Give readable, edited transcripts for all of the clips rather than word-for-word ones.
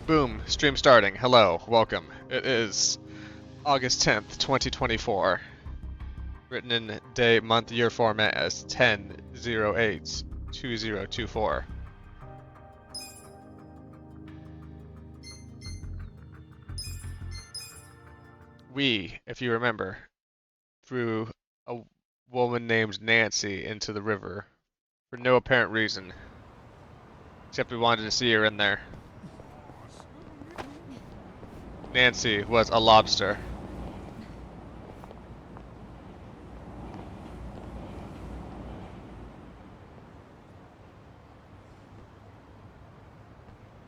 Boom, stream starting. Hello, welcome. It is August 10th, 2024. Written in day, month, year format as 10/08/2024. We, if you remember, threw a woman named Nancy into the river for no apparent reason, except we wanted to see her in there. Nancy was a lobster.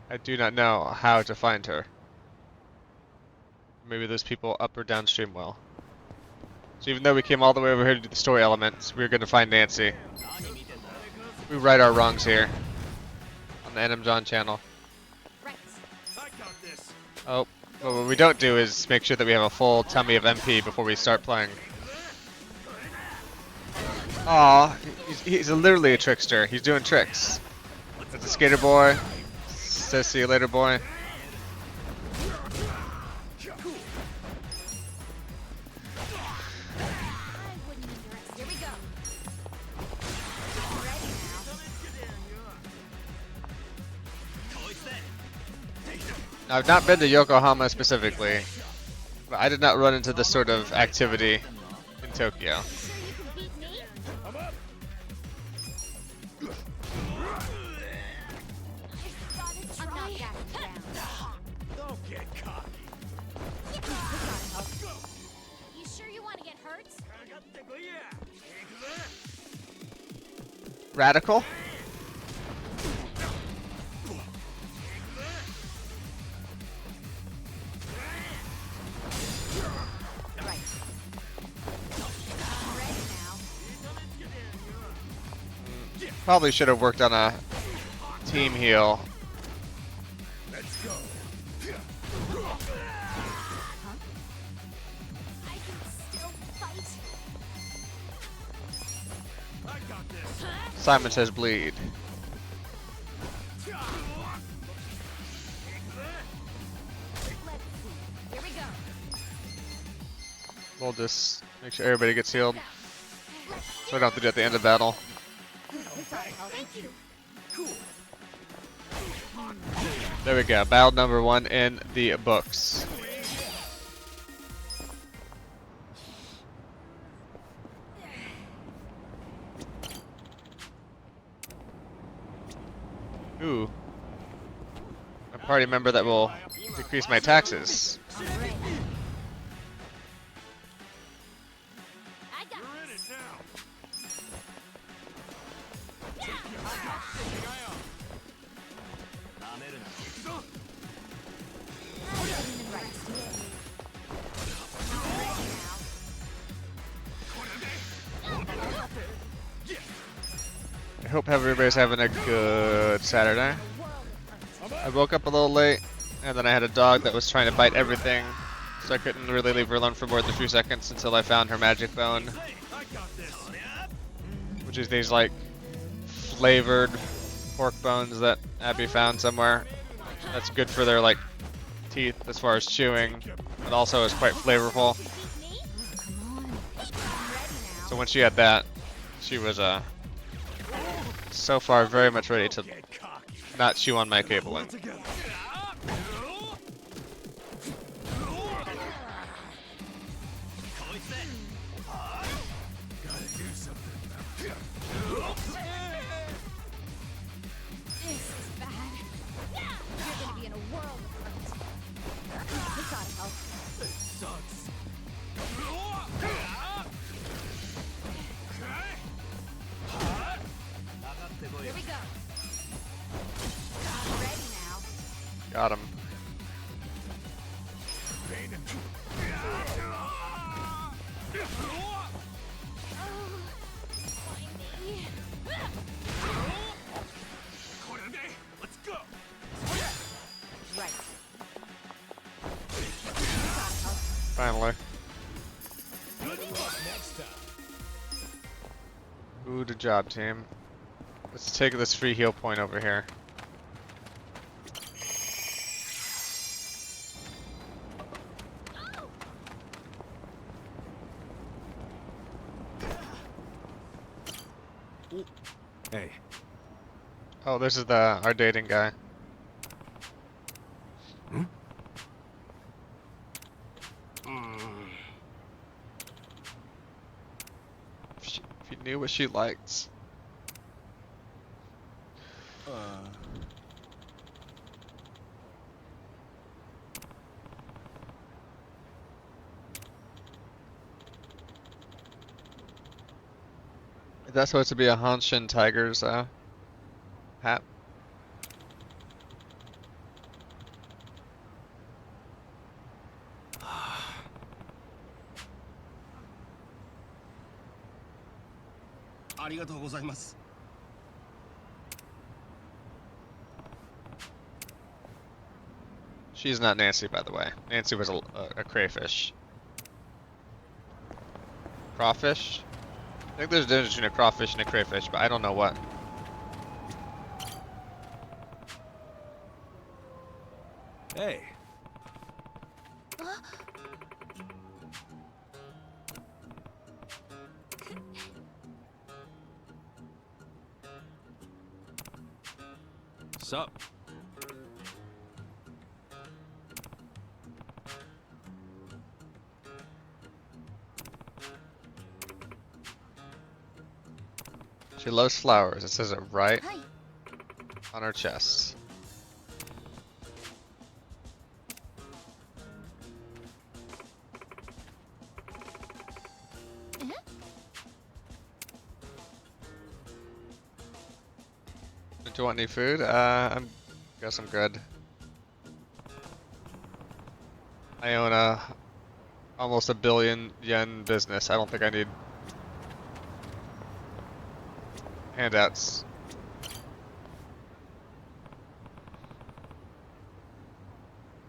I do not know how to find her. Maybe those people up or downstream will. So even though we came all the way over here to do the story elements, we're going to find Nancy. We right our wrongs here on the NM John channel. Oh, but what we don't do is make sure that we have a full tummy of MP before we start playing. Aw, he's literally a trickster. He's doing tricks. That's a skater boy. Says see you later, boy. I've not been to Yokohama specifically, but I did not run into this sort of activity in Tokyo. You sure you want to get hurt? Radical? Probably should have worked on a team heal. Let's go. I can still fight. I got this. Simon says bleed. Let's see. Here we go. We'll just make sure everybody gets healed, so we don't have to do it at the end of battle. Thank you. There we go, battle number 1 in the books. Ooh. A party member that will decrease my taxes. I got this. I hope everybody's having a good Saturday. I woke up a little late, and then I had a dog that was trying to bite everything, so I couldn't really leave her alone for more than a few seconds until I found her magic bone, which is these like flavored pork bones that Abby found somewhere. That's good for their like teeth as far as chewing, but also is quite flavorful. So when she had that, she was so far very much ready to not chew on my cabling. Here we go. Got him. Let's go. Right. Finally. Good job, team. Let's take this free heal point over here. Hey, Oh, this is the our dating guy. hmm? If you knew what she liked. Is that supposed to be a Hanshin Tiger's hat? ありがとうございます。 She's not Nancy, by the way. Nancy was a crayfish. Crawfish? I think there's a difference between a crawfish and a crayfish, but I don't know what. Hey, sup? She loves flowers. It says it right はい on her chest. Do you want any food? Guess I'm good. I own a almost $1 billion yen business. I don't think I need handouts.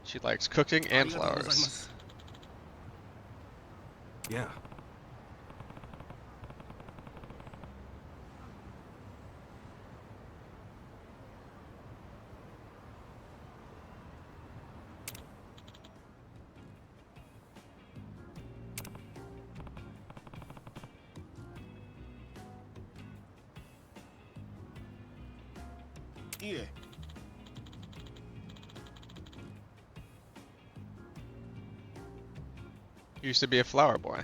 She likes cooking and flowers. Yeah. Yeah. Used to be a flower boy.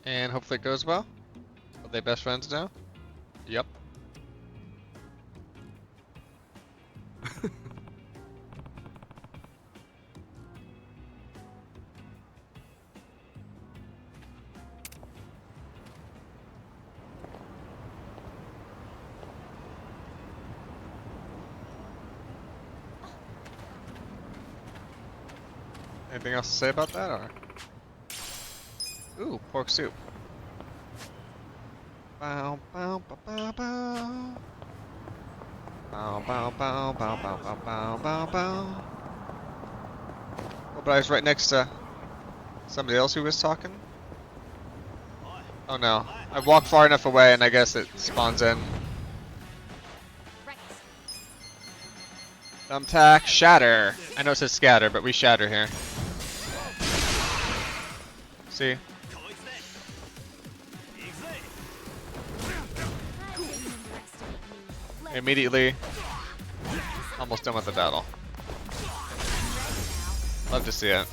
And hopefully it goes well. Are they best friends now? Yep. Anything else to say about that, or? Ooh, pork soup. Bow, bow, bow, bow, bow. Bow, bow, bow, bow, bow, bow, bow, bow, bow. Oh, but I was right next to somebody else who was talking. Oh no. I walked far enough away and I guess it spawns in. right Thumbtack, shatter. I know it says scatter, but we shatter here. See? Immediately, almost done with the battle. Love to see it.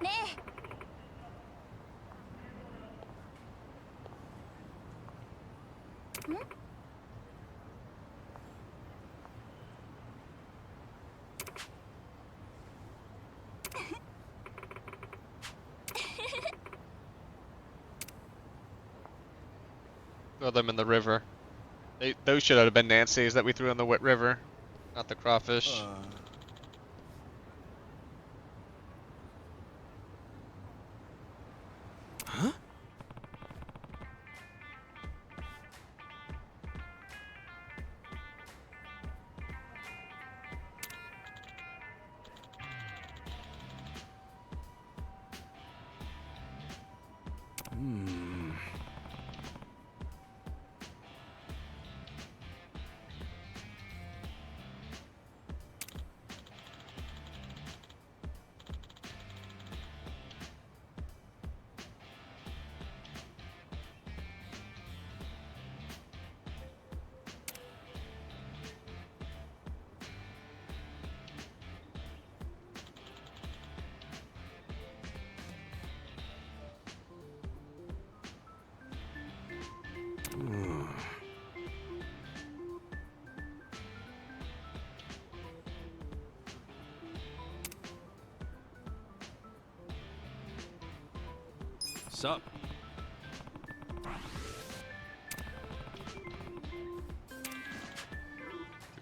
ねえ。ん？Throw them in the river. Those should have been Nancy's that we threw in the wet river, not the crawfish. Huh? Hmm. Sup?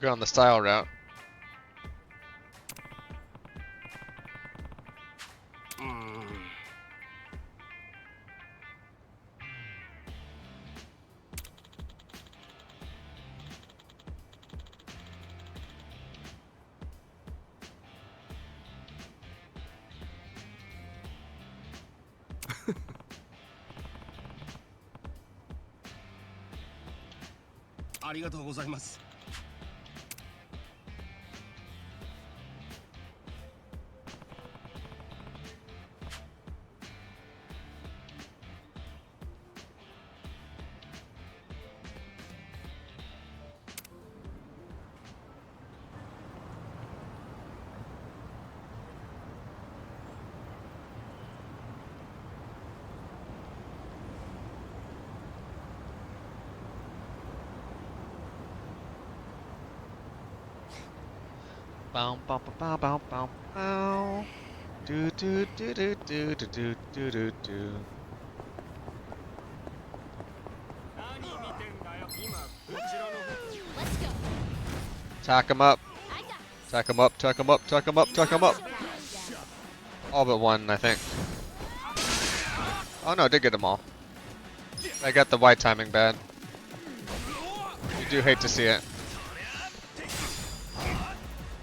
Go on the style route. Bow bow bow bow bow bow. Do do do do do do do do do do. Let's go. Tack him up. I got Tack him up. Tack him up. Tack him up. Tack him up. this. All but one, I think. Oh no, I did get them all. I got the white timing bad. You do hate to see it.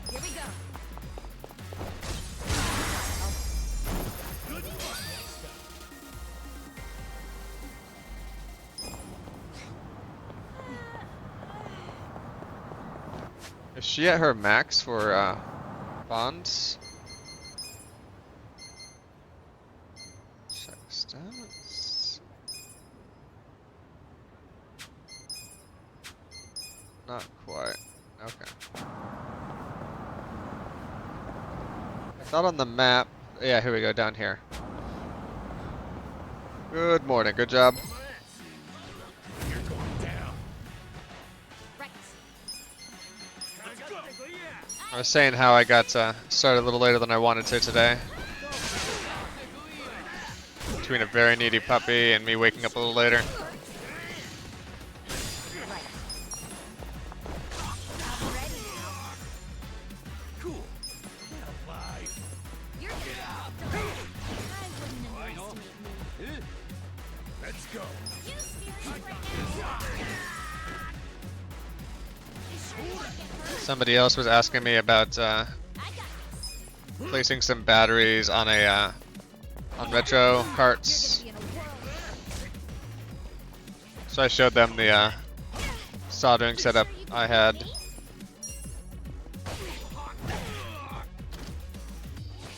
Here we go. Is she at her max for bonds? Check stats. Not quite. Okay. I thought on the map. Yeah, here we go, down here. Good morning, good job. Right. I was saying how I got started a little later than I wanted to today. Between a very needy puppy and me waking up a little later. Cool. You're good. I wouldn't underestimate me. Let's go. You serious right now? Somebody else was asking me about I got this. placing some batteries on a on retro carts. You're gonna be in a whirl. So I showed them the soldering setup I had.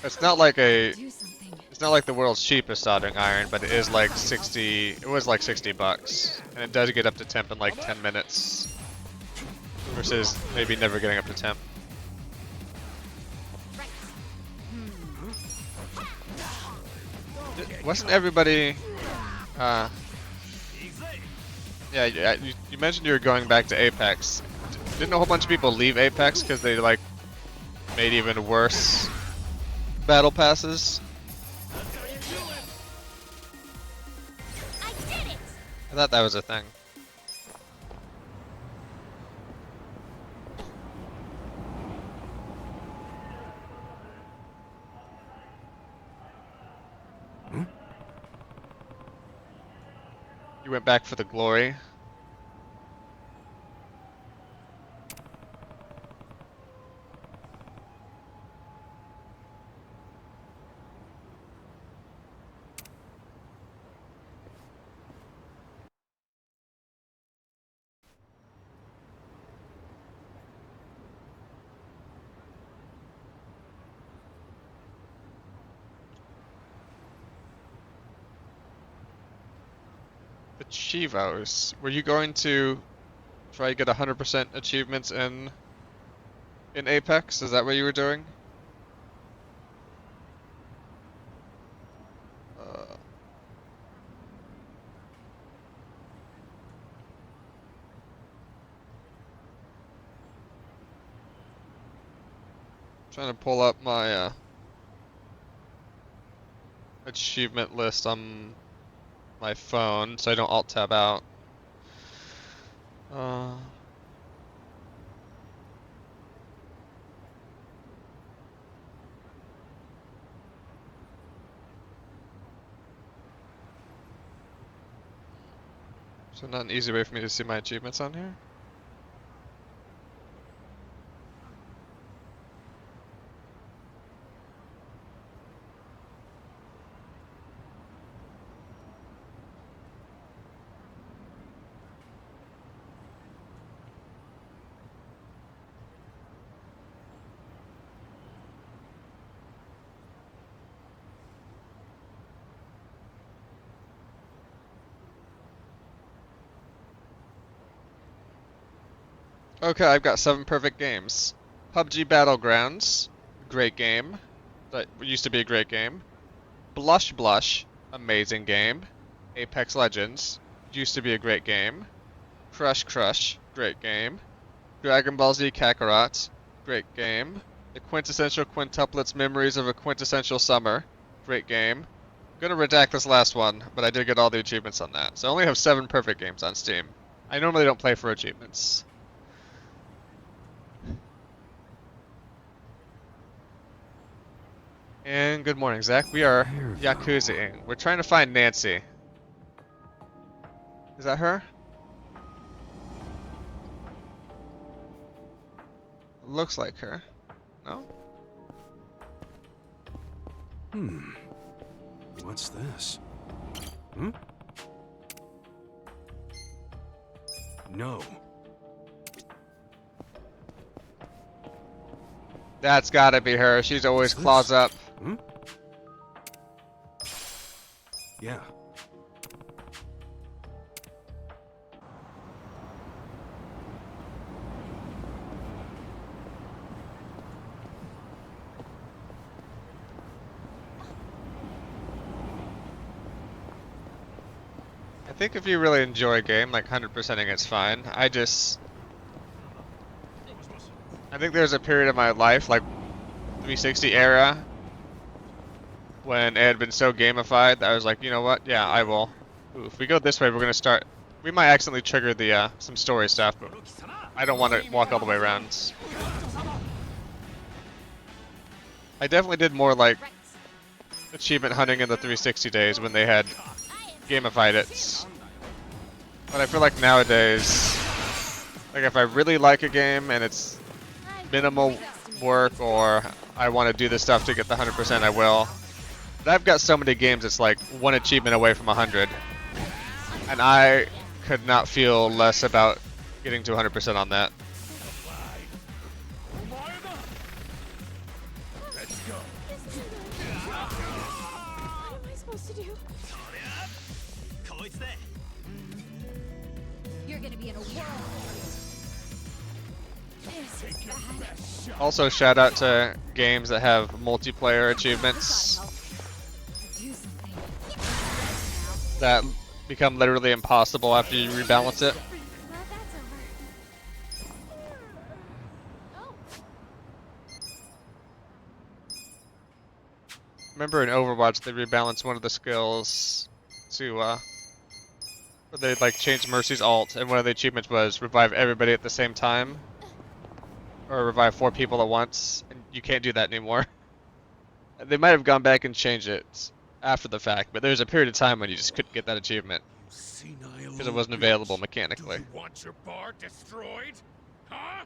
It's not like Do something. it's not like the world's cheapest soldering iron, but it is like 60, it was like 60 bucks. And it does get up to temp in like 10 minutes. Versus maybe never getting up to temp. Right. Wasn't everybody, yeah, you mentioned you were going back to Apex. Didn't a whole bunch of people leave Apex because they like made even worse battle passes? I did it. I thought that was a thing. You went back for the glory. The Chivos. Were you going to try to get 100% achievements in Apex? Is that what you were doing? Uh, Trying to pull up my achievement list on my phone so I don't alt tab out. So not an easy way for me to see my achievements on here. Okay, I've got 7 perfect games. PUBG Battlegrounds, great game. That used to be a great game. Blush Blush, amazing game. Apex Legends, used to be a great game. Crush Crush, great game. Dragon Ball Z Kakarot, great game. The Quintessential Quintuplets Memories of a Quintessential Summer, great game. I'm gonna redact this last one, but I did get all the achievements on that. So I only have 7 perfect games on Steam. I normally don't play for achievements. And good morning, Zach. We are Yakuza-ing. We're trying to find Nancy. Is that her? Looks like her. No? What's this? Hmm? No. That's gotta be her. She's always What's this? claws up. Hmm? Yeah. I think if you really enjoy a game, like 100%ing it's fine. I think there's a period of my life, like 360 era, when it had been so gamified that I was like, you know what? Yeah, I will. Ooh, if we go this way, we're gonna start. We might accidentally trigger the some story stuff, but I don't want to walk all the way around. I definitely did more like Right. achievement hunting in the 360 days when they had gamified it. But I feel like nowadays, like if I really like a game and it's minimal work or I want to do this stuff to get the 100%, I will. But I've got so many games it's like 1 achievement away from 100. And I could not feel less about getting to 100% on that. Let's go. What am I supposed to do? You're gonna be in a whirlwind. This is bad. Also, shout out to games that have multiplayer achievements Do something. that become literally impossible after you rebalance it. Well, that's over. Oh, Remember in Overwatch they rebalanced one of the skills to where they like changed Mercy's ult, and one of the achievements was revive everybody at the same time, or revive 4 people at once, and you can't do that anymore. They might have gone back and changed it after the fact, but there was a period of time when you just couldn't get that achievement because it wasn't available mechanically. Do you want your bar destroyed? Huh?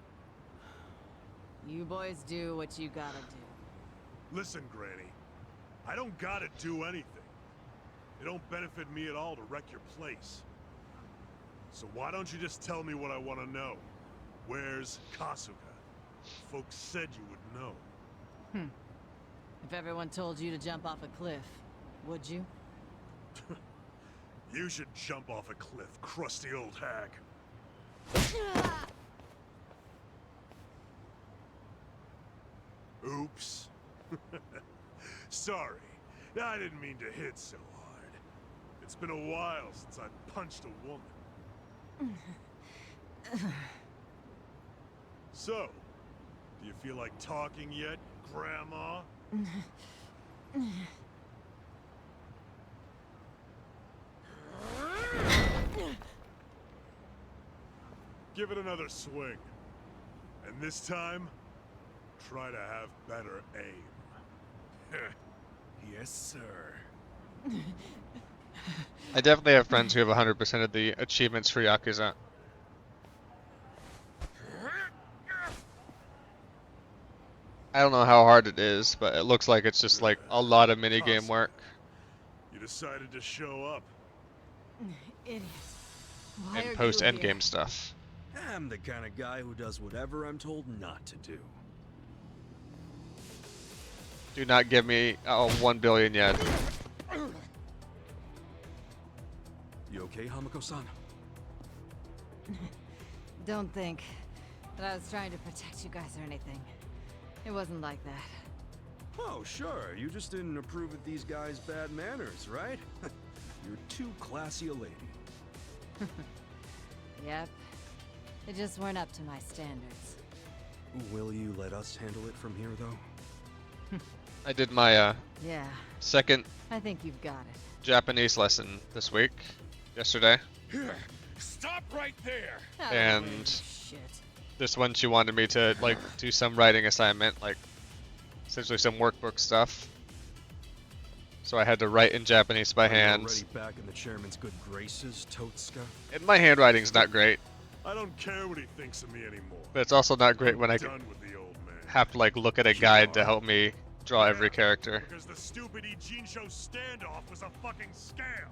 You boys do what you gotta do. Listen, Granny. I don't gotta do anything. It don't benefit me at all to wreck your place. So why don't you just tell me what I want to know? Where's Kasuga? Folks said you would know. If everyone told you to jump off a cliff, would you? You should jump off a cliff, crusty old hag. Oops. Sorry. I didn't mean to hit so hard. It's been a while since I punched a woman. So, do you feel like talking yet, Grandma? Give it another swing. And this time, try to have better aim. Yes, sir. I definitely have friends who have 100% of the achievements for Yakuza. I don't know how hard it is, but it looks like it's just like a lot of minigame work. You decided to show up. Idiot. Why are And you post here? endgame stuff. I'm the kind of guy who does whatever I'm told not to do. Do not give me 1 billion yet. You okay, Hamako-san? Don't think that I was trying to protect you guys or anything. It wasn't like that. Oh, sure. You just didn't approve of these guys' bad manners, right? You're too classy a lady. Yep. They just weren't up to my standards. Will you let us handle it from here, though? I did my Yeah, second I think you've got it. Japanese lesson this week, yesterday, Here. Stop right there. Oh, and shit. this one she wanted me to like do some writing assignment, like essentially some workbook stuff. So I had to write in Japanese by Are you hand. already back in the chairman's good graces, Totsuka? And my handwriting's not great, I don't care what he thinks of me anymore. but it's also not great when I done with the old man. have to like look at a guide to help me draw every character. Because the stupid Ijincho standoff was a fucking scam.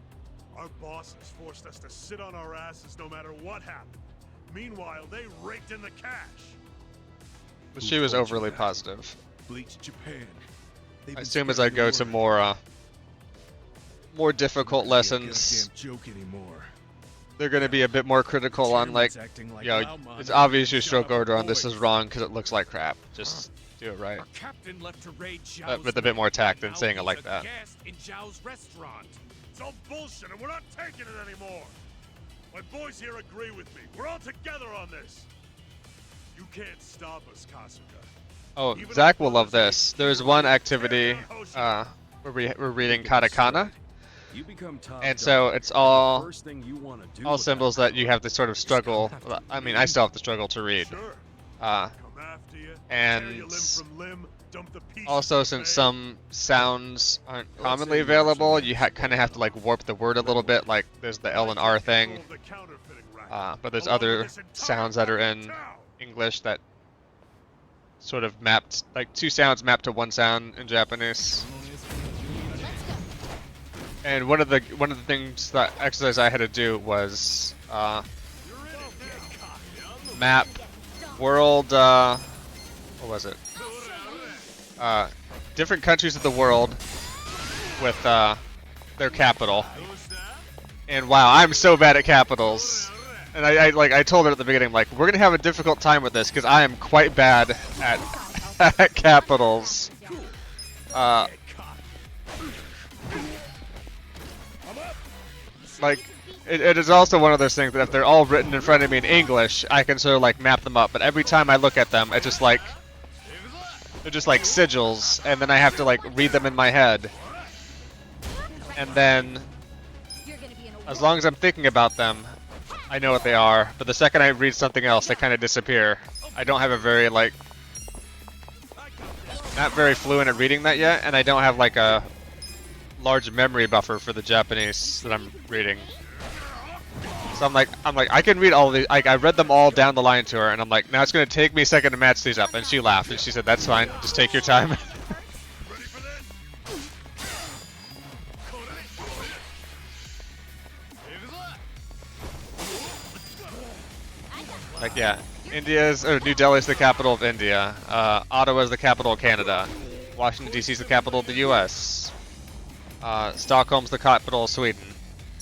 Our bosses forced us to sit on our asses no matter what happened. Meanwhile, they raked in the cash. But she was overly positive. Bleach Japan. I assume as I go to more difficult lessons, Joke anymore. they're going to be a bit more critical on like, you know, it's obvious your stroke order on this is wrong because it looks like crap. Just do it right. Our captain left to raid With a bit more tact than saying it like that. Guest in Zhao's restaurant. It's all bullshit and we're not taking it anymore. My boys here agree with me. We're all together on this. You can't stop us, Kasuga. Oh, Zach will love this. There's one activity where we're reading katakana, You become top and dog, so it's and the all first thing you want to do all with symbols that you have to sort of struggle. I mean, I still have to struggle to read. Sure. Uh, Come after you. and tear you limb from limb, dump the pieces Also, in since the some sounds aren't commonly available, you kind of have to like warp the word a little bit. Like there's the L and R thing, but there's other sounds that are in English that sort of mapped, like two sounds mapped to one sound in Japanese. let's go. And one of the things that exercise I had to do was map world, what was it? Different countries of the world with their capital. And wow, I'm so bad at capitals. And I told her at the beginning, like, we're gonna have a difficult time with this because I am quite bad at at capitals. Like, it is also one of those things that if they're all written in front of me in English, I can sort of like map them up. But every time I look at them, it's just like they're just like sigils, and then I have to like read them in my head. And then, as long as I'm thinking about them, I know what they are. But the second I read something else, they kind of disappear. I don't have a very like, not very fluent at reading that yet, and I don't have like a large memory buffer for the Japanese that I'm reading. So I'm like, I can read all of these. Like, I read them all down the line to her, and I'm like, now it's gonna take me a second to match these up. And she laughed, and she said, "That's fine. Just take your time." Like, yeah, New Delhi is the capital of India. Ottawa is the capital of Canada. Washington D.C. is the capital of the U.S. Stockholm's the capital of Sweden.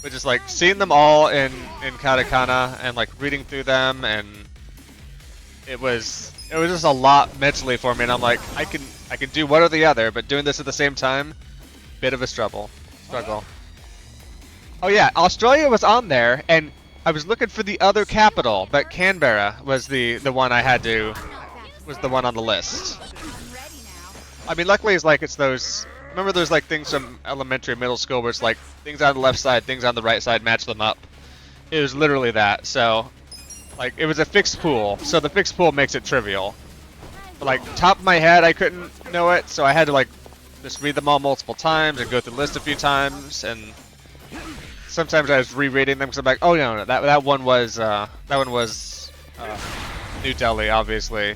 But just like seeing them all in katakana and like reading through them, and it was just a lot mentally for me. And I'm like, I can do one or the other, but doing this at the same time, bit of a struggle. Oh yeah, Australia was on there, and I was looking for the other capital, but Canberra was the one I had to, was the one on the list. I mean, luckily it's those, remember there's like things from elementary, middle school where it's like things on the left side, things on the right side, match them up. It was literally that, so like it was a fixed pool, so the fixed pool makes it trivial. But like top of my head, I couldn't know it, so I had to like just read them all multiple times and go through the list a few times, and sometimes I was rereading them because I'm like, oh no, that one was New Delhi, obviously.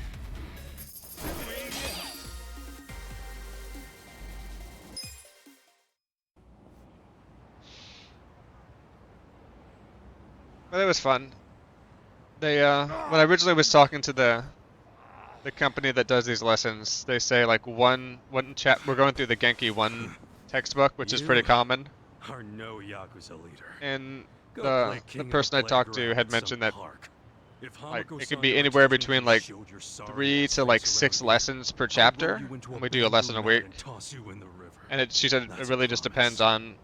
But it was fun. They when I originally was talking to the company that does these lessons, they say like one chat, we're going through the Genki 1 textbook, which is pretty common. Are no Yakuza leader. And Go the play king of person I the talked to playground had at mentioned some that park. If like it Hamako-san could be ever anywhere tells you between you like showed your sorry 3 ass to like face 6 around lessons per I'll roll chapter, you into and we do a lesson a bamboo net week. and toss you in the river. And she said That's it a really just promise. depends on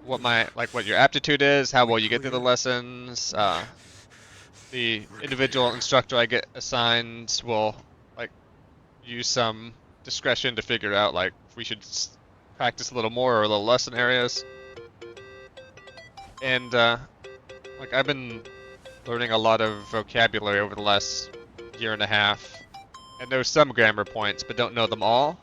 what what your aptitude is, how We well you get through the clear? lessons. The individual instructor I get assigned will like use some discretion to figure out like if we should practice a little more or a little less in areas. And like I've been learning a lot of vocabulary over the last year and a half. I know some grammar points, but don't know them all.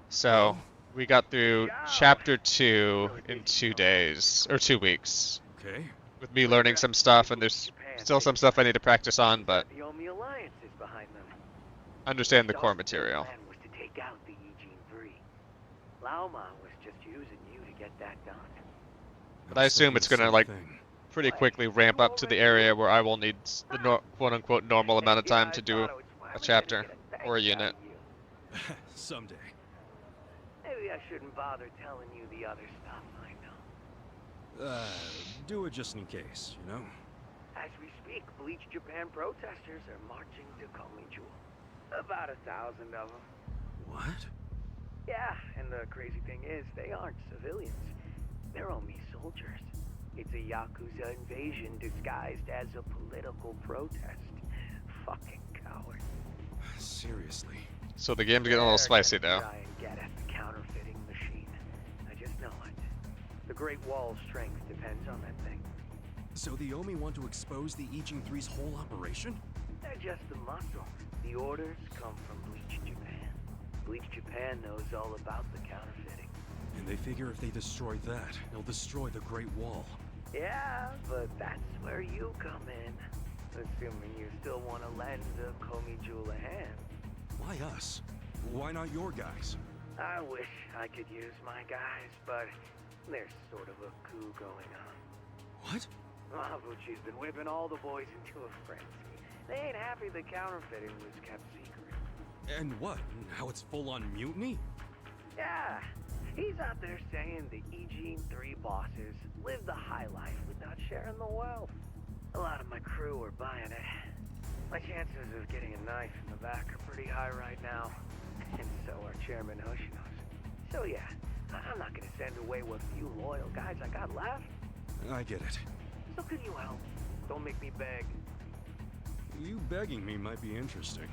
So we got through chapter 2 in 2 days, or 2 weeks. Okay. With me learning some stuff, and there's still some stuff I need to practice on, but The Omi Alliance is behind them. understand the core material. The plan was to take out the Eugene 3. Laoma was just using you to get that done. But I assume it's gonna like pretty quickly ramp up to the area where I will need the quote-unquote normal amount of time to do a chapter or a unit. Someday. Maybe I shouldn't bother telling you the other stuff I know. Do it just in case, you know? As we speak, Bleach Japan protesters are marching to Komijul. About 1,000 of them. What? Yeah, and the crazy thing is, they aren't civilians. They're Omi soldiers. It's a Yakuza invasion disguised as a political protest. Fucking coward. Seriously. So the game's getting a little spicy now. Try and get at the counterfeiting machine. I just know it. The Great Wall's strength depends on that thing. So the Omi want to expose the Eugene 3's whole operation? They're just the muscle. The orders come from Bleach Japan. Bleach Japan knows all about the counterfeiting. And they figure if they destroy that, they'll destroy the Great Wall. Yeah, but that's where you come in. Assuming you still want to lend the Komijul a hand. Why us? Why not your guys? I wish I could use my guys, but there's sort of a coup going on. What? Mabuchi's been whipping all the boys into a frenzy. They ain't happy the counterfeiting was kept secret. And what? Now it's full-on mutiny? Yeah, he's out there saying the Eugene 3 bosses live the high life without sharing the wealth. A lot of my crew are buying it. My chances of getting a knife in the back are pretty high right now. And so are Chairman Hoshino's. So yeah, I'm not gonna send away what few loyal guys I got left. I get it. So can you help? Don't make me beg. You begging me might be interesting.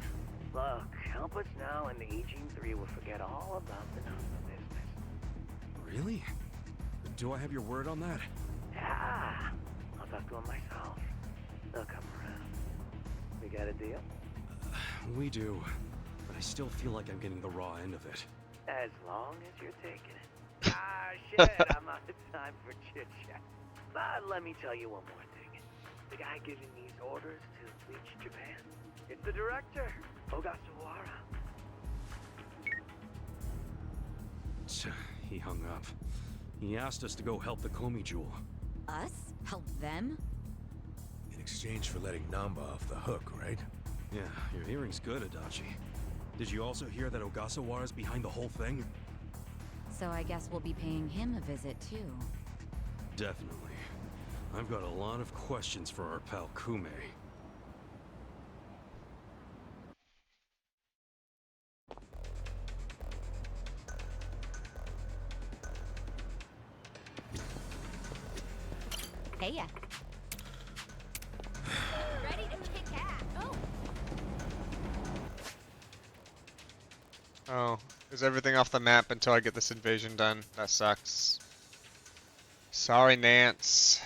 Look, help us now and the Eugene 3 will forget all about the Namba business. Really? Do I have your word on that? Yeah, I'll talk to him myself. They'll come around. We got a deal? We do. But I still feel like I'm getting the raw end of it. As long as you're taking it. Ah, shit, I'm out of time for chit-chat. But let me tell you one more thing. The guy giving these orders to reach Japan, it's the director, Ogasawara. He hung up. He asked us to go help the Komi Jewel. Us? Help them? In exchange for letting Namba off the hook, right? Yeah, your hearing's good, Adachi. Did you also hear that Ogasawara's behind the whole thing? So I guess we'll be paying him a visit too. Definitely. I've got a lot of questions for our pal Kume. Hey ya. Ready to kick ass. Oh. Oh, is everything off the map until I get this invasion done? That sucks. Sorry, Nance.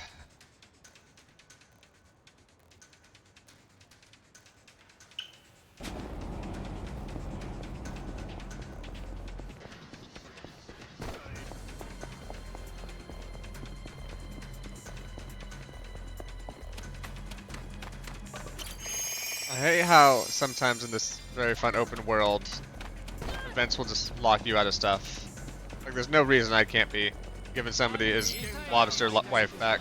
I hate how sometimes in this very fun open world, events will just lock you out of stuff. Like there's no reason I can't be giving somebody his lobster wife back.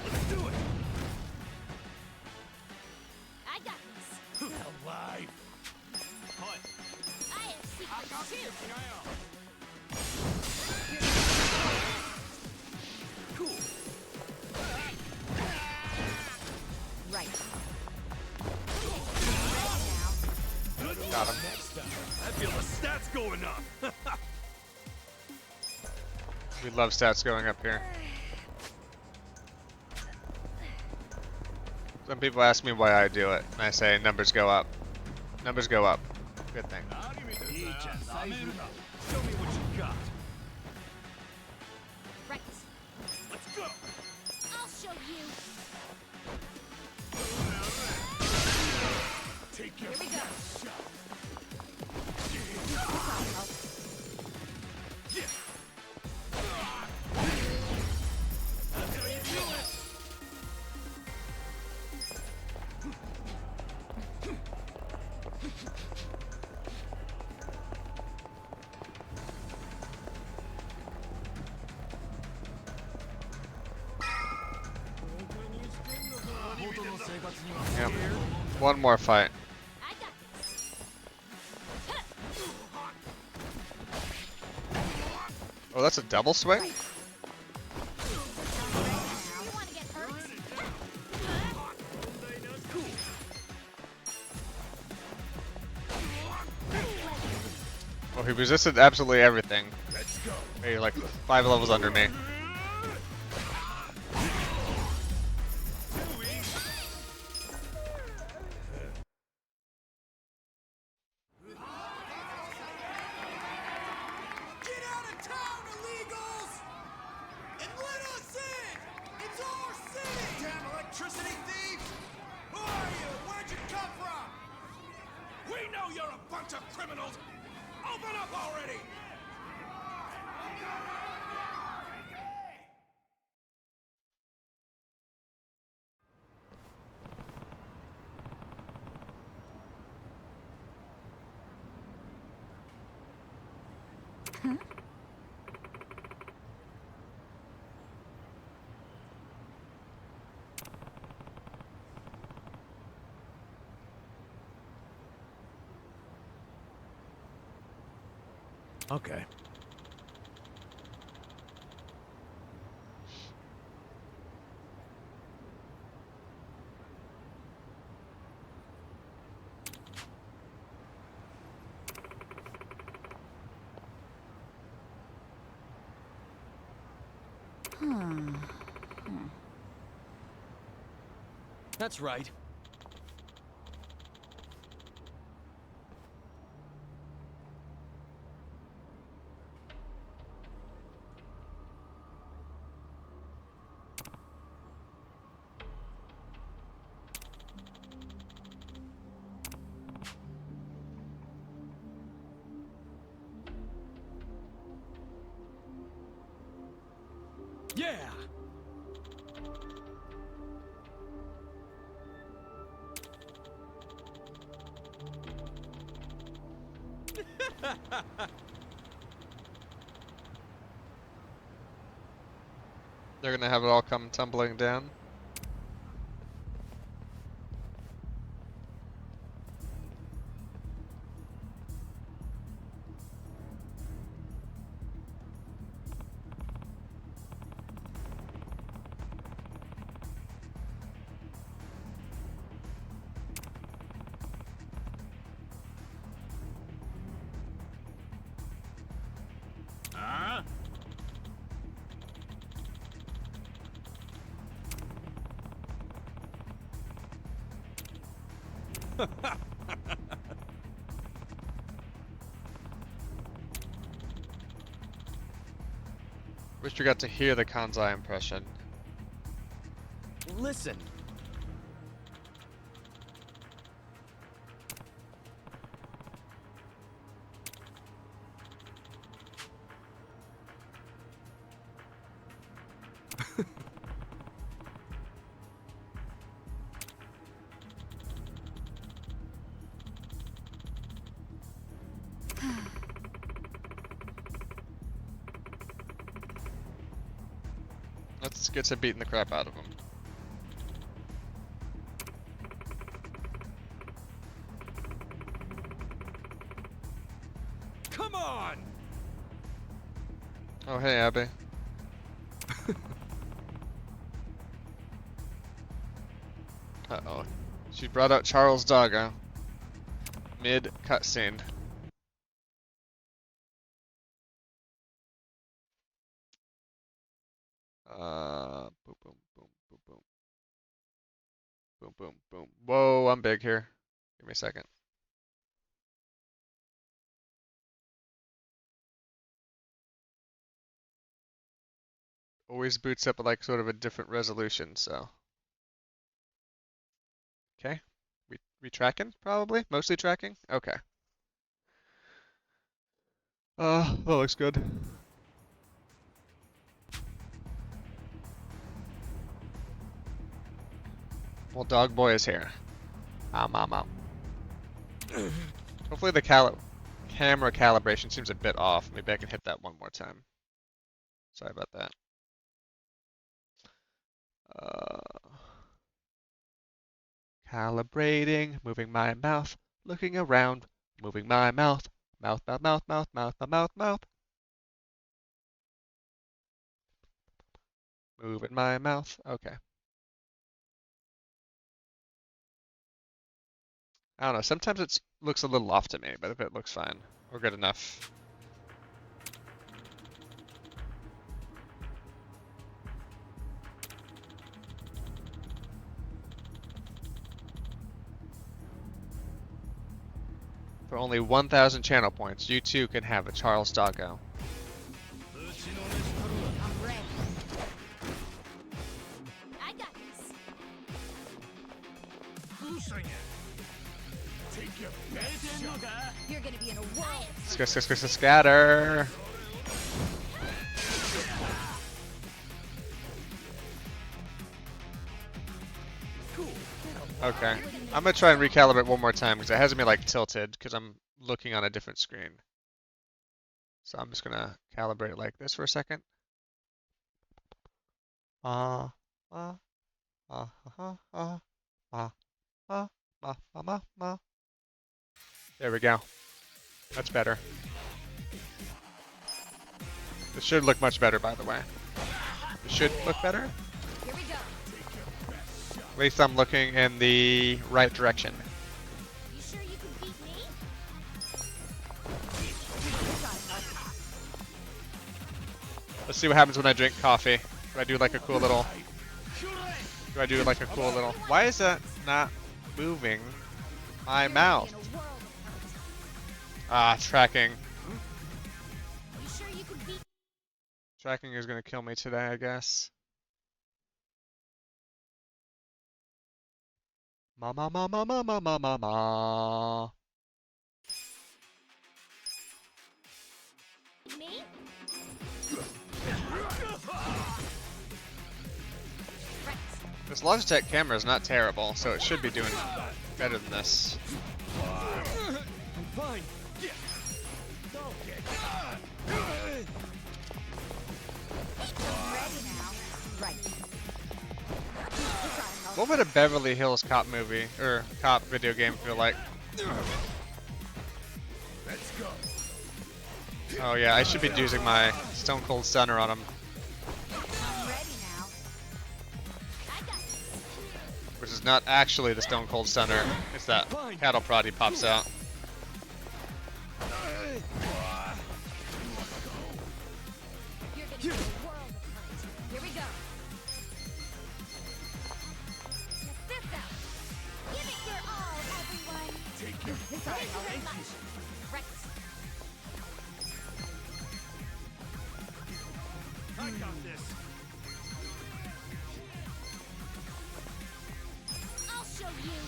I got this. Alive! I have secrets too. Right. Got him. I feel the stats going up! We love stats going up here. Some people ask me why I do it, and I say numbers go up. Numbers go up. Good thing. Show me what you got. Right. Let's go! I'll show you. Take your Here we go. Yep. One more fight. I got this. Oh, that's a double swing? You want to get hurt? Well, he resisted absolutely everything. Let's go. Hey, like 5 levels under me. Get out of town, illegals! And let us in! It's our city! Damn electricity thieves! Who are you? Where'd you come from? We know you're a bunch of criminals! Open up already! Okay. That's right. Yeah! They're gonna have it all come tumbling down. Huh? Wish you got to hear the Kanzai impression. Listen. Let's get to beating the crap out of them. Come on! Oh, hey, Abby. Uh-oh. She brought out Charles Doggo. Mid cutscene. Boom, boom, boom, boom, boom. Boom, boom, boom. Whoa, I'm big here. Give me a second. Always boots up at like sort of a different resolution, so. Okay. We tracking, probably? Mostly tracking? Okay. That looks good. Well, Dog Boy is here. Ow. Hopefully the camera calibration seems a bit off. Maybe I can hit that one more time. Sorry about that. Calibrating, moving my mouth, looking around, moving my mouth, mouth. Moving my mouth. Okay. I don't know. Sometimes it looks a little off to me, but if it looks fine or good enough. For only 1,000 channel points, you too can have a Charles Doggo. I'm ready. I got this. Take your best shot. You're gonna be in a while. Scatter. Okay. I'm gonna try and recalibrate one more time because it has me like tilted because I'm looking on a different screen. So I'm just gonna calibrate it like this for a second. Ah, ah, ah, ah, ah, ah, ah, ah. There we go. That's better. It should look much better, by the way. It should look better. Here we go. At least I'm looking in the right direction. You sure you can beat me? Let's see what happens when I drink coffee. Do I do like a cool little... Do I do like a cool little... Why is that not moving my mouth? In a world of hurt. Ah, tracking. You sure you can beat Tracking is gonna kill me today, I guess. Ma ma ma ma ma ma ma ma ma. me? This Logitech camera is not terrible, so it should be doing better than this. I'm fine. Ready now. Right. What would a Beverly Hills Cop movie or cop video game feel like? Let's go. Oh yeah, I should be using my Stone Cold Stunner on him, I'm ready now. which is not actually the Stone Cold Stunner. It's that cattle prod he pops out. You're gonna be a world of hurt. Here we go. Check this out. Give it your all, everyone. Take your Thank you very much. Right. I got this. I'll show you.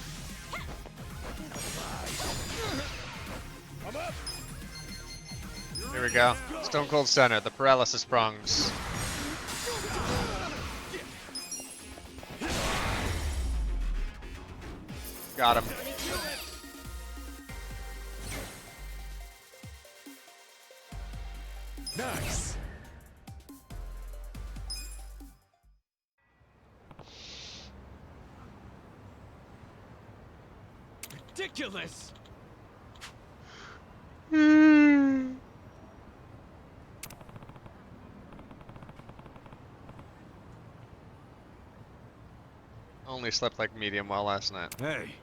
I'm up. Here we go. Stone Cold Stunner, the paralysis prongs. Got him. Nice. Ridiculous. Only slept like medium well last night. Hey.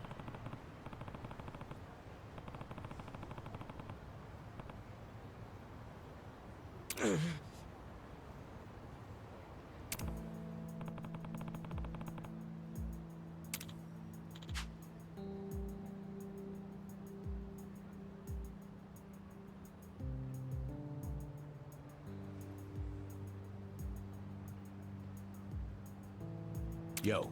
Yo.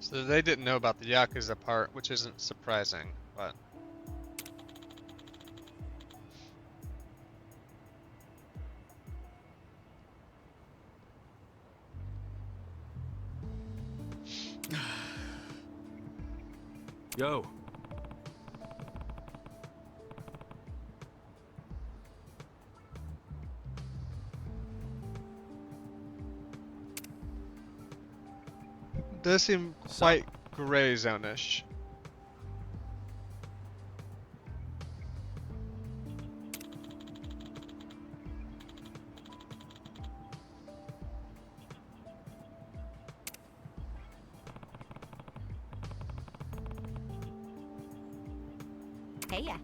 So they didn't know about the Yakuza part, which isn't surprising, but... Yo. Does seem quite gray zone-ish. Hey ya.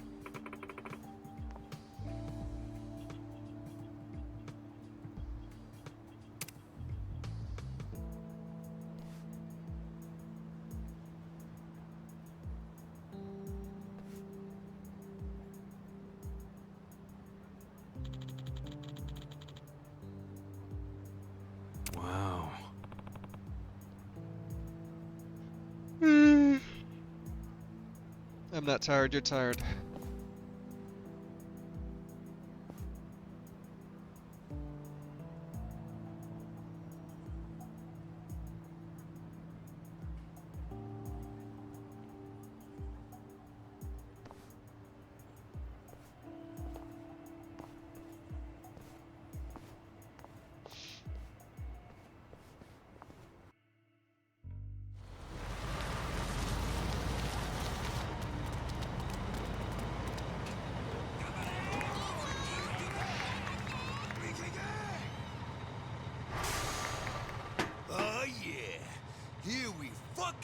Wow. I'm not tired, you're tired.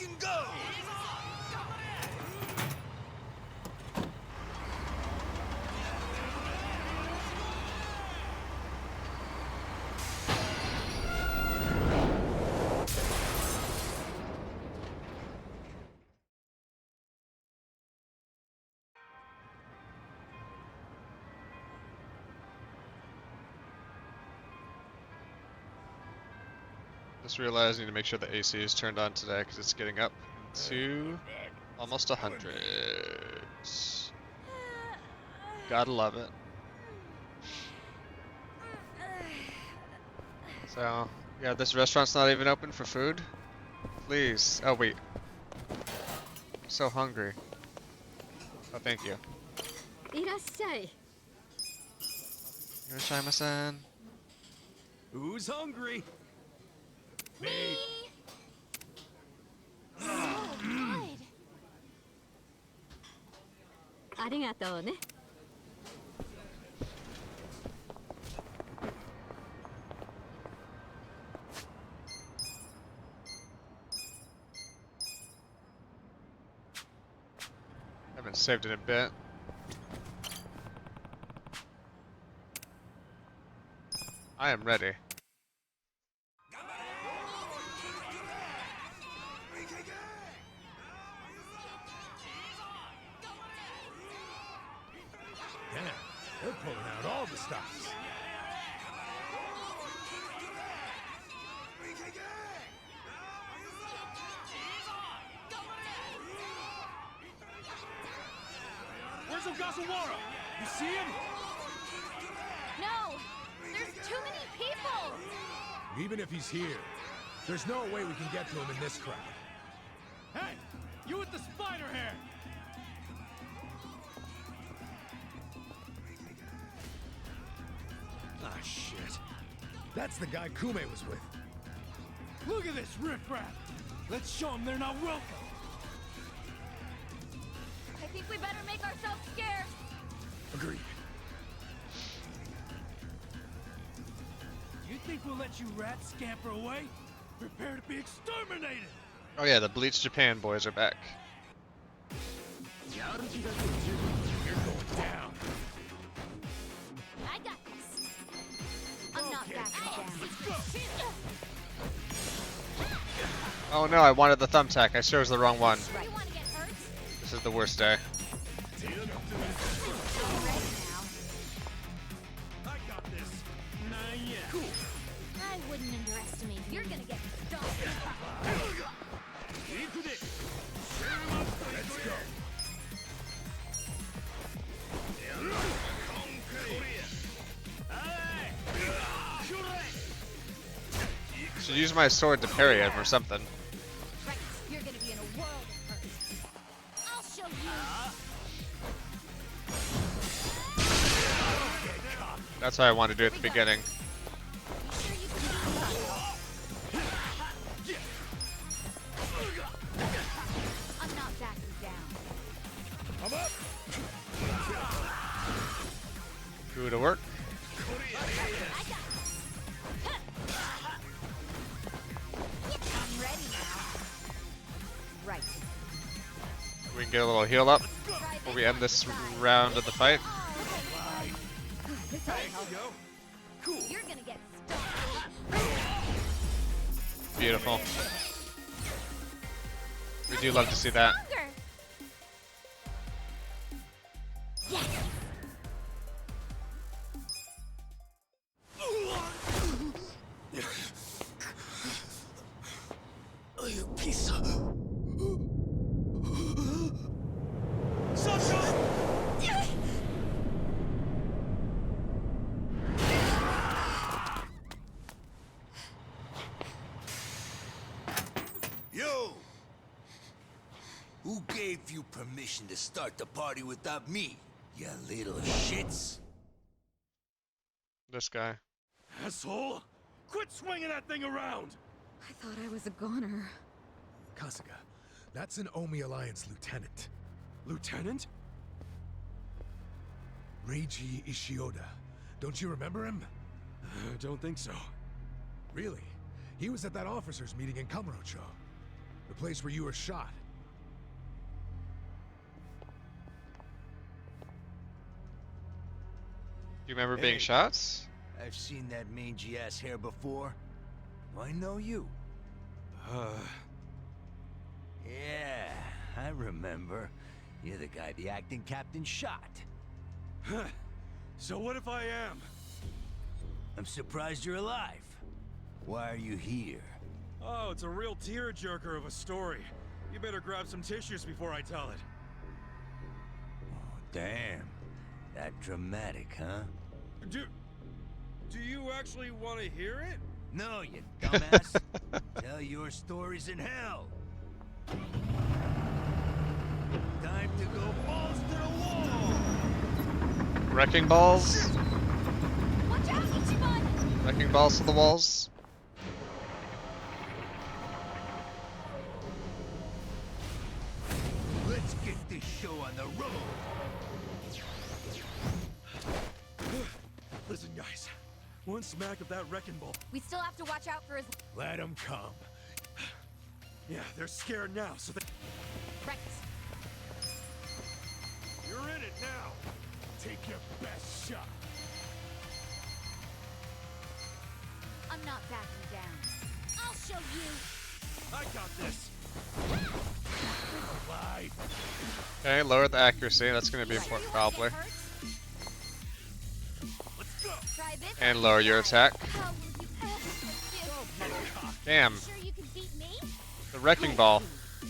fucking go! Just realized I need to make sure the AC is turned on today because it's getting up to almost 100. Gotta love it. So, yeah, this restaurant's not even open for food? Please. Oh, wait. I'm so hungry. Oh, thank you. いらっしゃい。 Hiroshima-san. Who's hungry? Me. Oh, good. ありがとうね。 Haven't saved in a bit. I am ready. Damn, they're pulling out all the stops. Where's Ogasawara? You see him? No, there's too many people. Even if he's here, there's no way we can get to him in this crowd. Hey, you with the spider hair! Ah, shit. That's the guy Kume was with. Look at this riffraff! Let's show them they're not welcome! I think we better make ourselves scarce. Agreed. You think we'll let you rats scamper away? Prepare to be exterminated! Oh yeah, the Bleach Japan boys are back. You're going down. I got this. I'm not Okay, backing down. let's go. Oh no, I wanted the thumbtack. I chose the wrong one. You want to get hurt? This is the worst day. Ready now. I got this. Nah, yeah. Cool. I wouldn't underestimate you. You're gonna get stung. Let's go. Should use my sword to parry him or something. Right, you're gonna be in a world of hurt. I'll show you. That's how I wanted to do it at the beginning. You sure you can do that? I'm not backing down. I'm up. Good to work. I got this. I'm ready now. Right. We can get a little heal up before we end this round of the fight. This ought to help. Cool. You're gonna get stung. Beautiful. We do love to see that. Stronger. Yes. You piece of... Yo! Who gave you permission to start the party without me, you little shits? This guy. Asshole! Quit swinging that thing around! I thought I was a goner. Kasuga, that's an Omi Alliance lieutenant. Lieutenant? Reiji Ishioda. Don't you remember him? Don't think so. Really? He was at that officers' meeting in Kamurocho. The place where you were shot. Do you remember being Hey. shot? I've seen that mangy ass hair before. I know you. Yeah, I remember. You're the guy the acting captain shot. So what if I am? I'm surprised you're alive. Why are you here? Oh, it's a real tearjerker of a story. You better grab some tissues before I tell it. Oh, damn. That dramatic, huh? Do you actually want to hear it? No, you dumbass. Tell your stories in hell. Time to go balls to the wall. Wrecking balls? Watch out, Ichiban! Wrecking balls to the walls? Let's get this show on the road. Listen, guys. One smack of that wrecking ball. We still have to watch out for his Let him come. Yeah, they're scared now, so they... Rex. You're in it now. Take your best shot. I'm not backing down. I'll show you. I got this. Alive. Okay, lower the accuracy. That's going to be You sure important, you wanna probably. get hurt? Let's go. Try this And on lower this your side. attack. How will you ever forgive? Damn, You sure you can beat me? the wrecking ball.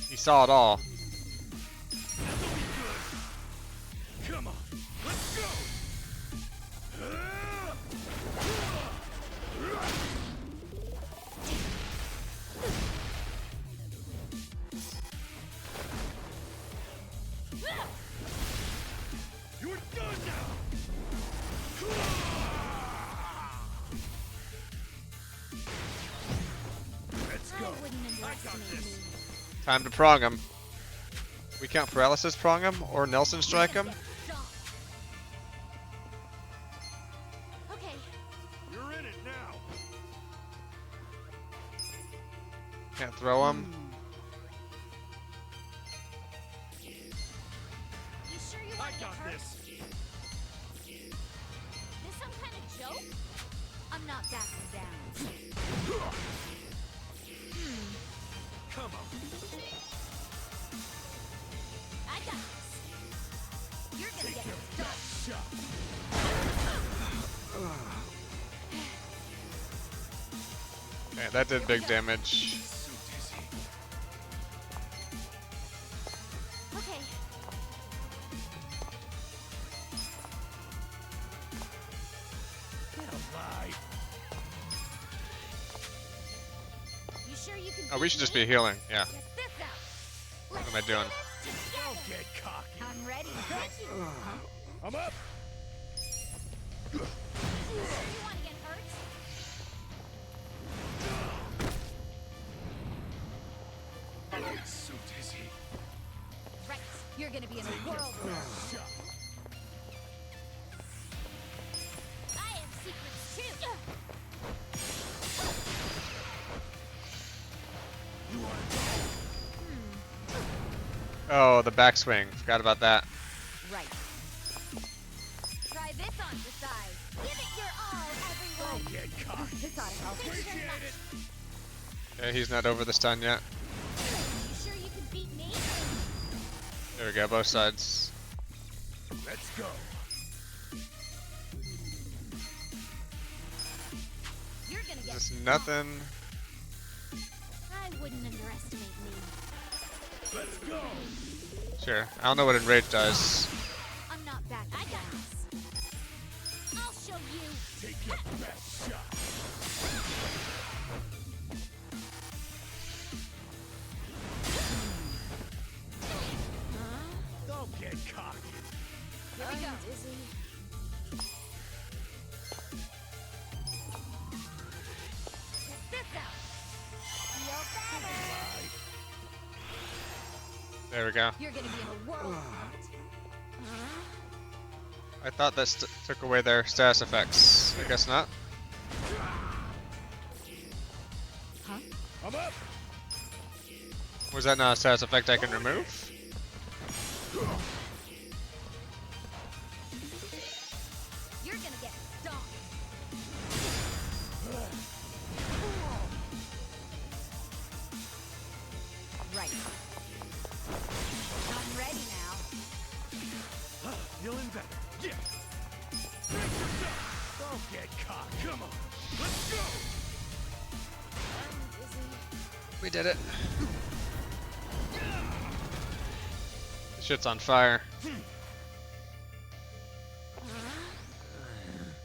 He saw it all. Come on. Let's go. You're done now. Let's I go. wouldn't underestimate me. Time to prong him. We count paralysis prong him or Nelson strike him. Stop. Okay, You're in it now. Can't throw him. you sure you I want to get got hurt? this. This some kind of joke? I'm not backing down. Come on. I got this. You're gonna get stuck. Shot. Okay, that did big damage. So dizzy. Okay. Get alive. You sure you can Oh, we beat should just me? be healing. Yeah. Check this out. What am I doing? Don't get cocky. I'm ready. I'm up. You sure you want to get hurt? So dizzy. Right. You're gonna be in a whirlwind. Shot. I have secrets too. You want Oh, the backswing. Forgot about that. Right. Try this on the side. Give it your all, everyone. to get cocky. This ought to help. Appreciate it. Okay, he's not over the stun yet. You sure you can beat me? There we go, both sides. Let's go. You're gonna get Just stuck. nothing. I wouldn't underestimate me. Let's go. Sure. I don't know what enrage does. I'm not back. I got this. I'll show you. Take your best shot. Don't get cocky. Here we go. Check this out. Feel better. There we go. You're gonna be in a whirlwind. I thought that took away their status effects. I guess not. Huh? I'm up. Was that not a status effect I can remove? You're gonna get stomped. Right. I'm ready now. Feeling better. Yeah. Brace yourself. Don't get caught. Come on. Let's go. We did it. Shit's on fire.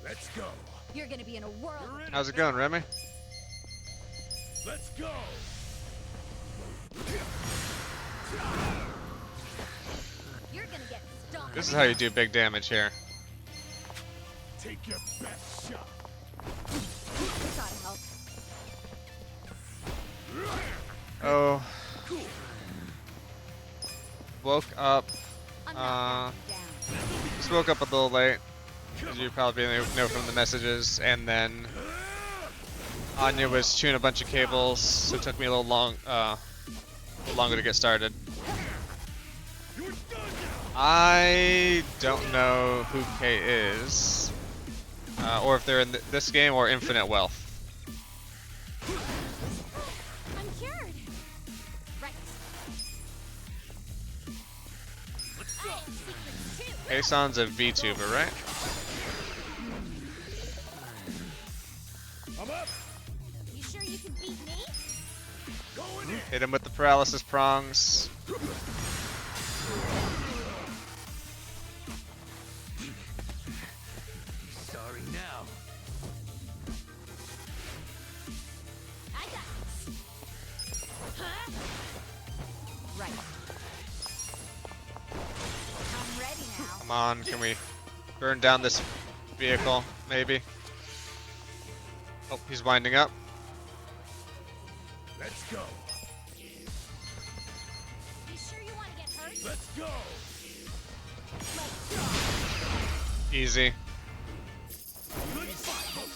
Let's go. You're gonna be in a world. You're in How's it going, Remy? Let's go. You're gonna get stomped. This is how you do big damage here. Take your best shot. Gotta help. Oh. Cool. Woke up. I'm not backing down. Just woke up a little late, as you probably know from the messages, and then Anya was chewing a bunch of cables, so it took me a little longer to get started. I don't know who K is, or if they're in this game or Infinite Wealth. I'm cured. Right. I have secrets too. Kason's a VTuber, right? I'm up. You sure you can beat me? Going in. Hit him with the paralysis prongs. Sorry now. I got this. Huh? Right. I'm ready now. Come on, can we burn down this vehicle, maybe? Oh, he's winding up. Let's go. You sure you want to get hurt? Let's go. Let's go. Easy. Good fight.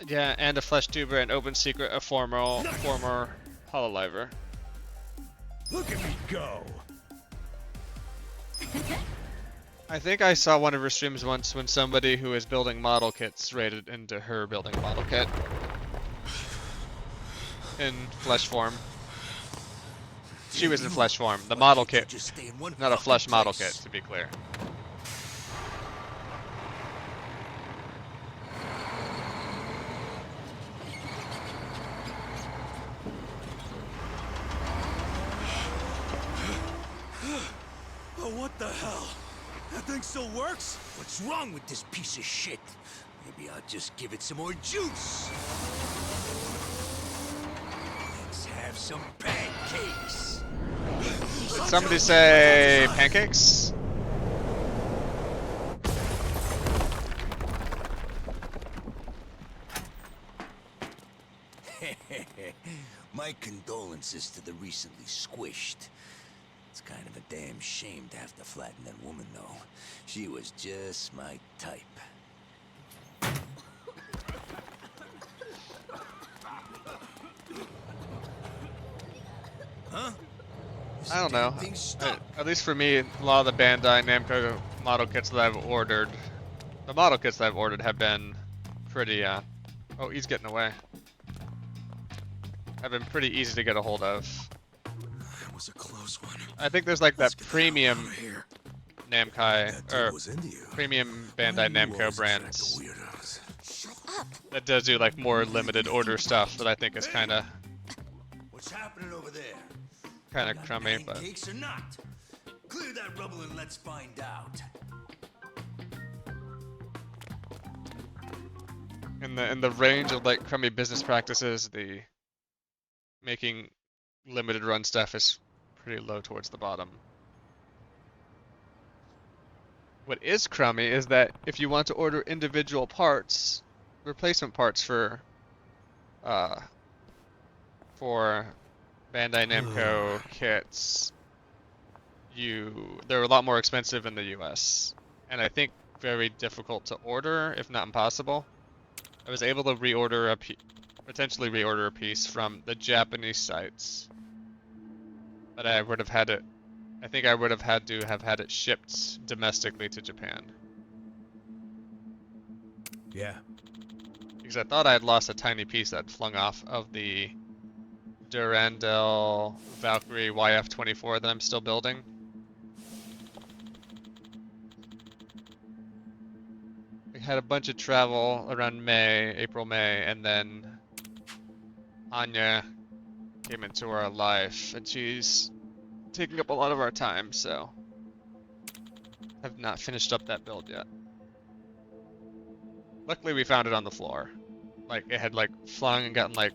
Yeah, and a flesh tuber and open secret, a former hololiver. Look at me go. I think I saw one of her streams once when somebody who was building model kits raided into her building a model kit. In flesh form. She was in flesh form. The model kit, Just stay in one not a flesh fucking model place. kit, to be clear. Oh, what the hell? That thing still works? What's wrong with this piece of shit? Maybe I'll just give it some more juice. Let's have some pancakes. Did somebody say pancakes? My condolences to the recently squished. It's kind of a damn shame to have to flatten that woman, though. She was just my type. Huh? This I don't damn know. thing's stuck. At least for me, a lot of the Bandai Namco model kits that I've ordered, the model kits that I've ordered have been pretty, oh, he's getting away. Have been pretty easy to get a hold of. That was a close one. I think there's like Let's that get the hell premium outta here. Namkai, That dude or was into you. premium Why Bandai do you Namco always attract brands the weirdos? Shut up. that does do like more limited order stuff that I think is kind of What's happening over there? kind of Got crummy, but pancakes or not? Clear that rubble and let's find out. in the range of like crummy business practices, the making limited run stuff is pretty low towards the bottom. What is crummy is that if you want to order individual parts, replacement parts for Bandai Namco kits, they're a lot more expensive in the US, and I think very difficult to order, if not impossible. I was able to reorder potentially reorder a piece from the Japanese sites, but I would have had it. I think I would have had to have had it shipped domestically to Japan. Yeah. Because I thought I had lost a tiny piece that flung off of the Durandal Valkyrie YF-24 that I'm still building. I had a bunch of travel around April, May, and then Anya came into our life, and she's taking up a lot of our time, so have not finished up that build yet. Luckily, we found it on the floor. Like, it had, like, flung and gotten, like,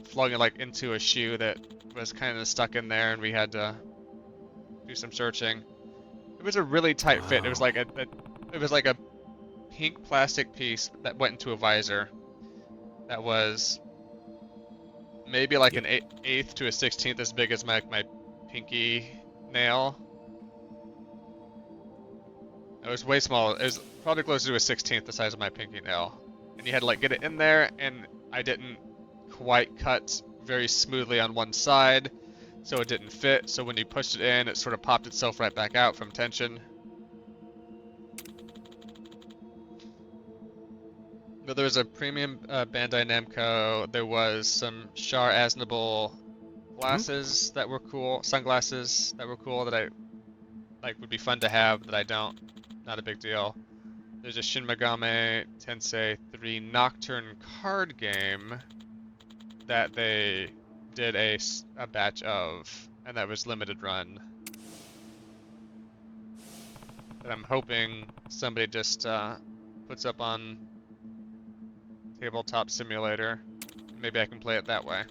flung, like, into a shoe that was kind of stuck in there, and we had to do some searching. It was a really tight fit. It was like a pink plastic piece that went into a visor that was maybe like an eighth to a 16th as big as my pinky nail. It was way small. It was probably closer to a 16th the size of my pinky nail. And you had to like get it in there, and I didn't quite cut very smoothly on one side, so it didn't fit. So when you pushed it in, it sort of popped itself right back out from tension. But there was a premium Bandai Namco. There was some Shar Aznable glasses that were cool, sunglasses that were cool that I like would be fun to have that I don't. Not a big deal. There's a Shin Megami Tensei 3 Nocturne card game that they did a batch of, and that was limited run. That I'm hoping somebody just puts up on Tabletop Simulator. Maybe I can play it that way.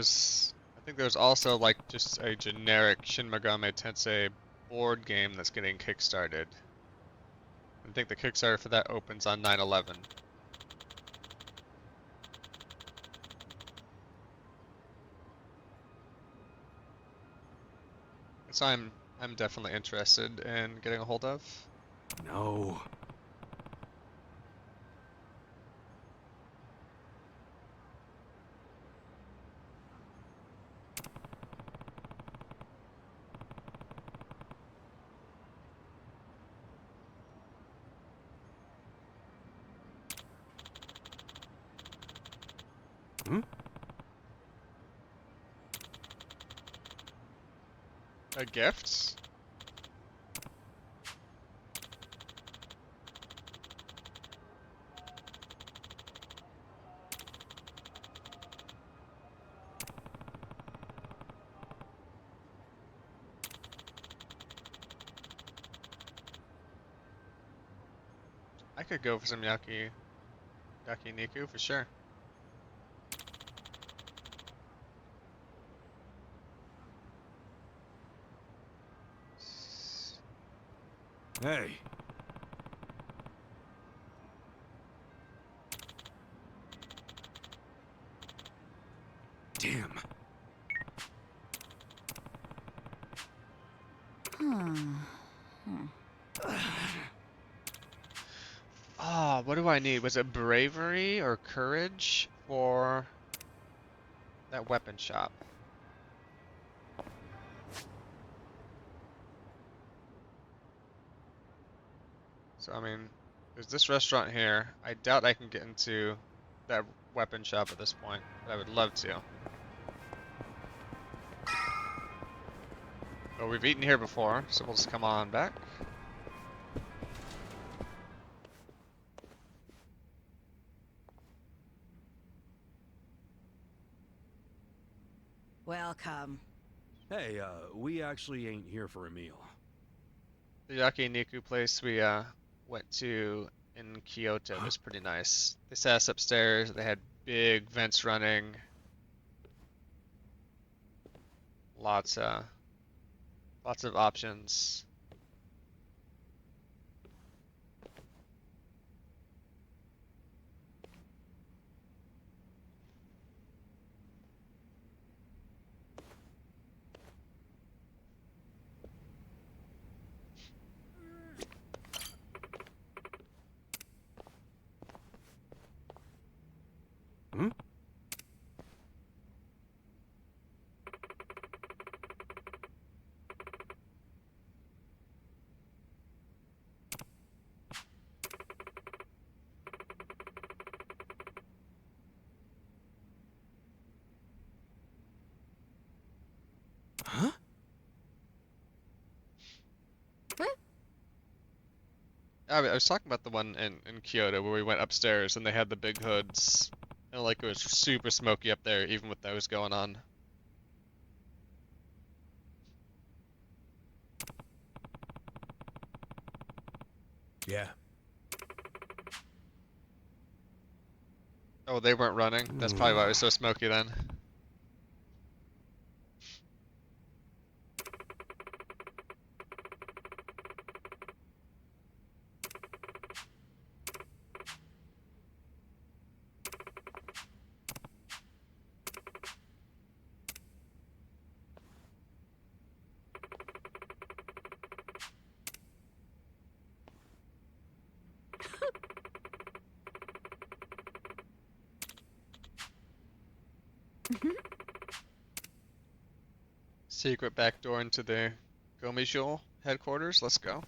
I think there's also like just a generic Shin Megami Tensei board game that's getting kickstarted. I think the Kickstarter for that opens on 9/11. So I'm definitely interested in getting a hold of. No. Gifts? I could go for some yakiniku for sure. Hey. Damn. Ah, what do I need? Was it bravery or courage for that weapon shop? So, I mean, there's this restaurant here. I doubt I can get into that weapon shop at this point, but I would love to. But we've eaten here before, so we'll just come on back. Welcome. Hey, we actually ain't here for a meal. The yakiniku place we went to in Kyoto was pretty nice. They sat us upstairs. They had big vents running. Lots lots of options. Hmm? Huh? I was talking about the one in Kyoto where we went upstairs and they had the big hoods. And like it was super smoky up there even with those going on. Yeah. Oh, they weren't running? That's probably why it was so smoky then. Secret back door into the Gomisho headquarters. Let's go.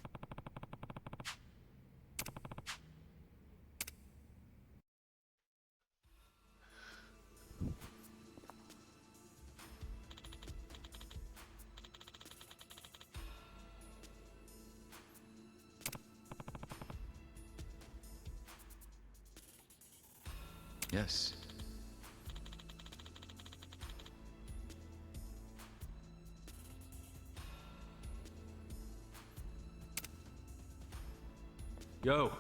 Yes. Yo.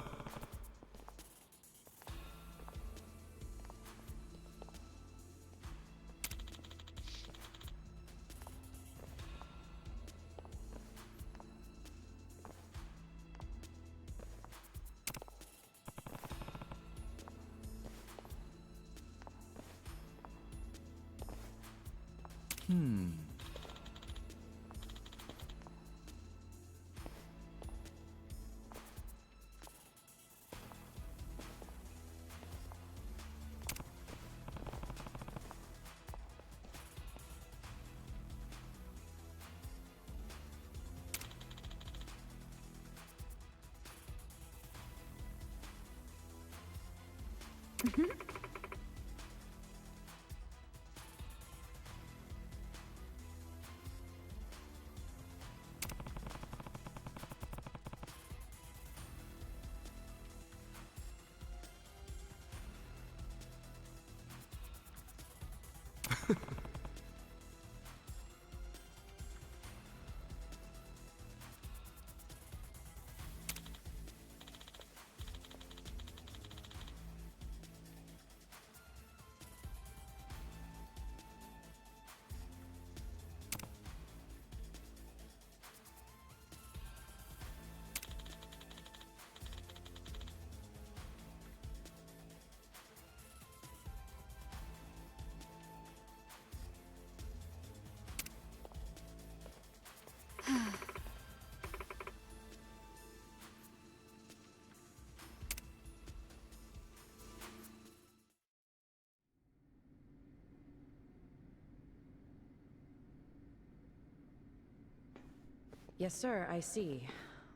Yes, sir, I see.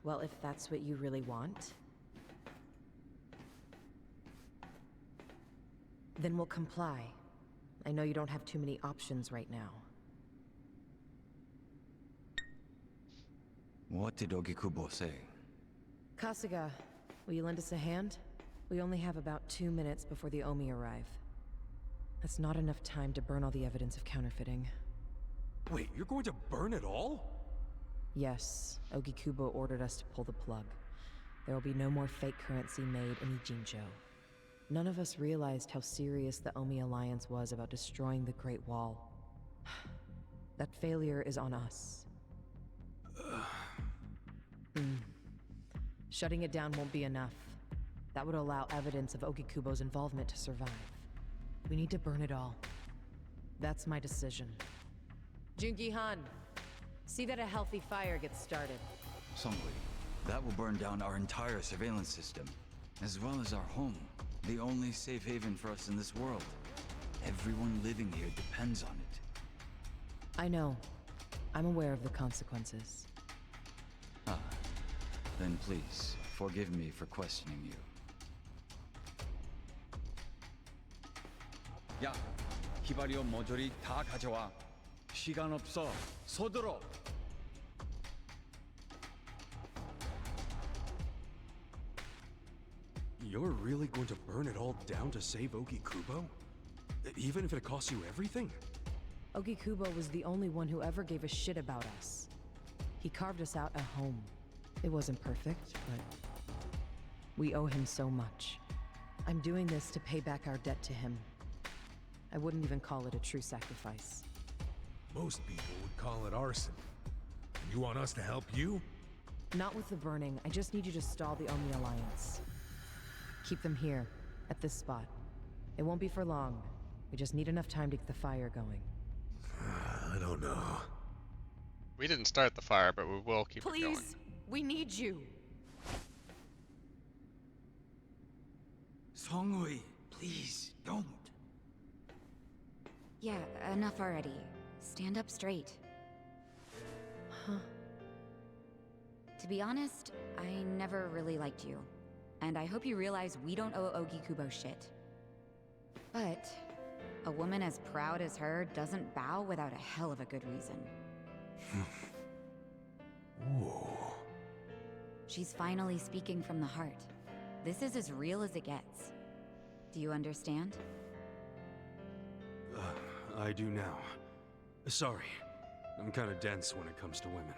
Well, if that's what you really want, then we'll comply. I know you don't have too many options right now. What did Ogikubo say? Kasuga, will you lend us a hand? We only have about 2 minutes before the Omi arrive. That's not enough time to burn all the evidence of counterfeiting. Wait, you're going to burn it all? Yes, Ogikubo ordered us to pull the plug. There will be no more fake currency made in Ijincho. None of us realized how serious the Omi Alliance was about destroying the Great Wall. That failure is on us. Shutting it down won't be enough. That would allow evidence of Ogikubo's involvement to survive. We need to burn it all. That's my decision. Jungi-han, see that a healthy fire gets started. Songhui, that will burn down our entire surveillance system, as well as our home, the only safe haven for us in this world. Everyone living here depends on it. I know. I'm aware of the consequences. Ah, then please, forgive me for questioning you. 야, 히바리오 모조리 다 가져와. 시간 없어. 서둘러. You're really going to burn it all down to save Ogikubo? Even if it costs you everything? Ogikubo was the only one who ever gave a shit about us. He carved us out a home. It wasn't perfect, but we owe him so much. I'm doing this to pay back our debt to him. I wouldn't even call it a true sacrifice. Most people would call it arson. You want us to help you? Not with the burning. I just need you to stall the Omi Alliance. Keep them here, at this spot. It won't be for long. We just need enough time to get the fire going. I don't know. We didn't start the fire, but we will keep it going. Please, we need you. Songhui, please, don't. Yeah, enough already. Stand up straight. Huh? To be honest, I never really liked you. And I hope you realize we don't owe Ogikubo shit. But a woman as proud as her doesn't bow without a hell of a good reason. Whoa. She's finally speaking from the heart. This is as real as it gets. Do you understand? I do now. Sorry. I'm kind of dense when it comes to women.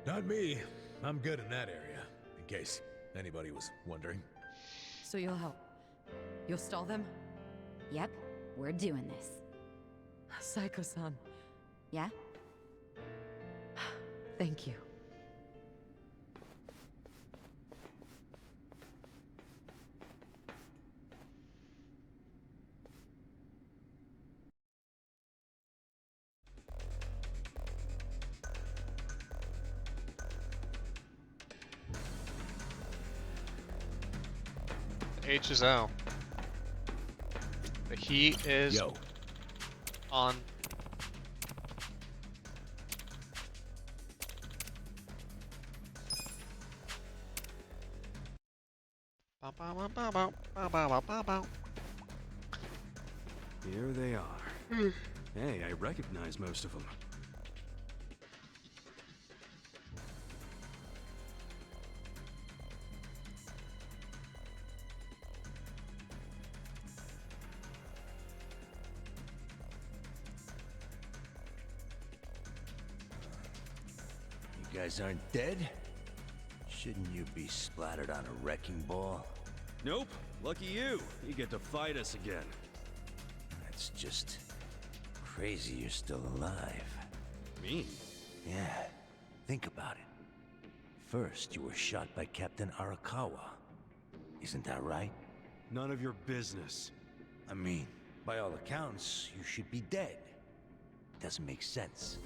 Not me. I'm good in that area, in case anybody was wondering. So you'll help? You'll stall them? Yep, we're doing this. Saiko-san. Yeah? Thank you. H is out. The heat is on. Here they are. Hey, I recognize most of them. You guys aren't dead? Shouldn't you be splattered on a wrecking ball? Nope. Lucky you. You get to fight us again. That's just crazy you're still alive. Me? Yeah, think about it. First, you were shot by Captain Arakawa. Isn't that right? None of your business. I mean, by all accounts, you should be dead. Doesn't make sense.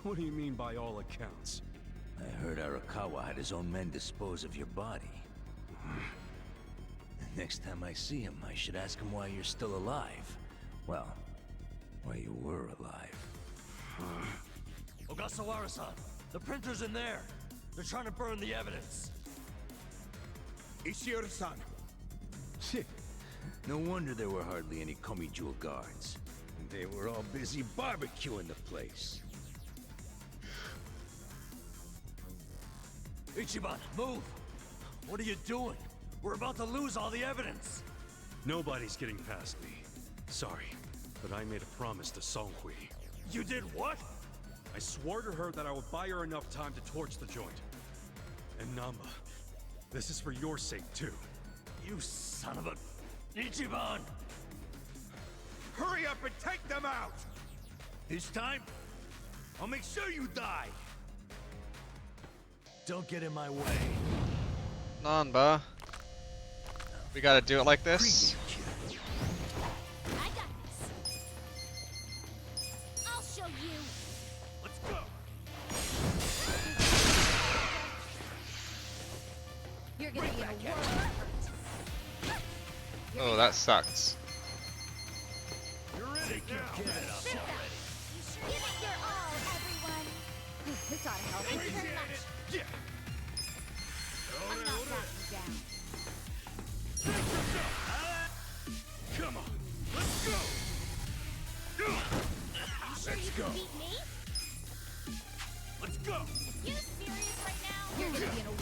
What do you mean by all accounts? I heard Arakawa had his own men dispose of your body. Next time I see him, I should ask him why you're still alive. Well, why you were alive. Ogasawara-san, the printer's in there. They're trying to burn the evidence. Ishiura-san. No wonder there were hardly any Komi-jewel guards. They were all busy barbecuing the place. Ichiban, move! What are you doing? We're about to lose all the evidence! Nobody's getting past me. Sorry, but I made a promise to Songhui. You did what? I swore to her that I would buy her enough time to torch the joint. And Namba, this is for your sake too. You son of a... Ichiban! Hurry up and take them out! This time, I'll make sure you die! Don't get in my way. Nanba. We gotta do it like this. I got this. I'll show you. Let's go! You're gonna be in a world of hurt. Oh, that sucks. You're in it now! Give it your all, everyone. This ought to help. Thank you very much. Yeah! I'm not backing down. Come on, let's go! You sure Let's you go. can beat me? Let's go! You serious right now? You're gonna be in a world.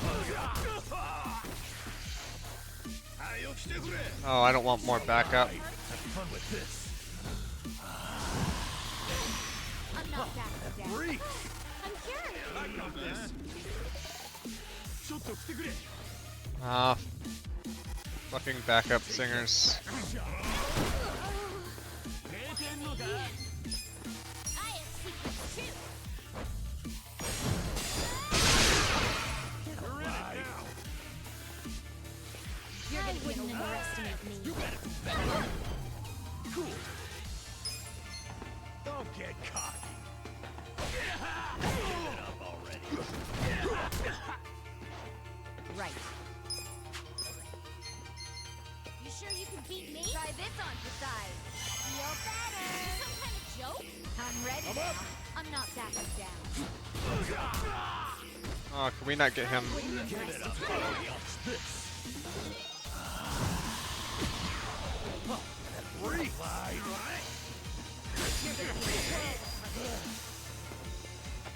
Oh, I don't want more backup. Have fun with this. I'm not backing down. Freak! I'm curious. I got this. Ah, fucking backup singers. I have secrets too. You're gonna underestimate me. You better be better. Cool. Don't get cocky. Give it up already. Right. You sure you can beat me? Try this on for size. Feel better. Some kind of joke? I'm ready now. I'm not backing down. Oh, can we not get him? Give it up. What's this? Freak! You're gonna be in a world of hurt.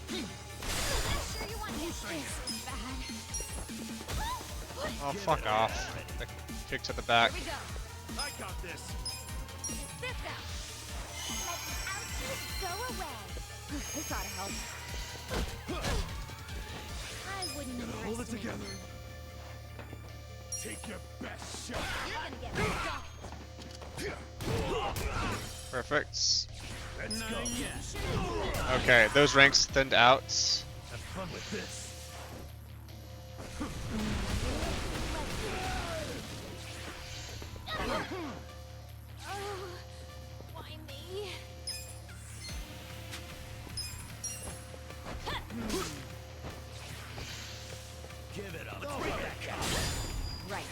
I'm sure you want to get this bad. Oh, fuck off. The kick to the back. Here we go. I got this. Check this out. Let the ouchies go away. This ought to help. I wouldn't Hold it underestimate together. you. Take your best shot. You're gonna get stuck. Perfect. Let's go. Okay, those ranks thinned out. Have fun with this. Oh, why me? Give it up. Right.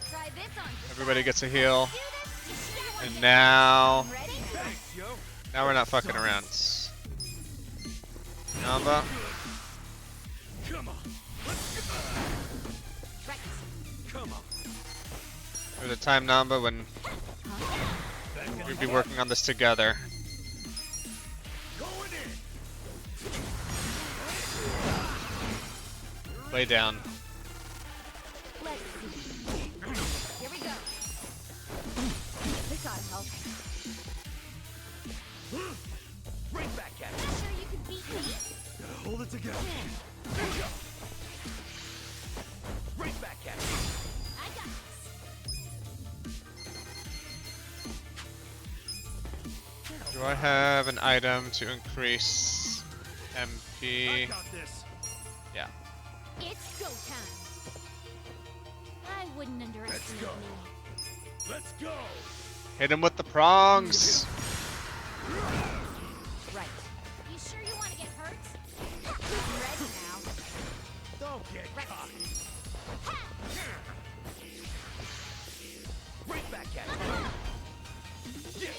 Try this on. Everybody gets a heal. Do this? You sure you want And to now... get ready? Thanks, yo. Now we're not fucking around. Namba. Come on. Let's go. Right. Come on. There's a time, Namba, when we'd be working on this together. Going in. Lay down. Let's see. Here we go. This ought to help. Right back at You you. sure you can beat me? Gotta hold it together. Right back at you. I got this. Do I have an item to increase I MP? got this. Yeah. It's go time. I wouldn't underestimate go. me. Let's go. Hit him with the prongs! Right. You sure you want to get hurt? I'm ready now. Don't get Right. cocky. Ha! Right back at you. Yeah.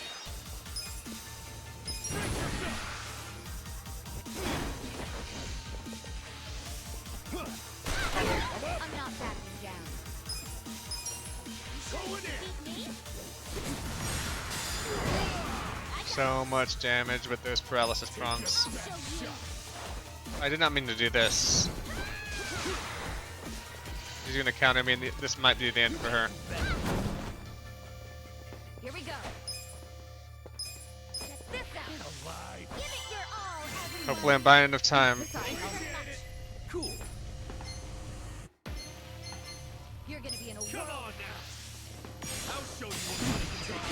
I'm not backing down. Going in. Beat me? So much damage with those paralysis prongs. I'll show you. I did not mean to do this. She's gonna counter me, and this might be the end for her. Here we go. Check this out. fly. Give it your all, everyone. Hopefully I'm buying enough time. Cool. You're gonna be in a Come world. on now. I'll show you what money can take.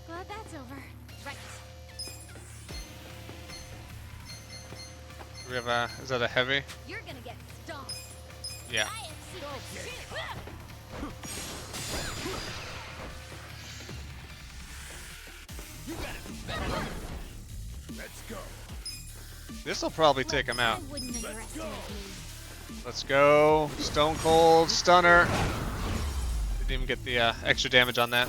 Glad that's over. Right. Do we have a, is that a heavy? You're gonna get stomped. Yeah. I am secret too. You gotta do better. Let's go. This will probably take him out. I wouldn't underestimate me. Let's go. Stone Cold Stunner. Didn't even get the extra damage on that.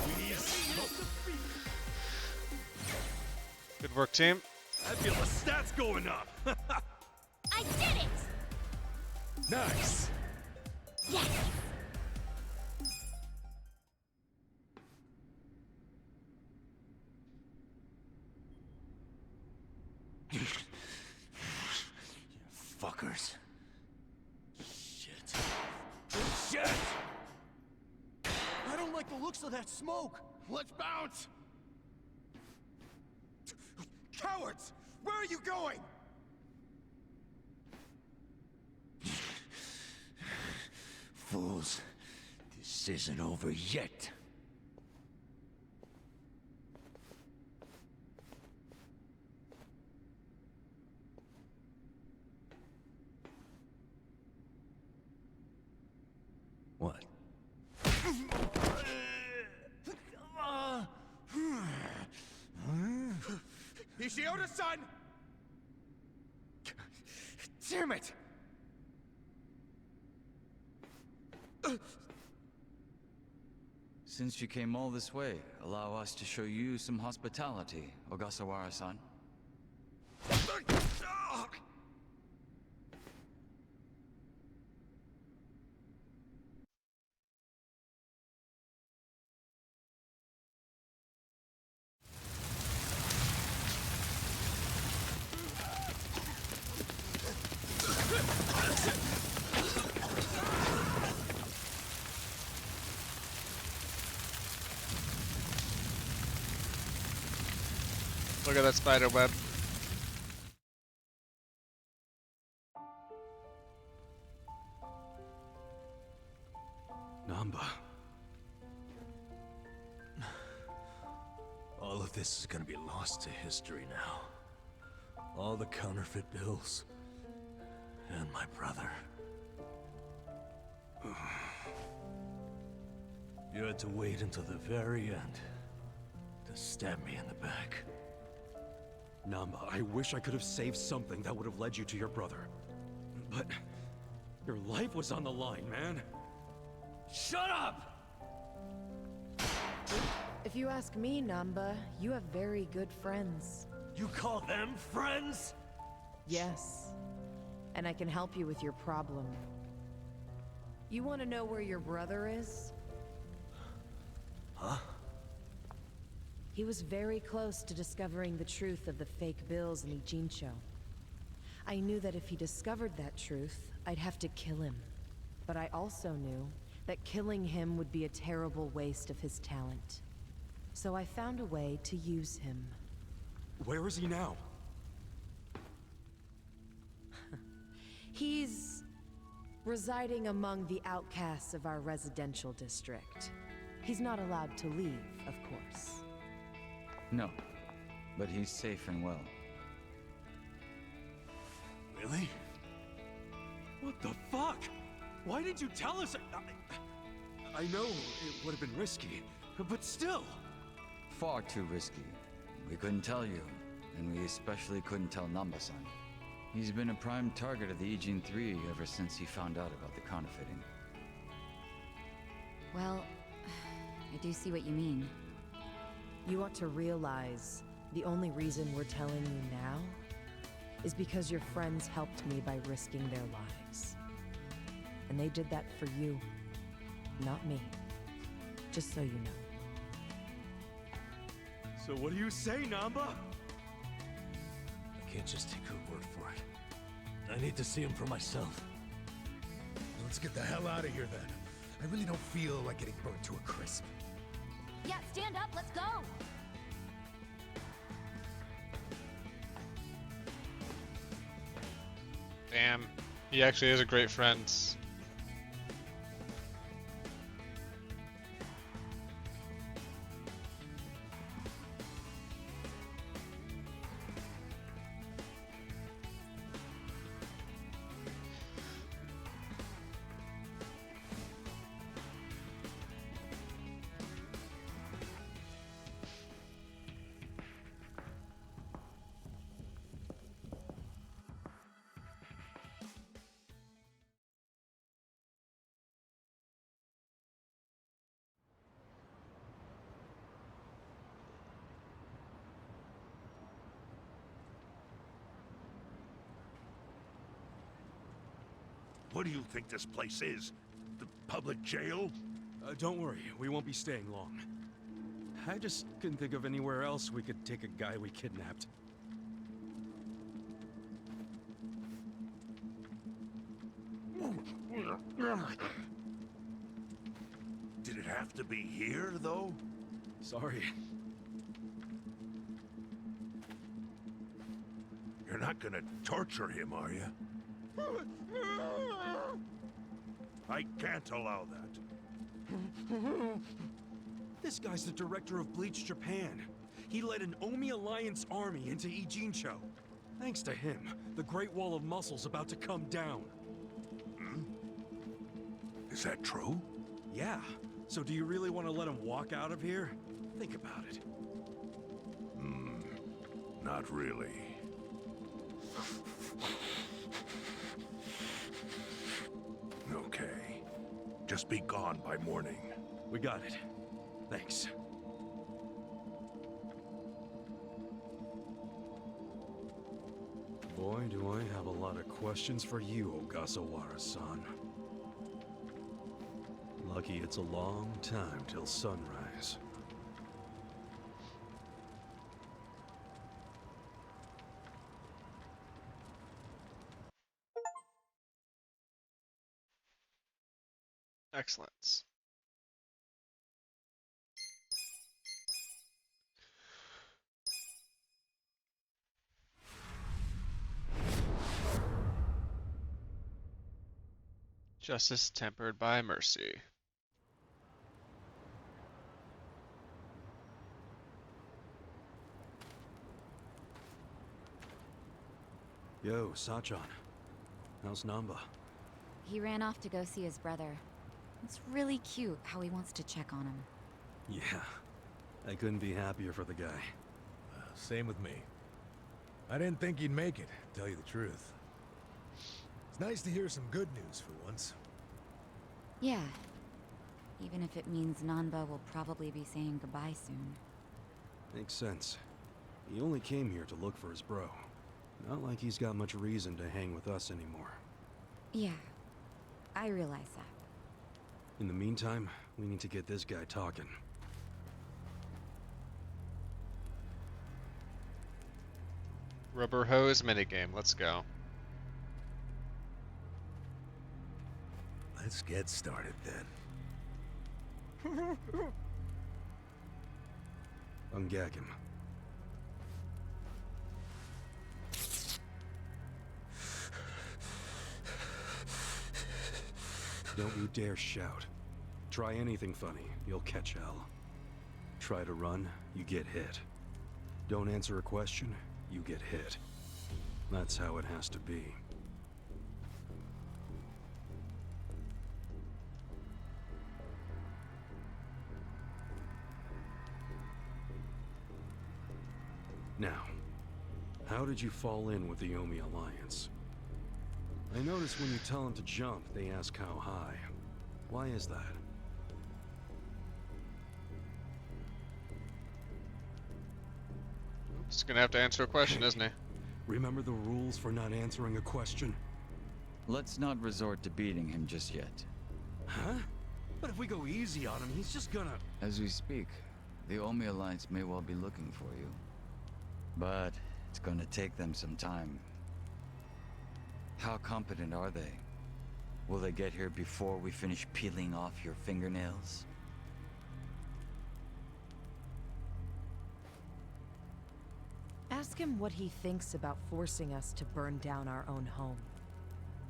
Good work, team. I feel the stats going up. I did it! Nice. Yes! Fuckers. Shit. Shit! I don't like the looks of that smoke. Let's bounce! Cowards! Where are you going? Fools. This isn't over yet. What? Ishioda-san! Damn it! Since you came all this way, allow us to show you some hospitality, Ogasawara-san. Look at that spider web. Namba. All of this is gonna be lost to history now. All the counterfeit bills. And my brother. You had to wait until the very end to stab me in the back. Namba, I wish I could have saved something that would have led you to your brother. But your life was on the line, man. Shut up! If you ask me, Namba, you have very good friends. You call them friends? Yes. And I can help you with your problem. You want to know where your brother is? Huh? He was very close to discovering the truth of the fake bills in Ijincho. I knew that if he discovered that truth, I'd have to kill him. But I also knew that killing him would be a terrible waste of his talent. So I found a way to use him. Where is he now? He's residing among the outcasts of our residential district. He's not allowed to leave, of course. No, but he's safe and well. Really? What the fuck? Why did you tell us? I know it would have been risky, but still. Far too risky. We couldn't tell you, and we especially couldn't tell Namba-san. He's been a prime target of the Ijin 3 ever since he found out about the counterfeiting. Well, I do see what you mean. You ought to realize the only reason we're telling you now is because your friends helped me by risking their lives. And they did that for you, not me. Just so you know. So what do you say, Namba? I can't just take her word for it. I need to see him for myself. Let's get the hell out of here then. I really don't feel like getting burnt to a crisp. Yeah, stand up, let's go! Damn, he actually is a great friend. What do you think this place is? The public jail? Don't worry, we won't be staying long. I just couldn't think of anywhere else we could take a guy we kidnapped. Did it have to be here, though? Sorry. You're not gonna torture him, are you? I can't allow that. This guy's the director of Bleach Japan. He led an Omi Alliance army into Ijincho. Thanks to him, the Great Wall of Muscle's about to come down. Is that true? Yeah. So do you really want to let him walk out of here? Think about it. Not really. Okay. Just be gone by morning. We got it. Thanks. Boy, do I have a lot of questions for you, Ogasawara-san. Lucky it's a long time till sunrise. Excellent. Justice tempered by mercy. Yo, Sachan. How's Namba? He ran off to go see his brother. It's really cute how he wants to check on him. Yeah. I couldn't be happier for the guy. Same with me. I didn't think he'd make it, to tell you the truth. It's nice to hear some good news for once. Yeah. Even if it means Nanba will probably be saying goodbye soon. Makes sense. He only came here to look for his bro. Not like he's got much reason to hang with us anymore. Yeah. I realize that. In the meantime, we need to get this guy talking. Rubber hose minigame, let's go. Let's get started then. Ungag him. Don't you dare shout. Try anything funny, you'll catch hell. Try to run, you get hit. Don't answer a question, you get hit. That's how it has to be. Now, how did you fall in with the Omi Alliance? I notice when you tell them to jump, they ask how high. Why is that? Just gonna have to answer a question, isn't he? Remember the rules for not answering a question? Let's not resort to beating him just yet. Huh? But if we go easy on him, he's just gonna... As we speak, the Omi Alliance may well be looking for you. But it's gonna take them some time. How competent are they? Will they get here before we finish peeling off your fingernails? Ask him what he thinks about forcing us to burn down our own home.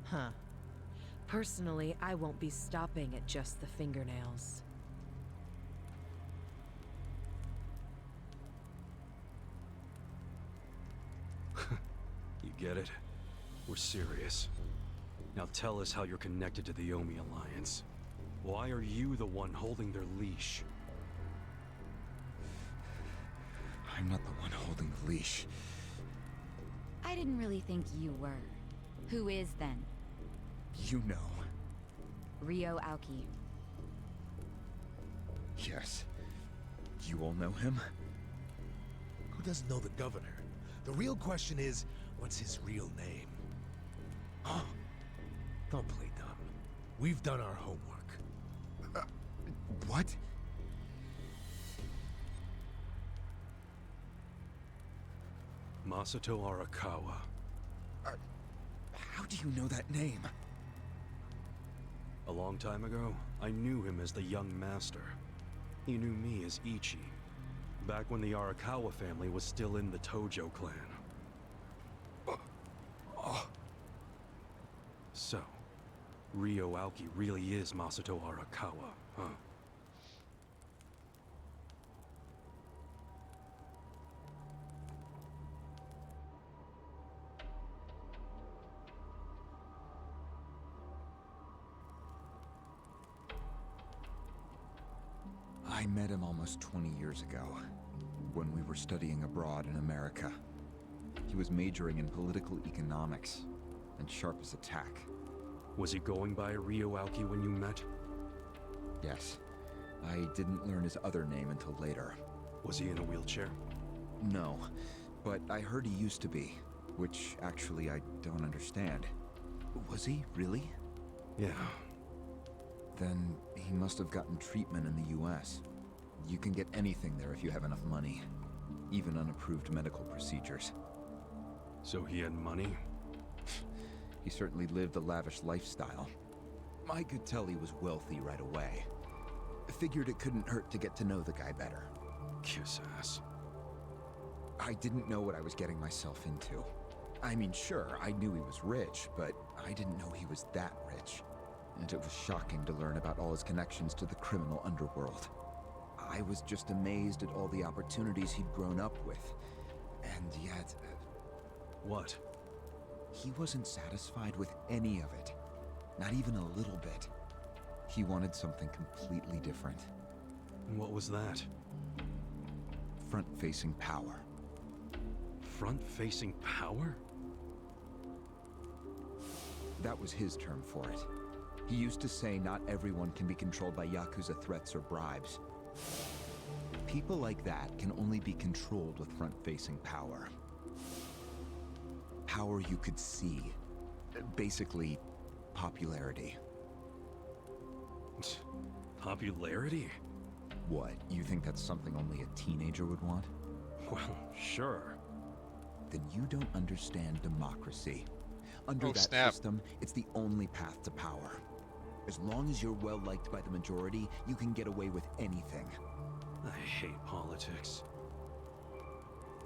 Huh. Personally, I won't be stopping at just the fingernails. You get it? We're serious. Now tell us how you're connected to the Omi Alliance. Why are you the one holding their leash? I'm not the one holding the leash. I didn't really think you were. Who is then? You know. Rio Aoki. Yes. You all know him? Who doesn't know the governor? The real question is, what's his real name? Oh, don't play dumb. We've done our homework. What? Masato Arakawa. How do you know that name? A long time ago, I knew him as the young master. He knew me as Ichi, back when the Arakawa family was still in the Tojo clan. So, Rio Aoki really is Masato Arakawa, huh? I met him almost 20 years ago, when we were studying abroad in America. He was majoring in political economics, and sharp as a tack. Was he going by Rio Aoki when you met? Yes. I didn't learn his other name until later. Was he in a wheelchair? No, but I heard he used to be, which actually I don't understand. Was he, really? Yeah. Then he must have gotten treatment in the US. You can get anything there if you have enough money. Even unapproved medical procedures. So he had money? He certainly lived a lavish lifestyle. I could tell he was wealthy right away. Figured it couldn't hurt to get to know the guy better. Kiss ass. I didn't know what I was getting myself into. I mean, sure, I knew he was rich, but I didn't know he was that rich. And it was shocking to learn about all his connections to the criminal underworld. I was just amazed at all the opportunities he'd grown up with. And yet... What? He wasn't satisfied with any of it. Not even a little bit. He wanted something completely different. What was that? Front-facing power. Front-facing power? That was his term for it. He used to say not everyone can be controlled by Yakuza threats or bribes. People like that can only be controlled with front-facing power. Power you could see. Basically, popularity. Popularity? What, you think that's something only a teenager would want? Well, sure. Then you don't understand democracy. Under that system, it's the only path to power. As long as you're well-liked by the majority, you can get away with anything. I hate politics.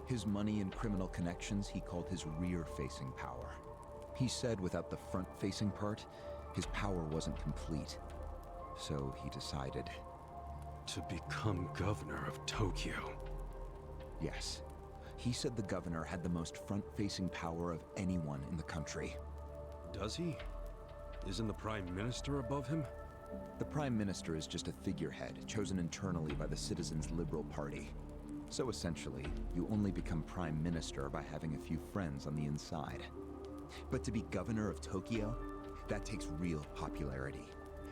His money and criminal connections he called his rear-facing power. He said without the front-facing part, his power wasn't complete. So he decided... to become governor of Tokyo. Yes. He said the governor had the most front-facing power of anyone in the country. Does he? Isn't the Prime Minister above him? The Prime Minister is just a figurehead, chosen internally by the Citizens' Liberal Party. So essentially, you only become Prime Minister by having a few friends on the inside. But to be governor of Tokyo, that takes real popularity.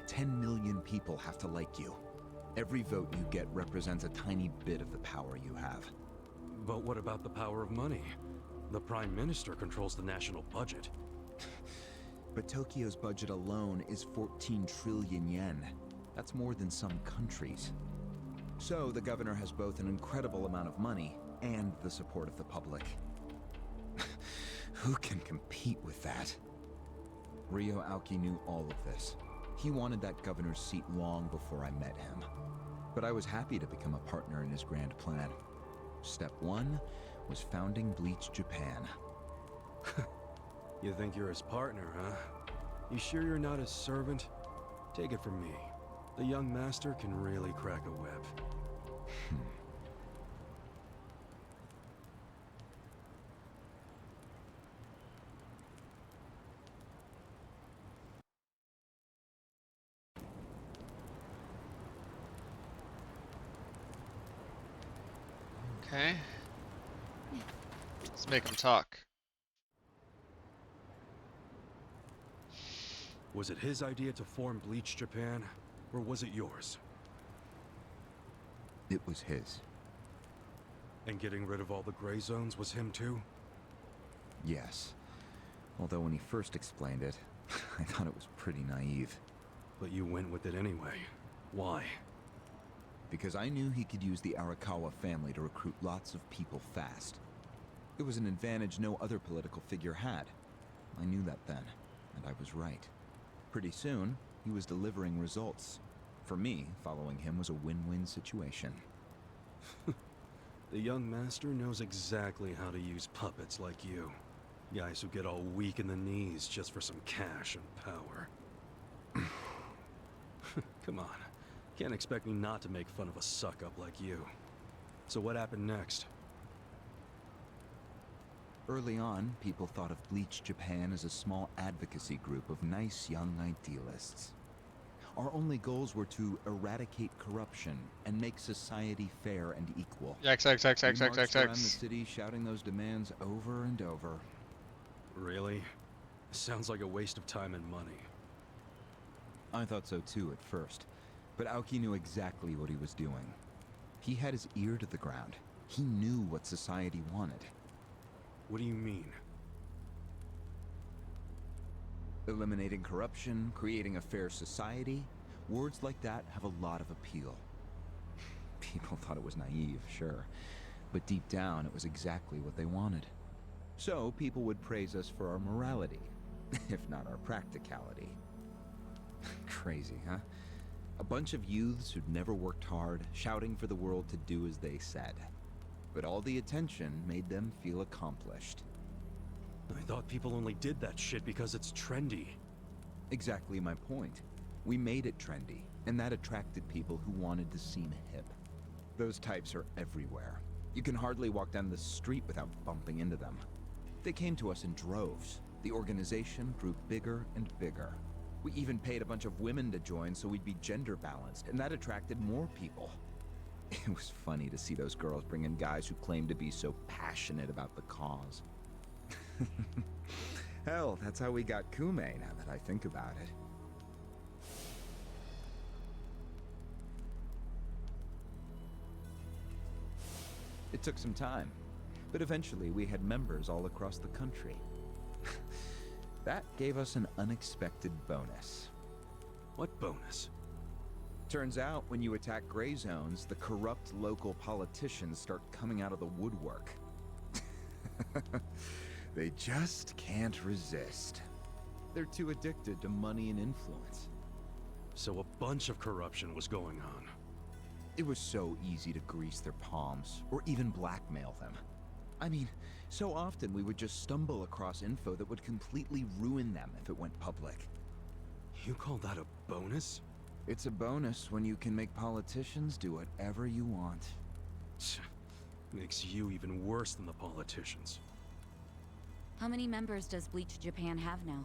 10 million people have to like you. Every vote you get represents a tiny bit of the power you have. But what about the power of money? The Prime Minister controls the national budget. But Tokyo's budget alone is 14 trillion yen. That's more than some countries. So the governor has both an incredible amount of money and the support of the public. Who can compete with that? Rio Aoki knew all of this. He wanted that governor's seat long before I met him. But I was happy to become a partner in his grand plan. Step 1 was founding Bleach Japan. You think you're his partner, huh? You sure you're not his servant? Take it from me. The young master can really crack a whip. Okay. Let's make him talk. Was it his idea to form Bleach Japan, or was it yours? It was his. And getting rid of all the gray zones was him too? Yes. Although when he first explained it, I thought it was pretty naive. But you went with it anyway. Why? Because I knew he could use the Arakawa family to recruit lots of people fast. It was an advantage no other political figure had. I knew that then, and I was right. Pretty soon, he was delivering results. For me, following him was a win-win situation. The young master knows exactly how to use puppets like you. Guys who get all weak in the knees just for some cash and power. Come on. Can't expect me not to make fun of a suck-up like you. So what happened next? Early on, people thought of Bleach Japan as a small advocacy group of nice young idealists. Our only goals were to eradicate corruption and make society fair and equal. We marched around the city shouting those demands over and over. Really? Sounds like a waste of time and money. I thought so too at first, but Aoki knew exactly what he was doing. He had his ear to the ground. He knew what society wanted. What do you mean? Eliminating corruption, creating a fair society, words like that have a lot of appeal. People thought it was naive, sure, but deep down it was exactly what they wanted. So people would praise us for our morality, if not our practicality. Crazy, huh? A bunch of youths who'd never worked hard, shouting for the world to do as they said. But all the attention made them feel accomplished. I thought people only did that shit because it's trendy. Exactly my point. We made it trendy, and that attracted people who wanted to seem hip. Those types are everywhere. You can hardly walk down the street without bumping into them. They came to us in droves. The organization grew bigger and bigger. We even paid a bunch of women to join so we'd be gender balanced, and that attracted more people. It was funny to see those girls bring in guys who claimed to be so passionate about the cause. Hell, that's how we got Kume, now that I think about it. It took some time, but eventually we had members all across the country. That gave us an unexpected bonus. What bonus? Turns out, when you attack gray zones, the corrupt local politicians start coming out of the woodwork. They just can't resist. They're too addicted to money and influence. So a bunch of corruption was going on. It was so easy to grease their palms, or even blackmail them. I mean, so often we would just stumble across info that would completely ruin them if it went public. You call that a bonus? It's a bonus when you can make politicians do whatever you want. Makes you even worse than the politicians. How many members does Bleach Japan have now?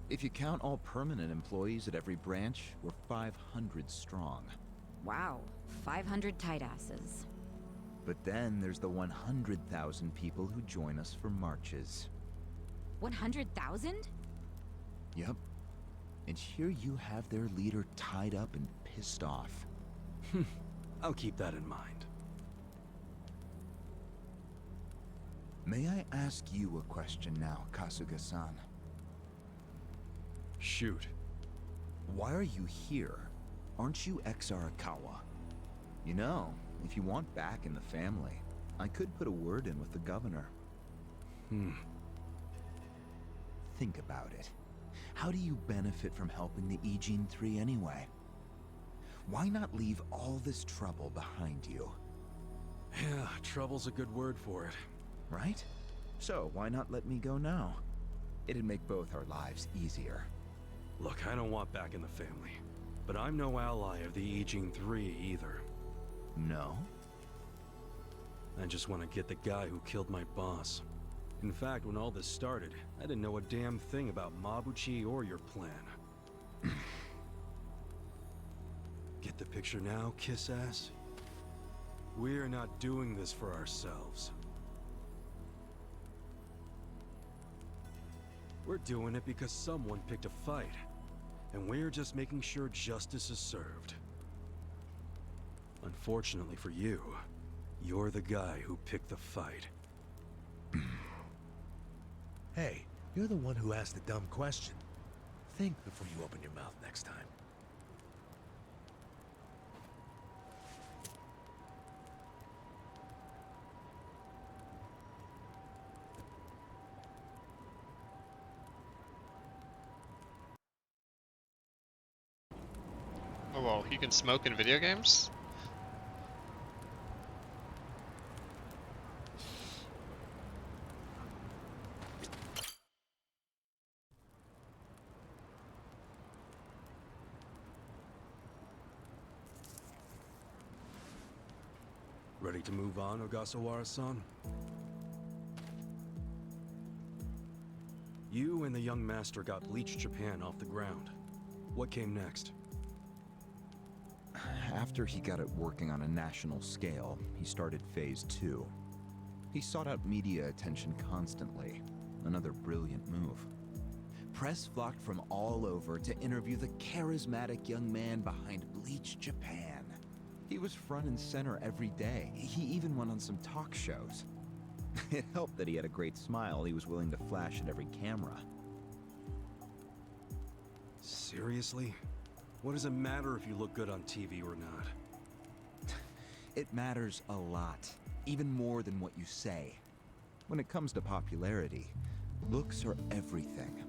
If you count all permanent employees at every branch, we're 500 strong. Wow, 500 tight asses. But then there's the 100,000 people who join us for marches. 100,000? Yep. And here you have their leader tied up and pissed off. I'll keep that in mind. May I ask you a question now, Kasuga-san? Shoot. Why are you here? Aren't you ex-Arakawa? You know, if you want back in the family, I could put a word in with the governor. Think about it. How do you benefit from helping the Ijin 3 anyway? Why not leave all this trouble behind you? Yeah, trouble's a good word for it. right? So why not let me go now? It'd make both our lives easier. Look, I don't want back in the family. But I'm no ally of the Aging Three either. No? I just want to get the guy who killed my boss. In fact, when all this started, I didn't know a damn thing about Mabuchi or your plan. Get the picture now, kiss ass? We're not doing this for ourselves. We're doing it because someone picked a fight. And we're just making sure justice is served. Unfortunately for you, you're the guy who picked the fight. Hey, you're the one who asked the dumb question. Think before you open your mouth next time. Oh, well, you can smoke in video games? Ready to move on, Ogasawara-san? You and the young master got Bleach Japan off the ground. What came next? After he got it working on a national scale, he started Phase 2. He sought out media attention constantly. Another brilliant move. Press flocked from all over to interview the charismatic young man behind Bleach Japan. He was front and center every day. He even went on some talk shows. It helped that he had a great smile he was willing to flash at every camera. Seriously? What does it matter if you look good on TV or not? It matters a lot, even more than what you say. When it comes to popularity, looks are everything.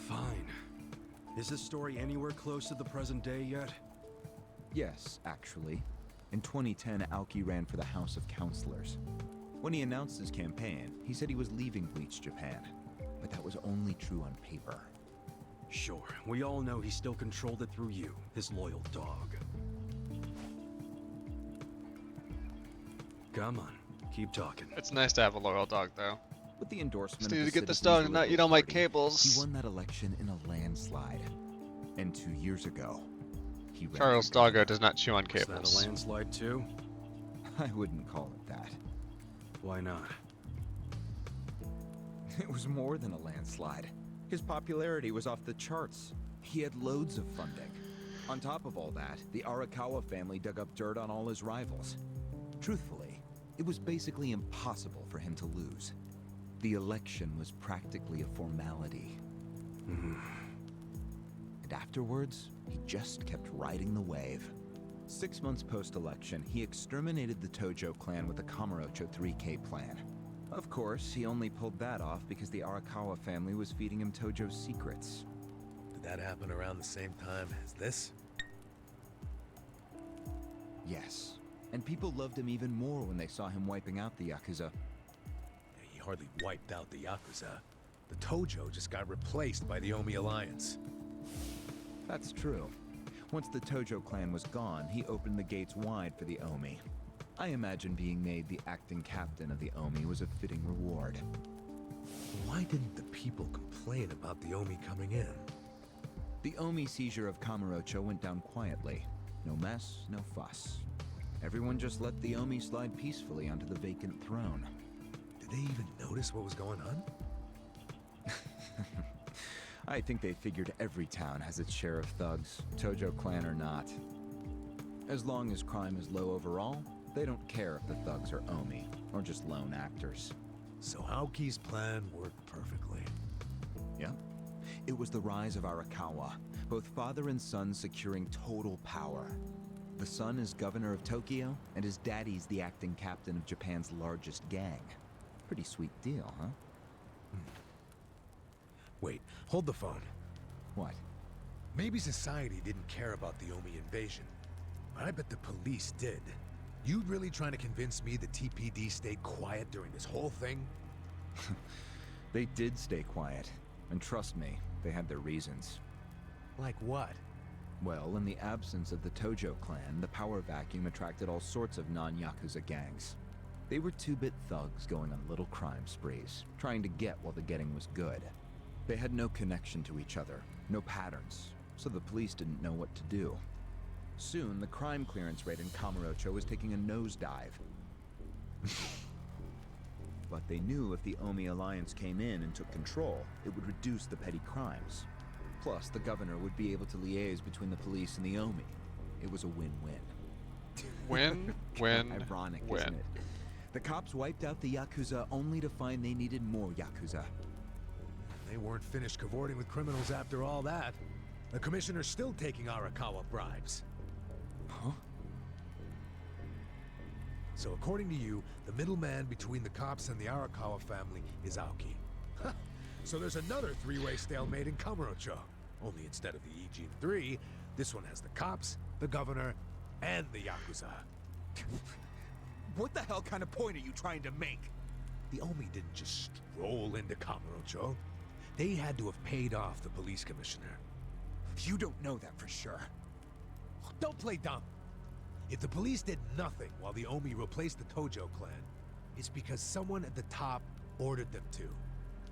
Fine. Is this story anywhere close to the present day yet? Yes, actually. In 2010, Aoki ran for the House of Councilors. When he announced his campaign, he said he was leaving Bleach Japan. But that was only true on paper. Sure, we all know he still controlled it through you, his loyal dog. Come on, keep talking. It's nice to have a loyal dog, though. With the endorsement Just of need the to get this Citizens dog, not Liberal eat all my Party, cables. He won that election in a landslide. And 2 years ago, he ran Charles for Doggo governor. does not chew on Was cables. that a landslide too? I wouldn't call it that. Why not? It was more than a landslide. His popularity was off the charts. He had loads of funding. On top of all that, the Arakawa family dug up dirt on all his rivals. Truthfully, it was basically impossible for him to lose. The election was practically a formality. And afterwards, he just kept riding the wave. 6 months post-election, he exterminated the Tojo clan with the Kamurocho 3K plan. Of course, he only pulled that off because the Arakawa family was feeding him Tojo's secrets. Did that happen around the same time as this? Yes, and people loved him even more when they saw him wiping out the Yakuza. He hardly wiped out the Yakuza. The Tojo just got replaced by the Omi Alliance. That's true. Once the Tojo clan was gone, he opened the gates wide for the Omi. I imagine being made the acting captain of the Omi was a fitting reward. Why didn't the people complain about the Omi coming in? The Omi seizure of Kamurocho went down quietly. No mess, no fuss. Everyone just let the Omi slide peacefully onto the vacant throne. Did they even notice what was going on? I think they figured every town has its share of thugs, Tojo clan or not. As long as crime is low overall, they don't care if the thugs are Omi, or just lone actors. So Aoki's plan worked perfectly. Yep. It was the rise of Arakawa, both father and son securing total power. The son is governor of Tokyo, and his daddy's the acting captain of Japan's largest gang. Pretty sweet deal, huh? Wait, hold the phone. What? Maybe society didn't care about the Omi invasion, but I bet the police did. You really trying to convince me the TPD stayed quiet during this whole thing? They did stay quiet. And trust me, they had their reasons. Like what? Well, in the absence of the Tojo clan, the power vacuum attracted all sorts of non-Yakuza gangs. They were two-bit thugs going on little crime sprees, trying to get while the getting was good. They had no connection to each other, no patterns, so the police didn't know what to do. Soon, the crime clearance rate in Kamurocho was taking a nosedive. But they knew if the Omi Alliance came in and took control, it would reduce the petty crimes. Plus, the governor would be able to liaise between the police and the Omi. It was a win-win. Win, win, Ironic, win. isn't it? The cops wiped out the Yakuza only to find they needed more Yakuza. They weren't finished cavorting with criminals after all that. The commissioner's still taking Arakawa bribes. Huh? So according to you, the middleman between the cops and the Arakawa family is Aoki. So there's another three-way stalemate in Kamurocho. Only instead of the Ijin 3, this one has the cops, the governor, and the Yakuza. What the hell kind of point are you trying to make? The Omi didn't just stroll into Kamurocho. They had to have paid off the police commissioner. You don't know that for sure. Don't play dumb. If the police did nothing while the Omi replaced the Tojo clan, it's because someone at the top ordered them to.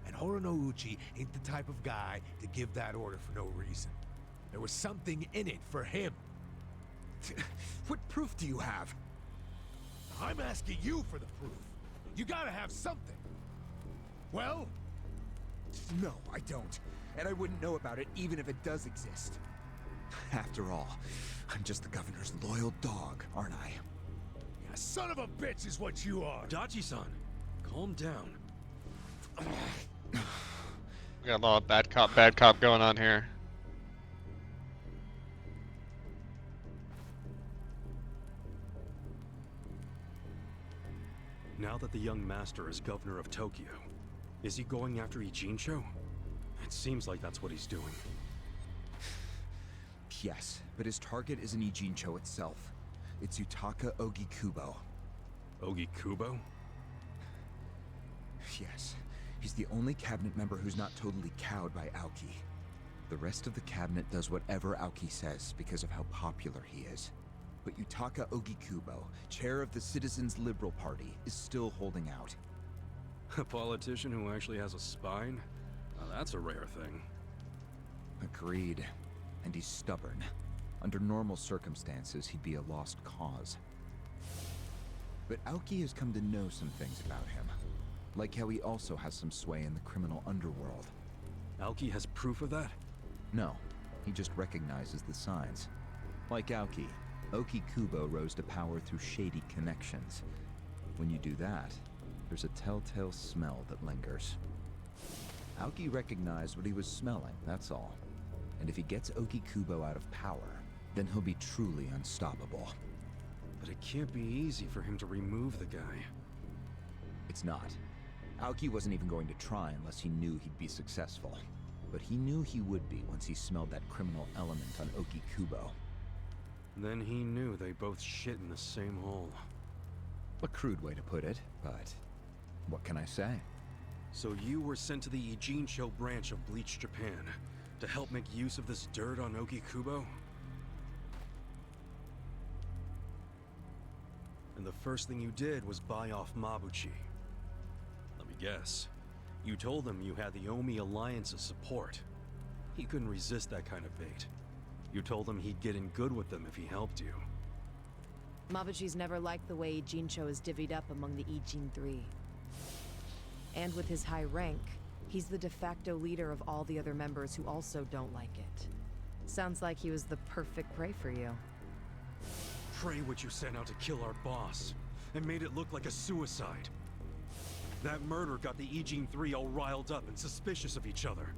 And Horonouchi ain't the type of guy to give that order for no reason. There was something in it for him. What proof do you have? I'm asking you for the proof. You gotta have something. Well? No, I don't. And I wouldn't know about it even if it does exist. After all, I'm just the governor's loyal dog, aren't I? Yeah, son of a bitch is what you are. Dachi-san, calm down. We got a lot of bad cop going on here. Now that the young master is governor of Tokyo, is he going after Ijincho? It seems like that's what he's doing. Yes, but his target isn't Ijincho itself. It's Yutaka Ogikubo. Ogikubo? Yes, he's the only cabinet member who's not totally cowed by Aoki. The rest of the cabinet does whatever Aoki says because of how popular he is. But Yutaka Ogikubo, chair of the Citizens Liberal Party, is still holding out. A politician who actually has a spine? Now that's a rare thing. Agreed. And he's stubborn. Under normal circumstances, he'd be a lost cause. But Aoki has come to know some things about him. Like how he also has some sway in the criminal underworld. Aoki has proof of that? No, he just recognizes the signs. Like Aoki, Ogikubo rose to power through shady connections. When you do that, there's a telltale smell that lingers. Aoki recognized what he was smelling, that's all. And if he gets Ogikubo out of power, then he'll be truly unstoppable. But it can't be easy for him to remove the guy. It's not. Aoki wasn't even going to try unless he knew he'd be successful. But he knew he would be once he smelled that criminal element on Ogikubo. Then he knew they both shit in the same hole. A crude way to put it, but what can I say? So you were sent to the Ijincho branch of Bleach Japan to help make use of this dirt on Ogikubo? And the first thing you did was buy off Mabuchi. Let me guess. You told him you had the Omi Alliance's support. He couldn't resist that kind of bait. You told him he'd get in good with them if he helped you. Mabuchi's never liked the way Ijincho is divvied up among the Ijin 3. And with his high rank, he's the de facto leader of all the other members who also don't like it. Sounds like he was the perfect prey for you. Pray what you sent out to kill our boss, and made it look like a suicide. That murder got the Ijin 3 all riled up and suspicious of each other.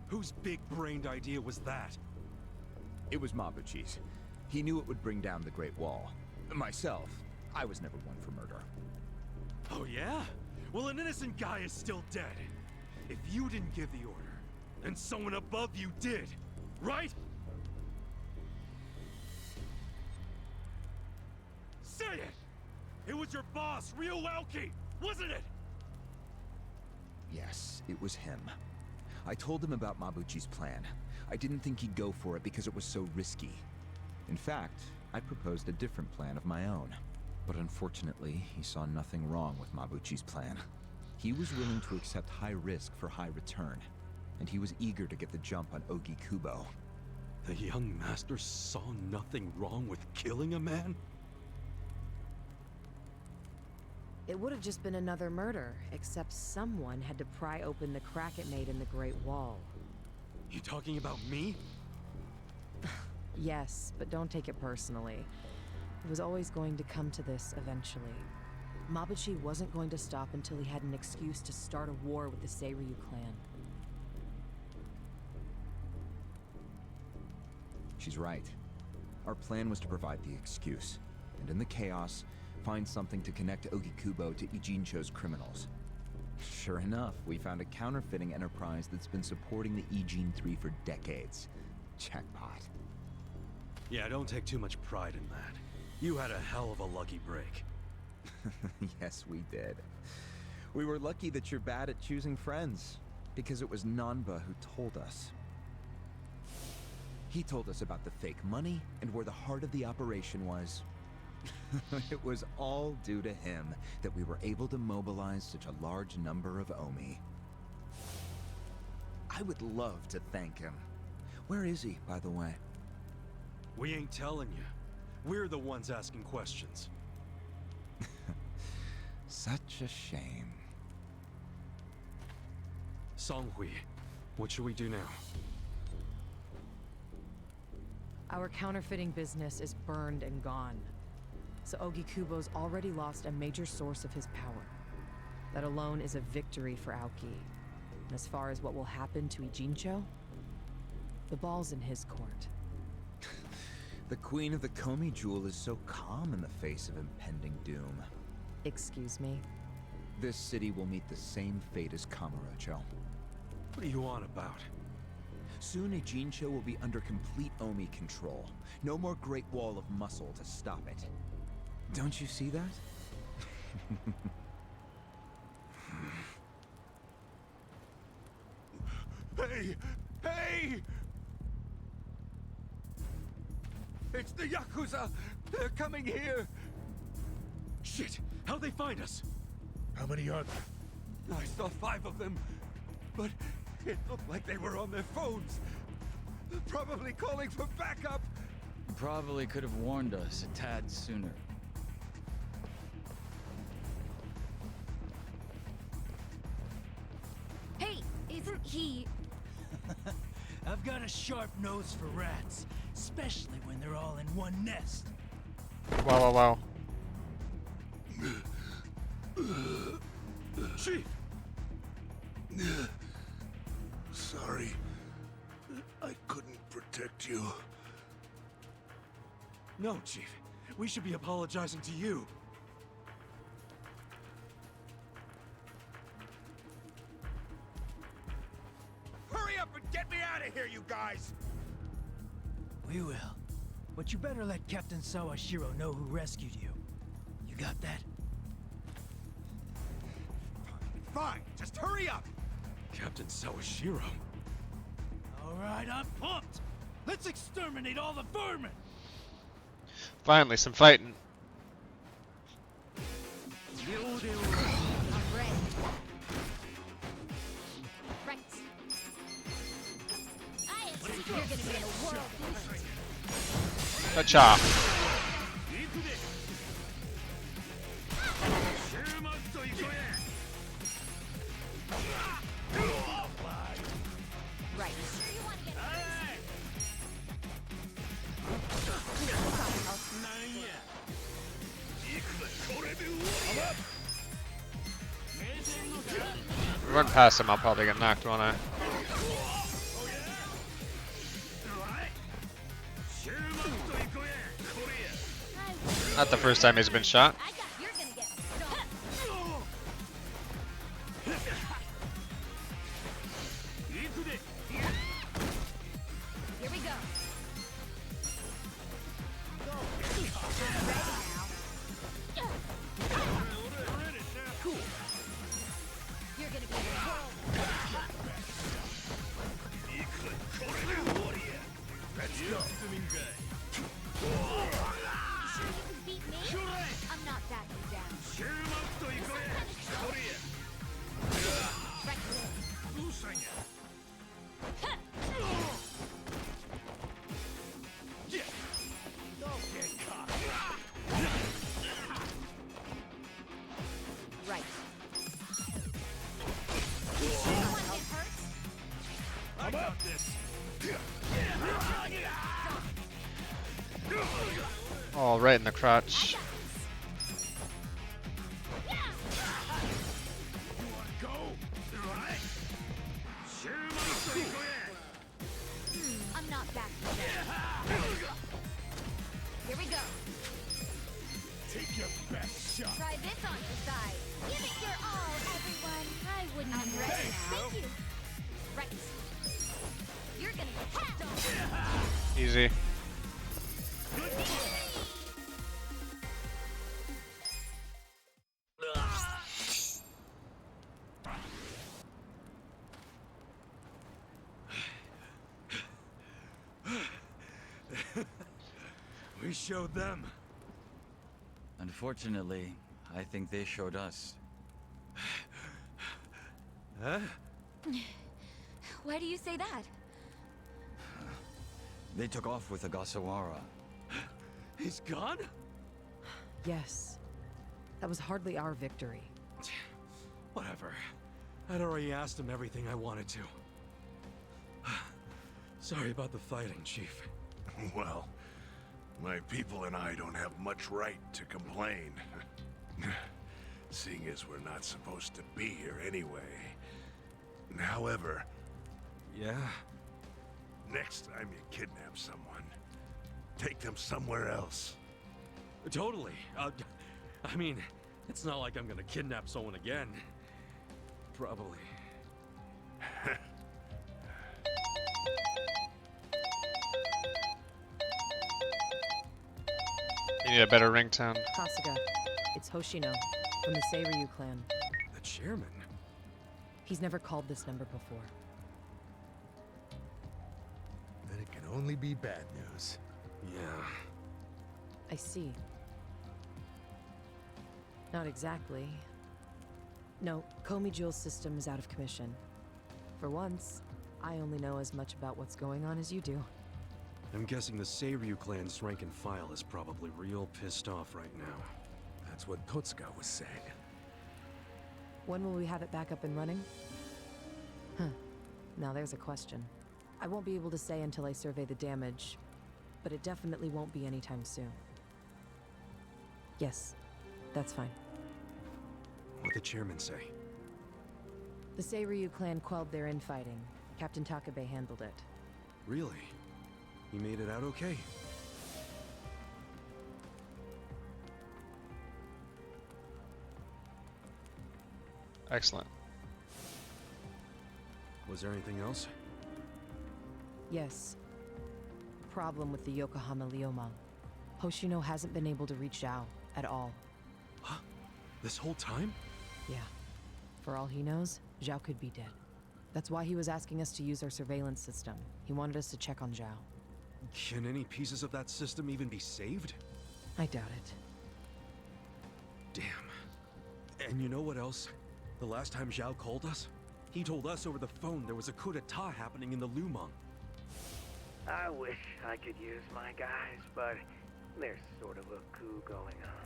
Whose big-brained idea was that? It was Mabuchi's. He knew it would bring down the Great Wall. Myself, I was never one for murder. Oh yeah? Well, an innocent guy is still dead. If you didn't give the order, then someone above you did, right? Say it! It was your boss, Ryuelki, wasn't it? Yes, it was him. I told him about Mabuchi's plan. I didn't think he'd go for it because it was so risky. In fact, I proposed a different plan of my own. But unfortunately, he saw nothing wrong with Mabuchi's plan. He was willing to accept high risk for high return, and he was eager to get the jump on Ogi Kubo. The young master saw nothing wrong with killing a man? It would have just been another murder, except someone had to pry open the crack it made in the Great Wall. You talking about me? Yes, but don't take it personally. It was always going to come to this eventually. Mabuchi wasn't going to stop until he had an excuse to start a war with the Seiryu clan. She's right. Our plan was to provide the excuse, and in the chaos, find something to connect Ogi Kubo to Ijincho's criminals. Sure enough, we found a counterfeiting enterprise that's been supporting the Ijin 3 for decades. Jackpot. Yeah, don't take too much pride in that. You had a hell of a lucky break. Yes, we did. We were lucky that you're bad at choosing friends, because it was Nanba who told us. He told us about the fake money and where the heart of the operation was. It was all due to him that we were able to mobilize such a large number of Omi. I would love to thank him. Where is he, by the way? We ain't telling you. We're the ones asking questions. Such a shame. Songhui, what should we do now? Our counterfeiting business is burned and gone. So Ogi Kubo's already lost a major source of his power. That alone is a victory for Aoki. And as far as what will happen to Ijincho, the ball's in his court. The Queen of the Komi Jewel is so calm in the face of impending doom. Excuse me? This city will meet the same fate as Kamurocho. What are you on about? Soon Ijincho will be under complete Omi control. No more Great Wall of Muscle to stop it. Don't you see that? Hey! Hey! It's the Yakuza! They're coming here! Shit! How'd they find us? How many are there? I saw 5 of them, but it looked like they were on their phones. Probably calling for backup. Probably could have warned us a tad sooner. Hey, isn't he... I've got a sharp nose for rats, especially when they're all in one nest. Wow, wow, wow. Chief! Sorry. I couldn't protect you. No, Chief. We should be apologizing to you. Hurry up and get me out of here, you guys! We will. But you better let Captain Sawashiro know who rescued you. You got that? Fine, just hurry up! Captain Sawashiro. All right, I'm pumped. Let's exterminate all the vermin. Finally, some fighting. I'm ready. Right. I insist you're gonna be in a world boost. Gotcha. Right. Sure you wanna get If we run past him, I'll probably get knocked, won't I? Not the first time he's been shot. I got you're gonna get Here we go. Ready now. backing down. Right. Anyone get hurt? I got this. Oh, right in the crotch. I'm not backing down. Here we go. Take your best shot. Try this on the side. Give it your all, everyone. I wouldn't have ready now. Thank you. Right. You're gonna get half. Easy. We showed them. Unfortunately, I think they showed us. Huh? Why do you say that? They took off with Agasawara. He's gone? Yes. That was hardly our victory. Whatever. I'd already asked him everything I wanted to. Sorry about the fighting, Chief. Well, my people and I don't have much right to complain. Seeing as we're not supposed to be here anyway. However, Yeah? next time you kidnap someone, take them somewhere else. Totally. I mean, it's not like I'm gonna kidnap someone again. Probably. You need a better ringtone. Kasuga, it's Hoshino from the Seiryu clan. The chairman? He's never called this number before. Then it can only be bad news. Yeah. I see. Not exactly. No, Komi Jewel's system is out of commission. For once, I only know as much about what's going on as you do. I'm guessing the Seiryu clan's rank and file is probably real pissed off right now. That's what Totsuka was saying. When will we have it back up and running? Huh. Now there's a question. I won't be able to say until I survey the damage, but it definitely won't be anytime soon. Yes, that's fine. What'd the chairman say? The Seiryu clan quelled their infighting. Captain Takabe handled it. Really? He made it out okay? Excellent. Was there anything else? Yes. Problem with the Yokohama Lioma. Hoshino hasn't been able to reach Zhao at all. Huh? This whole time? Yeah. For all he knows, Zhao could be dead. That's why he was asking us to use our surveillance system. He wanted us to check on Zhao. Can any pieces of that system even be saved? I doubt it. Damn. And you know what else? The last time Zhao called us, he told us over the phone there was a coup d'etat happening in the Lumang. I wish I could use my guys, but there's sort of a coup going on.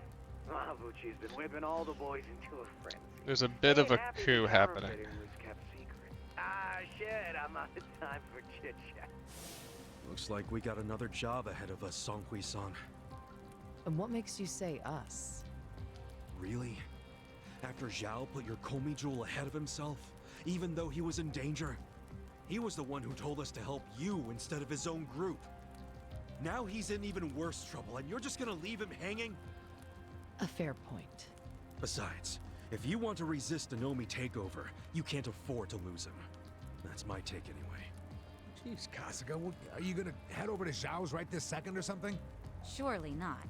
Mabuchi's been whipping all the boys into a frenzy. There's a bit of a coup happening. Was kept secret. Ah, shit, I'm out of time for chit-chat. Looks like we got another job ahead of us, Songhui-san. And what makes you say us? Really? After Zhao put your Komi Jewel ahead of himself, even though he was in danger? He was the one who told us to help you instead of his own group. Now he's in even worse trouble, and you're just gonna leave him hanging? A fair point. Besides, if you want to resist an Omi takeover, you can't afford to lose him. That's my take anyway. Jeez, Kasuga, are you gonna head over to Zhao's right this second or something? Surely not.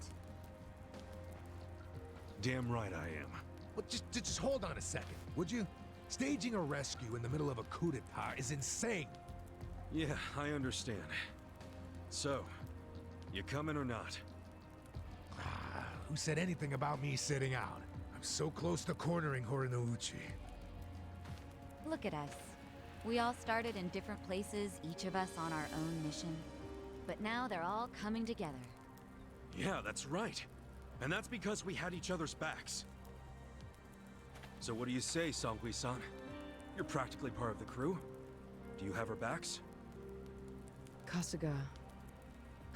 Damn right I am. Well, just hold on a second, would you? Staging a rescue in the middle of a coup d'etat is insane. Yeah, I understand. So, you coming or not? Who said anything about me sitting out? I'm so close to cornering Horinouchi. Look at us. We all started in different places, each of us on our own mission. But now they're all coming together. Yeah, that's right. And that's because we had each other's backs. So what do you say, Songhui-san? You're practically part of the crew. Do you have our backs? Kasuga.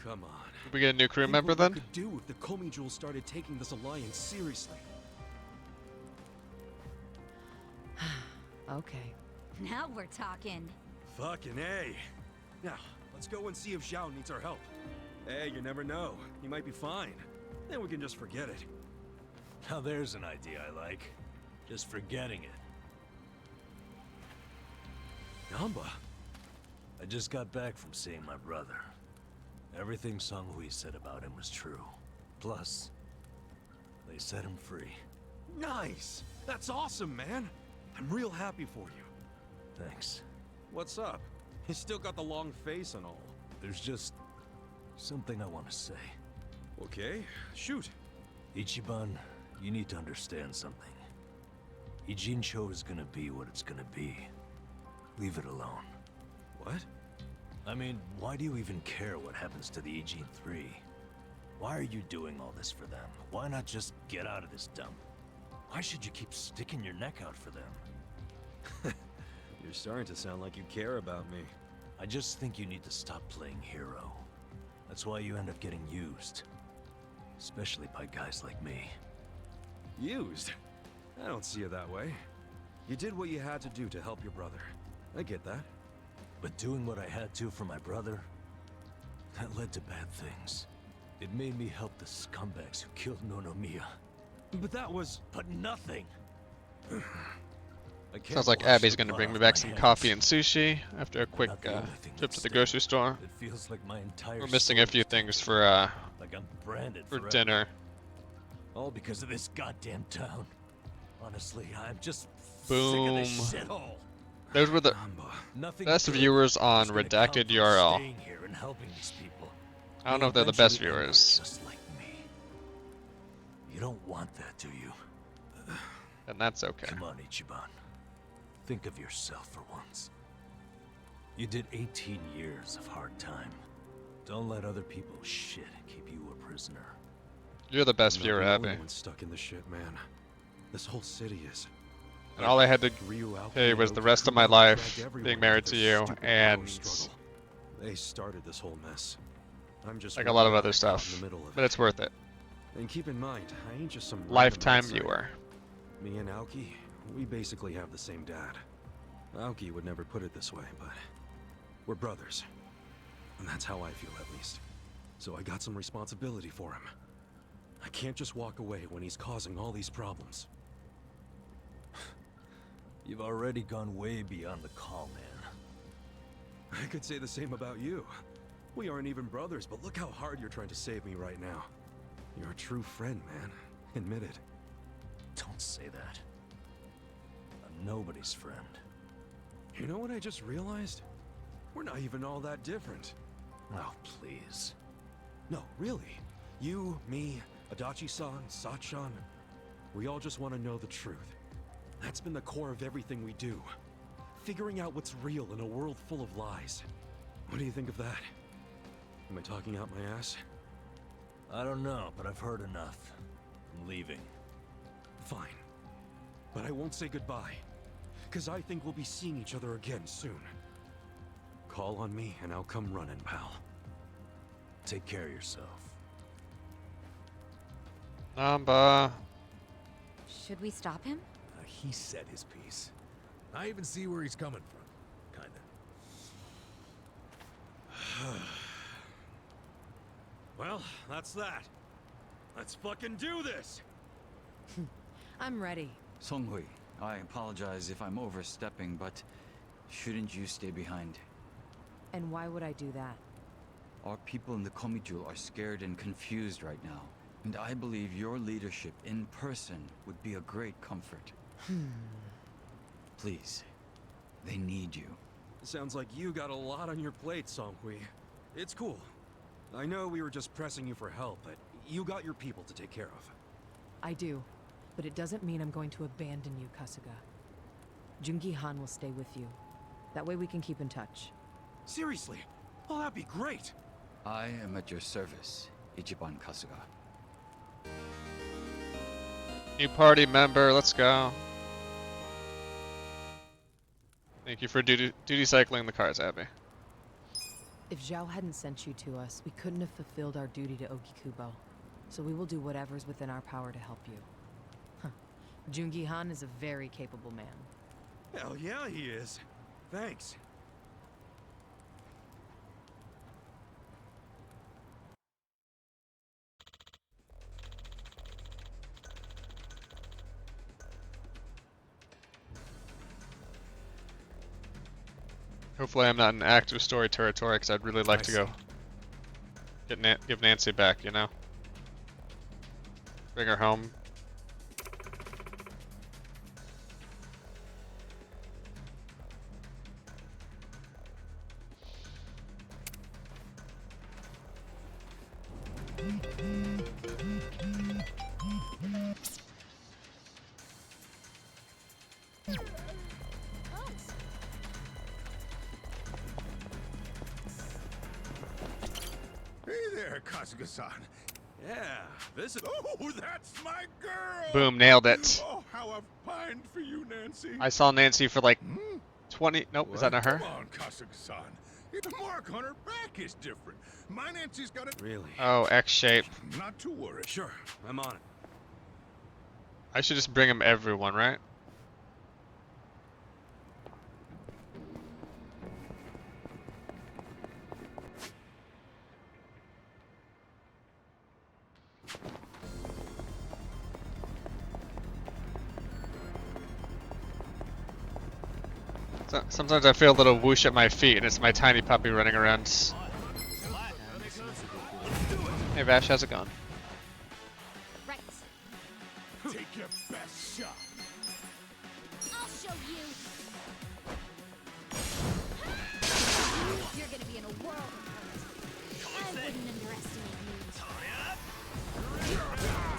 Come on. We get a new crew Think member what we then? could do if the Komi Jewel started taking this alliance seriously. Okay. Now we're talking. Fucking A. Now, let's go and see if Zhao needs our help. Hey, you never know. He might be fine. Then we can just forget it. Now there's an idea I like. Just forgetting it. Namba. I just got back from seeing my brother. Everything Songhui said about him was true. Plus, they set him free. Nice! That's awesome, man! I'm real happy for you. Thanks. What's up? He's still got the long face and all. There's just something I want to say. Okay, shoot. Ichiban, you need to understand something. Ijincho is gonna be what it's gonna be. Leave it alone. What? I mean, why do you even care what happens to the Ijin 3? Why are you doing all this for them? Why not just get out of this dump? Why should you keep sticking your neck out for them? You're starting to sound like you care about me. I just think you need to stop playing hero. That's why you end up getting used. Especially by guys like me. Used? I don't see it that way. You did what you had to do to help your brother. I get that. But doing what I had to for my brother, that led to bad things. It made me help the scumbags who killed Nonomiya. But that was... But nothing! I can't Sounds like wash Abby's the gonna blood bring me off back my some hands. coffee and sushi after a quick Not the only thing trip at to the stake. grocery store. It feels like my entire We're missing a soul few is things taken for like I'm branded for forever. dinner. All because of this goddamn town. Honestly, I'm just Boom. sick of this shithole. Those were the Nothing best good viewers on is gonna come Redacted from URL. staying here and helping these people. I don't know You'll if they're the best eventually end up viewers. Just like me. You don't want that, do you? And that's okay. Come on, Ichiban. Think of yourself for once. You did 18 years of hard time. Don't let other people's shit keep you a prisoner. You're the best I'm not viewer, the only Abby. one stuck in the shit, man. This whole city is. And all I had to Ryu, Aoki, pay and was the rest of my Okubo life dragged everyone being into married their to you stupid power and struggle. They started this whole mess. I'm just like a lot of one other guy caught stuff. in the middle of But it's worth it. And keep in mind, I ain't just some random Lifetime outsider. viewer. Me and Aoki, we basically have the same dad. Aoki would never put it this way, but we're brothers. And that's how I feel, at least. So I got some responsibility for him. I can't just walk away when he's causing all these problems. You've already gone way beyond the call, man. I could say the same about you. We aren't even brothers, but look how hard you're trying to save me right now. You're a true friend, man. Admit it. Don't say that. I'm nobody's friend. You know what I just realized? We're not even all that different. Oh, please. No, really. You, me, Adachi-san, Sachan, we all just want to know the truth. That's been the core of everything we do. Figuring out what's real in a world full of lies. What do you think of that? Am I talking out my ass? I don't know, but I've heard enough. I'm leaving. Fine. But I won't say goodbye. Because I think we'll be seeing each other again soon. Call on me and I'll come running, pal. Take care of yourself. Namba. Should we stop him? He said his piece. I even see where he's coming from. Kinda. Well, that's that. Let's fucking do this! I'm ready. Songhui, I apologize if I'm overstepping, but shouldn't you stay behind? And why would I do that? Our people in the Komijul are scared and confused right now. And I believe your leadership in person would be a great comfort. Please, they need you. Sounds like you got a lot on your plate, Songhui. It's cool. I know we were just pressing you for help, but You got your people to take care of. I do, but it doesn't mean I'm going to abandon you, Kasuga. Jungi Han will stay with you. That way we can keep in touch. Seriously? Oh, that'd be great. I am at your service, Ichiban Kasuga. New party member, let's go. Thank you for duty cycling the cars, Abby. If Zhao hadn't sent you to us, we couldn't have fulfilled our duty to Ogikubo. So we will do whatever's within our power to help you. Huh. Jungi Han is a very capable man. Hell yeah, he is. Thanks. Hopefully I'm not in active story territory, because I'd really like to go give Nancy back, you know? Bring her home. Hey there, Kasuga-san. Yeah, this is... Oh, that's my girl! Boom, nailed it. Oh, how I've pined for you, Nancy. I saw Nancy for like 20... Nope, is that not her? Come on, Kasuga-san. The mark on her back is different. My Nancy's got it. Really? Oh, X shape. Not to worry. Sure, I'm on it. I should just bring him everyone, right? Sometimes I feel a little whoosh at my feet, and it's my tiny puppy running around. Hey Vash, how's it going? Right. Take your best shot. I'll show you. You're gonna be in a world of hurt. I wouldn't underestimate you. Some kind of joke?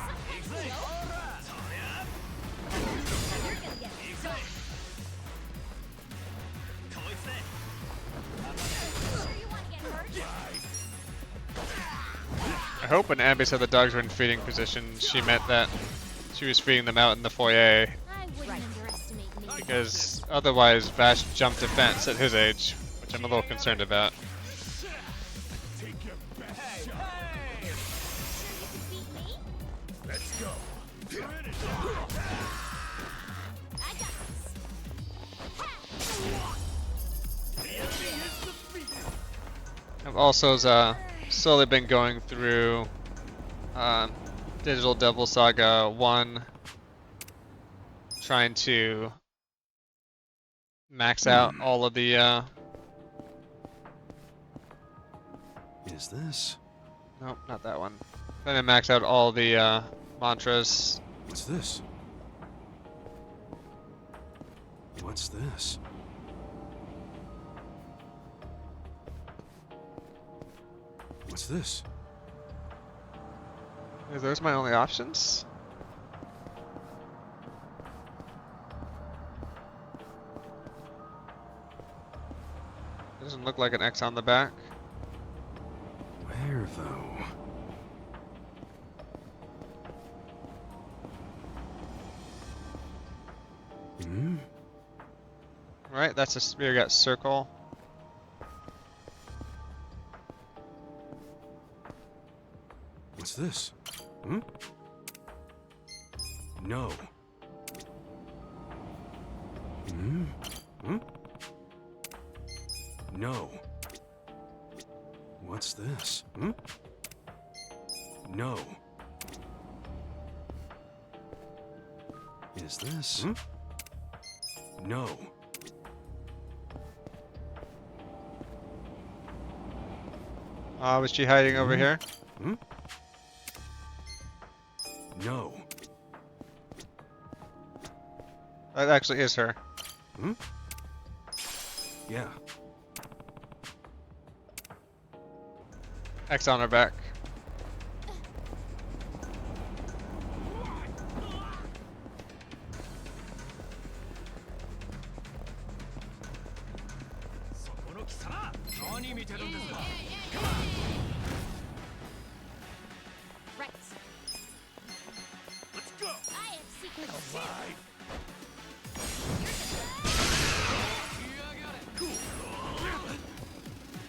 You're gonna get stuck. Sure you wanna get hurt? I hope when Abby said the dogs were in feeding position, she meant that she was feeding them out in the foyer. I wouldn't underestimate me. Because otherwise Vash jumped a fence at his age, which I'm a little concerned about. Take your best shot. Sure you can beat me? Let's go. I got this. I've also slowly been going through Digital Devil Saga 1, trying to max out all of the Is this? nope, not that one. Trying to max out all the mantras. What's this? What's this? What's this? Are those my only options? Doesn't look like an X on the back. Where though? Hmm? Right, that's a spear got circle. What's this? Hmm? No. Hmm? Hmm? No. What's this? Hmm? No. Is this? Hmm? No. Was she hiding over here? Hmm? No. That actually is her. Hmm? Yeah. X on her back. get him this time. Right. Let's go. I have secret shit. Alive.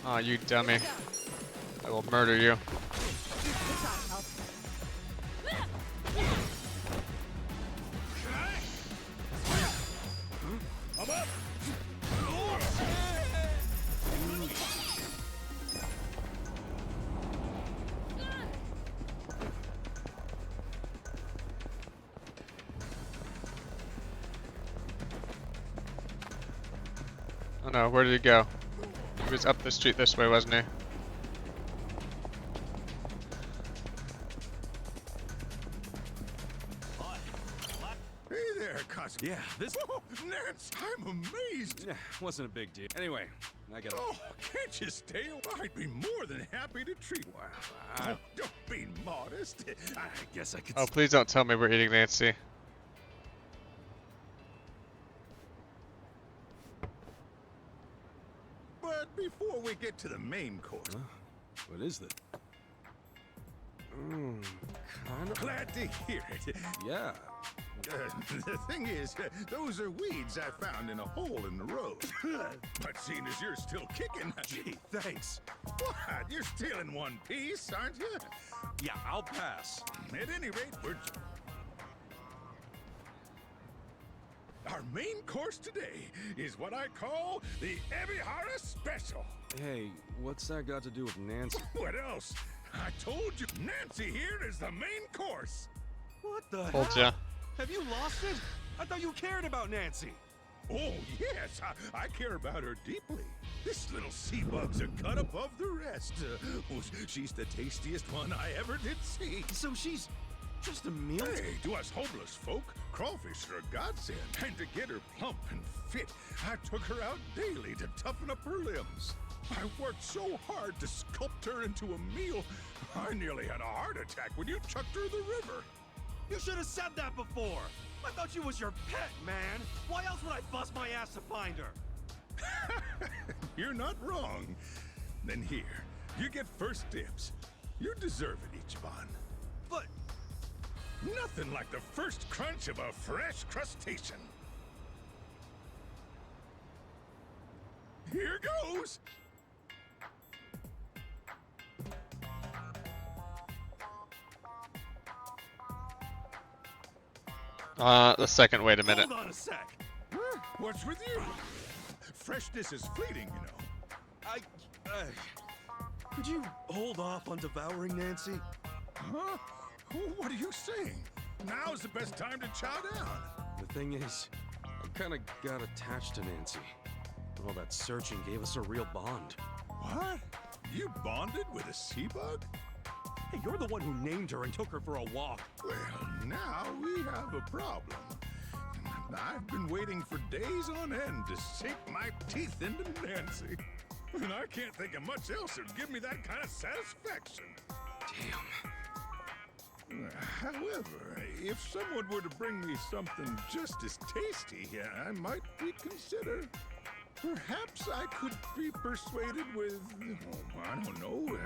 Oh, you dummy. I will murder you. Good talk, help. I'm up. Oh no, where did he go? He was up the street this way, wasn't he? Hey there, Cos. Yeah, this Nance, I'm amazed. yeah, wasn't a big deal. Anyway, I gotta. Oh, can't you stay? I'd be more than happy to treat. Wow, Don't be modest. I guess I could. Oh, please don't tell me we're eating Nancy. But before we get to the main course, What is that? Kind of. glad to hear it. Yeah. The thing is, those are weeds I found in a hole in the road. But seeing as you're still kicking, Gee, thanks. what? You're still in one piece, aren't you? Yeah, I'll pass. At any rate, our main course today is what I call the Ebihara Special. Hey, what's that got to do with Nancy? What else? I told you, Nancy here is the main course. What the Told hell? ya. Have you lost it? I thought you cared about Nancy. Oh, yes, I care about her deeply. This little sea bug's a cut above the rest. She's the tastiest one I ever did see. So she's just a meal? Hey, to us homeless folk, crawfish are a godsend. And to get her plump and fit, I took her out daily to toughen up her limbs. I worked so hard to sculpt her into a meal, I nearly had a heart attack when you chucked her in the river. You should have said that before. I thought she was your pet, man. Why else would I bust my ass to find her? You're not wrong. Then here, you get first dibs. You deserve it, Ichiban. But Nothing like the first crunch of a fresh crustacean. Here goes! The second, wait a minute. hold on a sec. What's with you? Freshness is fleeting, you know. Could you hold off on devouring Nancy? Huh? What are you saying? Now's the best time to chow down. The thing is, I kind of got attached to Nancy. All that searching gave us a real bond. What? You bonded with a sea bug? Hey, you're the one who named her and took her for a walk. Well, now we have a problem. I've been waiting for days on end to sink my teeth into Nancy. And I can't think of much else that'd give me that kind of satisfaction. Damn. However, if someone were to bring me something just as tasty, I might reconsider. Perhaps I could be persuaded with, I don't know,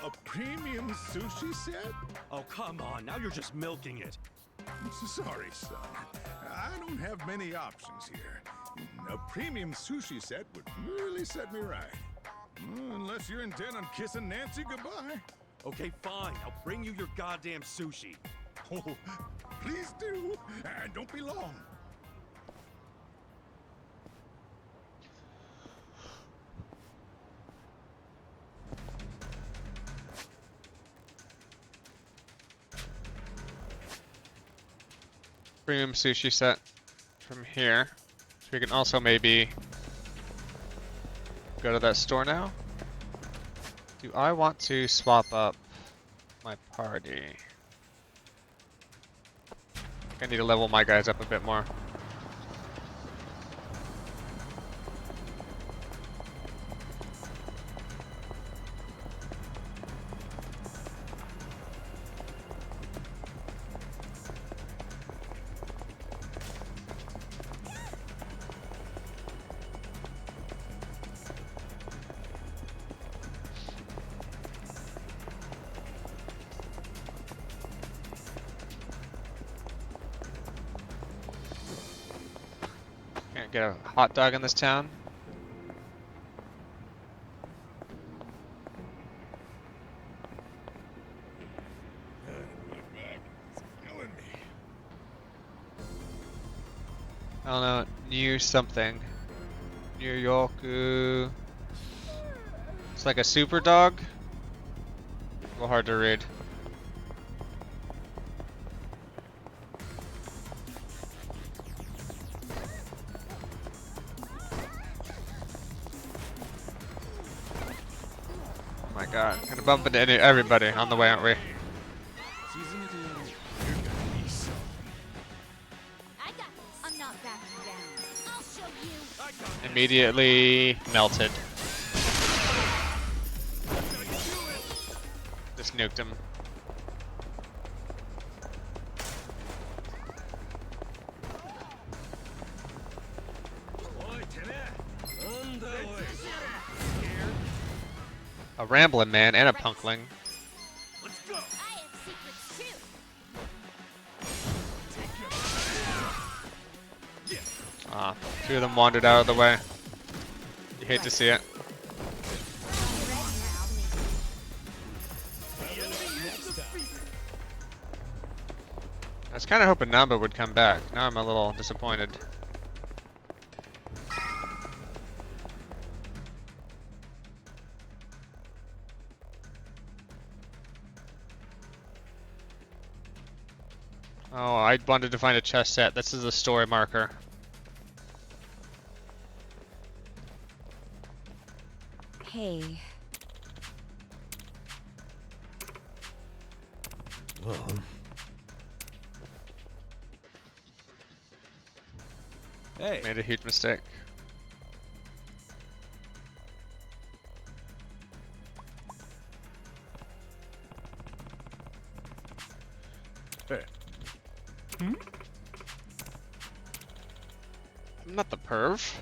a premium sushi set? Oh, come on. Now you're just milking it. Sorry, son. I don't have many options here. A premium sushi set would really set me right. Unless you're intent on kissing Nancy goodbye. Okay, fine. I'll bring you your goddamn sushi. Oh, please do. And don't be long. Premium sushi set from here. So we can also maybe go to that store now. Do I want to swap up my party? I need to level my guys up a bit more. Gonna get a hot dog in this town. I don't know, New something. New Yorku. It's like a super dog. A little hard to read. Oh my god, gonna bump into everybody on the way, aren't we? I got this. I'm not backing down. I'll show you. Immediately melted. Just nuked him. A rambling man and a punkling. Let's go. I have secrets too. Ah, two of them wandered out of the way. You hate to see it. I was kind of hoping Namba would come back. Now I'm a little disappointed. Oh, I wanted to find a chest set. This is a story marker. Hey. Well, Hey. Made a huge mistake. hey. I'm not the perv.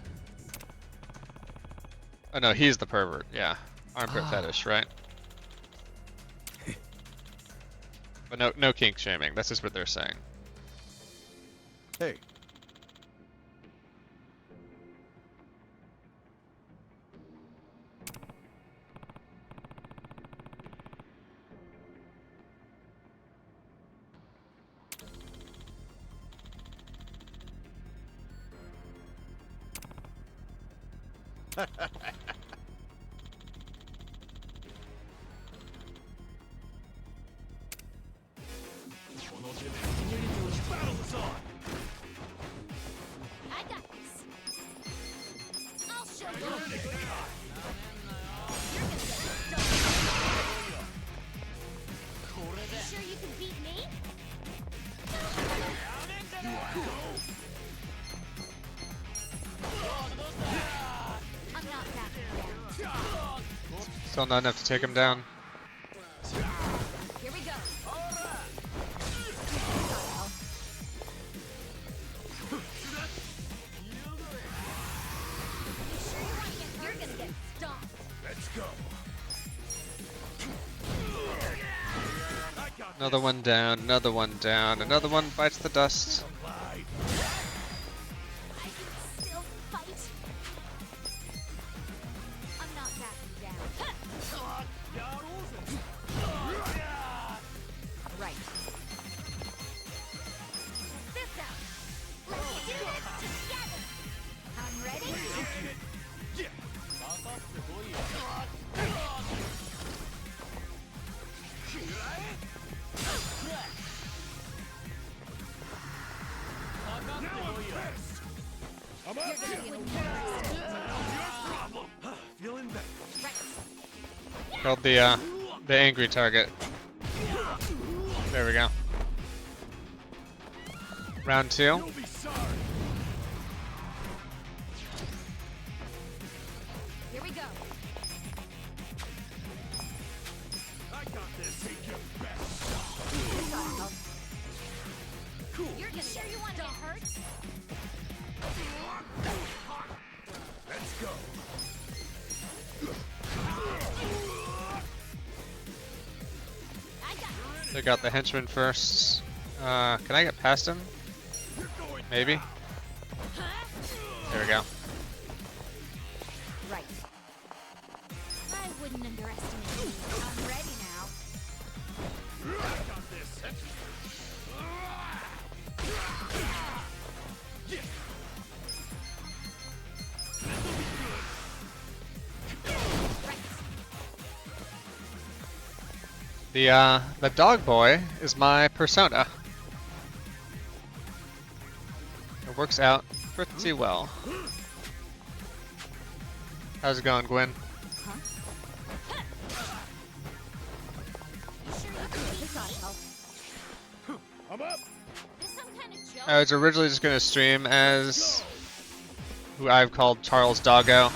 Oh no, he's the pervert. Yeah, armpit fetish, right? But no kink shaming. That's just what they're saying. Hey. I got this. I'll show you. You're gonna get stuck. You sure you can beat me? I'm not backing down. Still not enough to take him down. Here we go. You're gonna get stomped. Let's go. Another one down, another one down, another one bites the dust. I can still fight. I'm not backing down. Right. This out. Let's do this together. I'm ready. I'm up You're here. gonna get Your problem. Feeling better. right. Killed the angry target. There we go. Round 2. You'll be sorry. Here we go. I got this. Take your best. Cool. You're sure you want to get hurt? Let's go. I got this. They got the henchman first. Can I get past him? Maybe. There we go. Right. I wouldn't underestimate you. I'm ready now. The dog boy is my persona. It works out pretty well. How's it going, Gwen? I'm up. I was originally just gonna stream as who I've called Charles Doggo,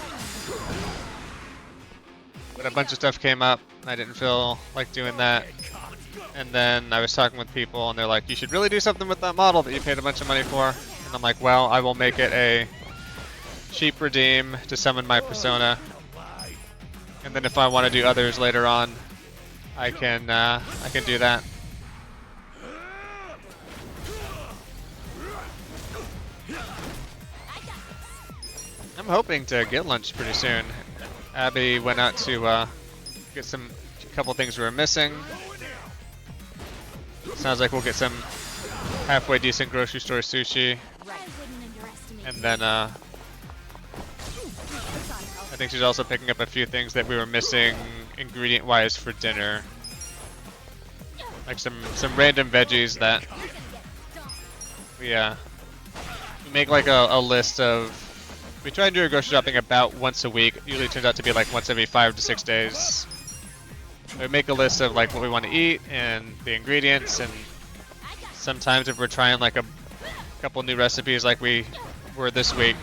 but a bunch of stuff came up. I didn't feel like doing that, and then I was talking with people, and they're like, "You should really do something with that model that you paid a bunch of money for." And I'm like, "Well, I will make it a cheap redeem to summon my persona, and then if I want to do others later on, I can do that." I'm hoping to get lunch pretty soon. Abby went out to get a couple things we were missing. Sounds like we'll get some halfway decent grocery store sushi, and then I think she's also picking up a few things that we were missing ingredient-wise for dinner, like some random veggies that we make like a list of. We try and do our grocery shopping about once a week. Usually turns out to be like once every 5 to 6 days. We make a list of like what we want to eat and the ingredients, and sometimes if we're trying like a couple new recipes like we were this week,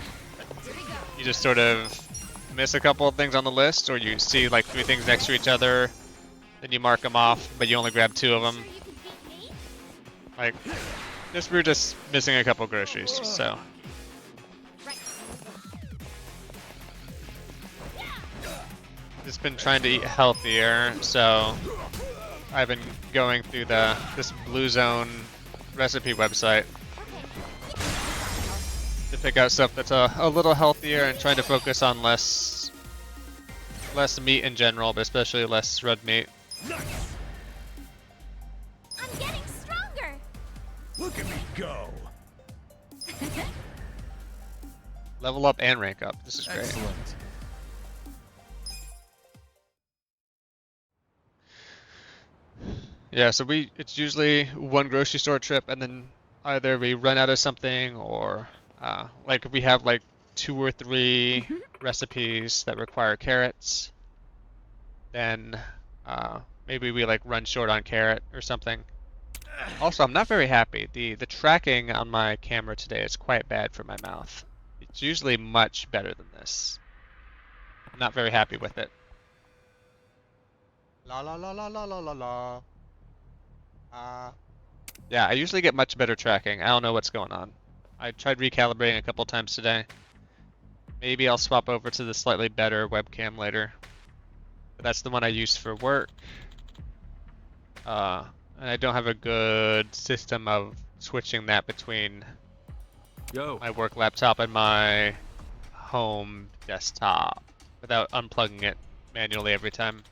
you just sort of miss a couple of things on the list, or you see like 3 things next to each other, then you mark them off, but you only grab 2 of them. Like, we're just missing a couple groceries, so. Just been trying to eat healthier, so I've been going through this Blue Zone recipe website to pick out stuff that's a little healthier and trying to focus on less meat in general, but especially less red meat. I'm getting stronger. Look at me go. Level up and rank up. This is great. Excellent. Yeah, so it's usually one grocery store trip, and then either we run out of something, or like if we have like 2 or 3 recipes that require carrots, then maybe we like run short on carrot or something. Also, I'm not very happy. The tracking on my camera today is quite bad for my mouth. It's usually much better than this. I'm not very happy with it. La la la la la la la la. Yeah, I usually get much better tracking. I don't know what's going on. I tried recalibrating a couple times today. Maybe I'll swap over to the slightly better webcam later. But that's the one I use for work. And I don't have a good system of switching that between my work laptop and my home desktop without unplugging it manually every time.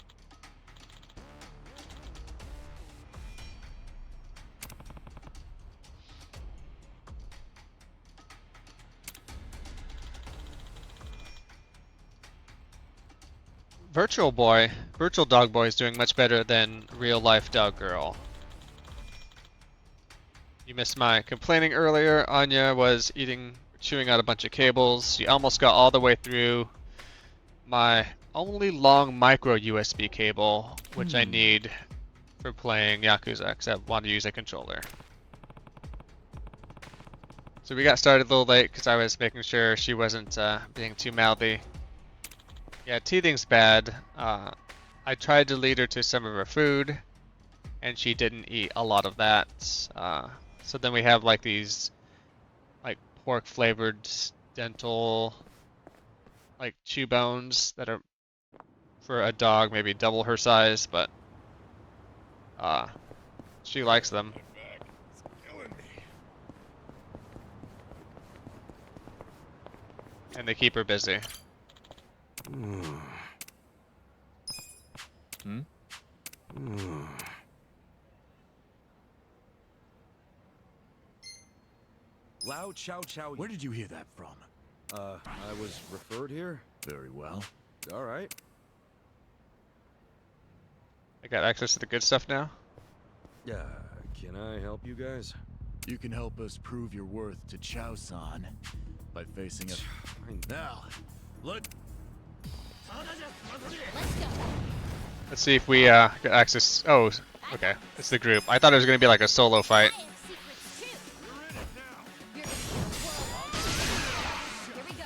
Virtual Dog Boy is doing much better than real life Dog Girl. You missed my complaining earlier. Anya was chewing out a bunch of cables. She almost got all the way through my only long micro USB cable, which I need for playing Yakuza, because I want to use a controller. So we got started a little late because I was making sure she wasn't being too mouthy. Yeah, teething's bad. I tried to lead her to some of her food, and she didn't eat a lot of that. So then we have like these like pork flavored dental like chew bones that are for a dog maybe double her size, but she likes them. and they keep her busy. Lao Chow Chow. Where did you hear that from? I was referred here. Very well. All right. I got access to the good stuff now. Yeah, can I help you guys? You can help us prove your worth to Chow-san by facing a... Now, look. Let's go. Let's see if we get access. Oh, okay. It's the group. I thought it was gonna be like a solo fight. I have secrets too. You're gonna be a world. Here we go.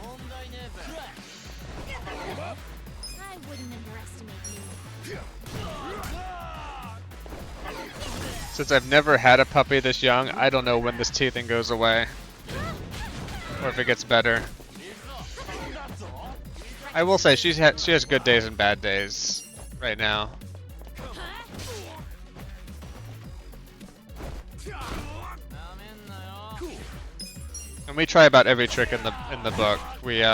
I'm ready now. It hurts. I wouldn't underestimate you. Since I've never had a puppy this young, I don't know when this teething goes away. Or if it gets better. I will say she has good days and bad days right now. And we try about every trick in the book. We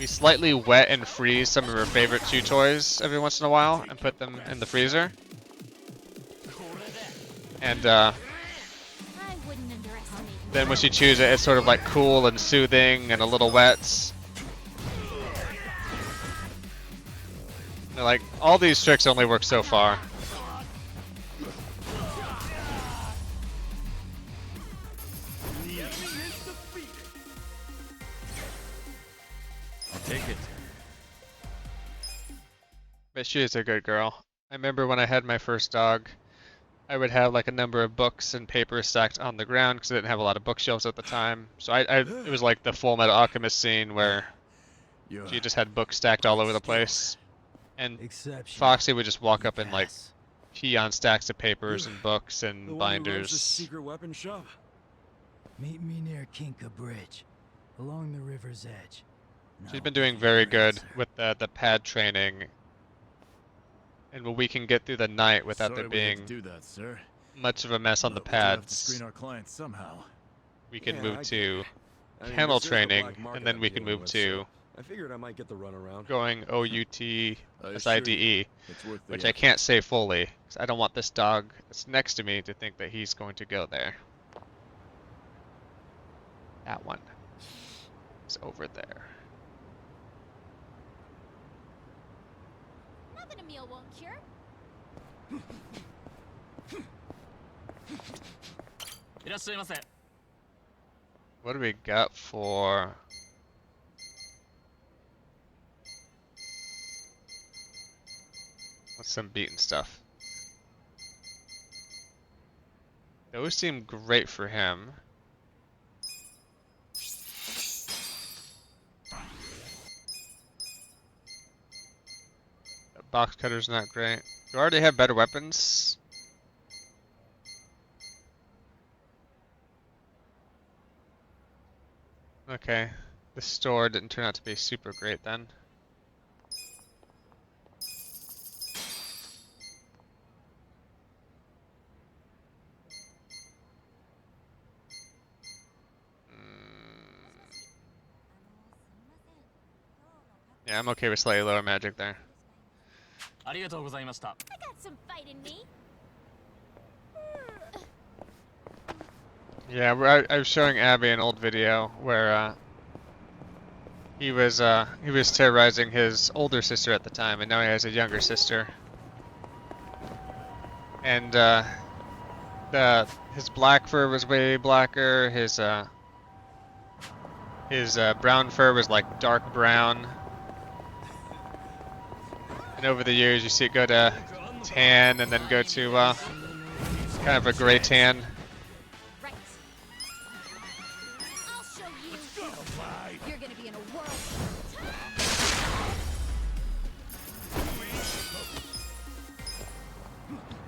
slightly wet and freeze some of her favorite chew toys every once in a while and put them in the freezer. And then when she chews it, it's sort of like cool and soothing and a little wet. And like, all these tricks only work so far. I'll take it. But she is a good girl. I remember when I had my first dog, I would have like a number of books and papers stacked on the ground because I didn't have a lot of bookshelves at the time. So it was like the Full Metal Alchemist scene where she just had books stacked all over the place. And Foxy would just walk up and like pee on stacks of papers and books and The one who runs binders. the secret weapon shop? Meet me near Kinka Bridge, along the river's edge. She's been doing very good with the pad training. And we can get through the night without there being much of a mess on the We do have to pads. screen our clients somehow. We can Yeah, move I to I mean, kennel this is the training, black market and then I'm we can dealing move with, to so I figured I might get the runaround. going OUT I assure SIDE, you, it's worth the which I effort. can't say fully, because I don't want this dog that's next to me to think that he's going to go there. That one is over there. Nothing a meal won't cure. What do we got for... What's some beaten stuff? Those seem great for him. The box cutter's not great. Do I already have better weapons? Okay, the store didn't turn out to be super great then. Yeah, I'm okay with slightly lower magic there. I got some fight in me. Yeah, I was showing Abby an old video where he was terrorizing his older sister at the time, and now he has a younger sister. And his black fur was way blacker. His brown fur was like dark brown. And over the years, you see it go to tan, and then go to kind of a gray tan. Right. I'll show you. You're gonna be in a world.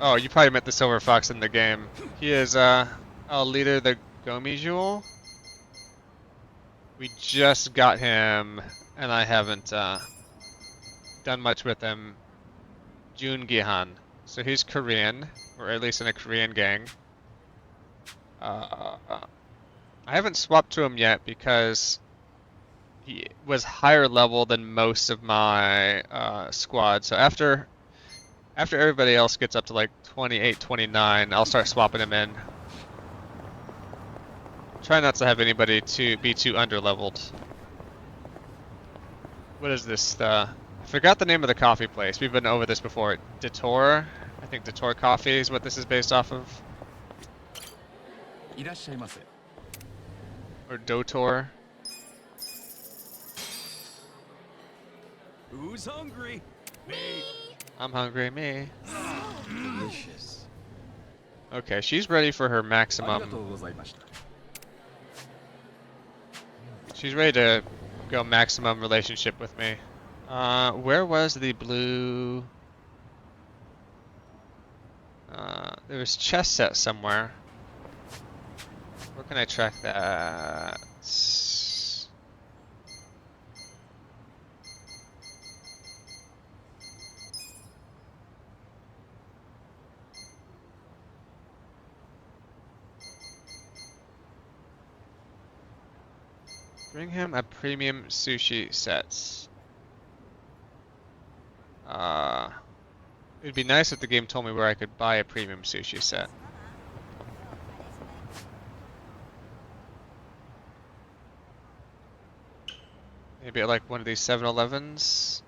Oh, you probably met the Silver Fox in the game. He is leader the Gomi Jewel. We just got him, and I haven't done much with him Jun Gihan. So he's Korean, or at least in a Korean gang. I haven't swapped to him yet because he was higher level than most of my squad. So after everybody else gets up to like 28, 29, I'll start swapping him in. Try not to have anybody be too underleveled. What is this? I forgot the name of the coffee place. We've been over this before. Detour? I think Detour Coffee is what this is based off of. Or Dotor. Who's hungry? Me. I'm hungry, me. Delicious. Okay, she's ready for her maximum. She's ready to go maximum relationship with me. Where was the blue? There was chess set somewhere. Where can I track that? Bring him a premium sushi sets. It'd be nice if the game told me where I could buy a premium sushi set. Maybe at like one of these 7-Elevens.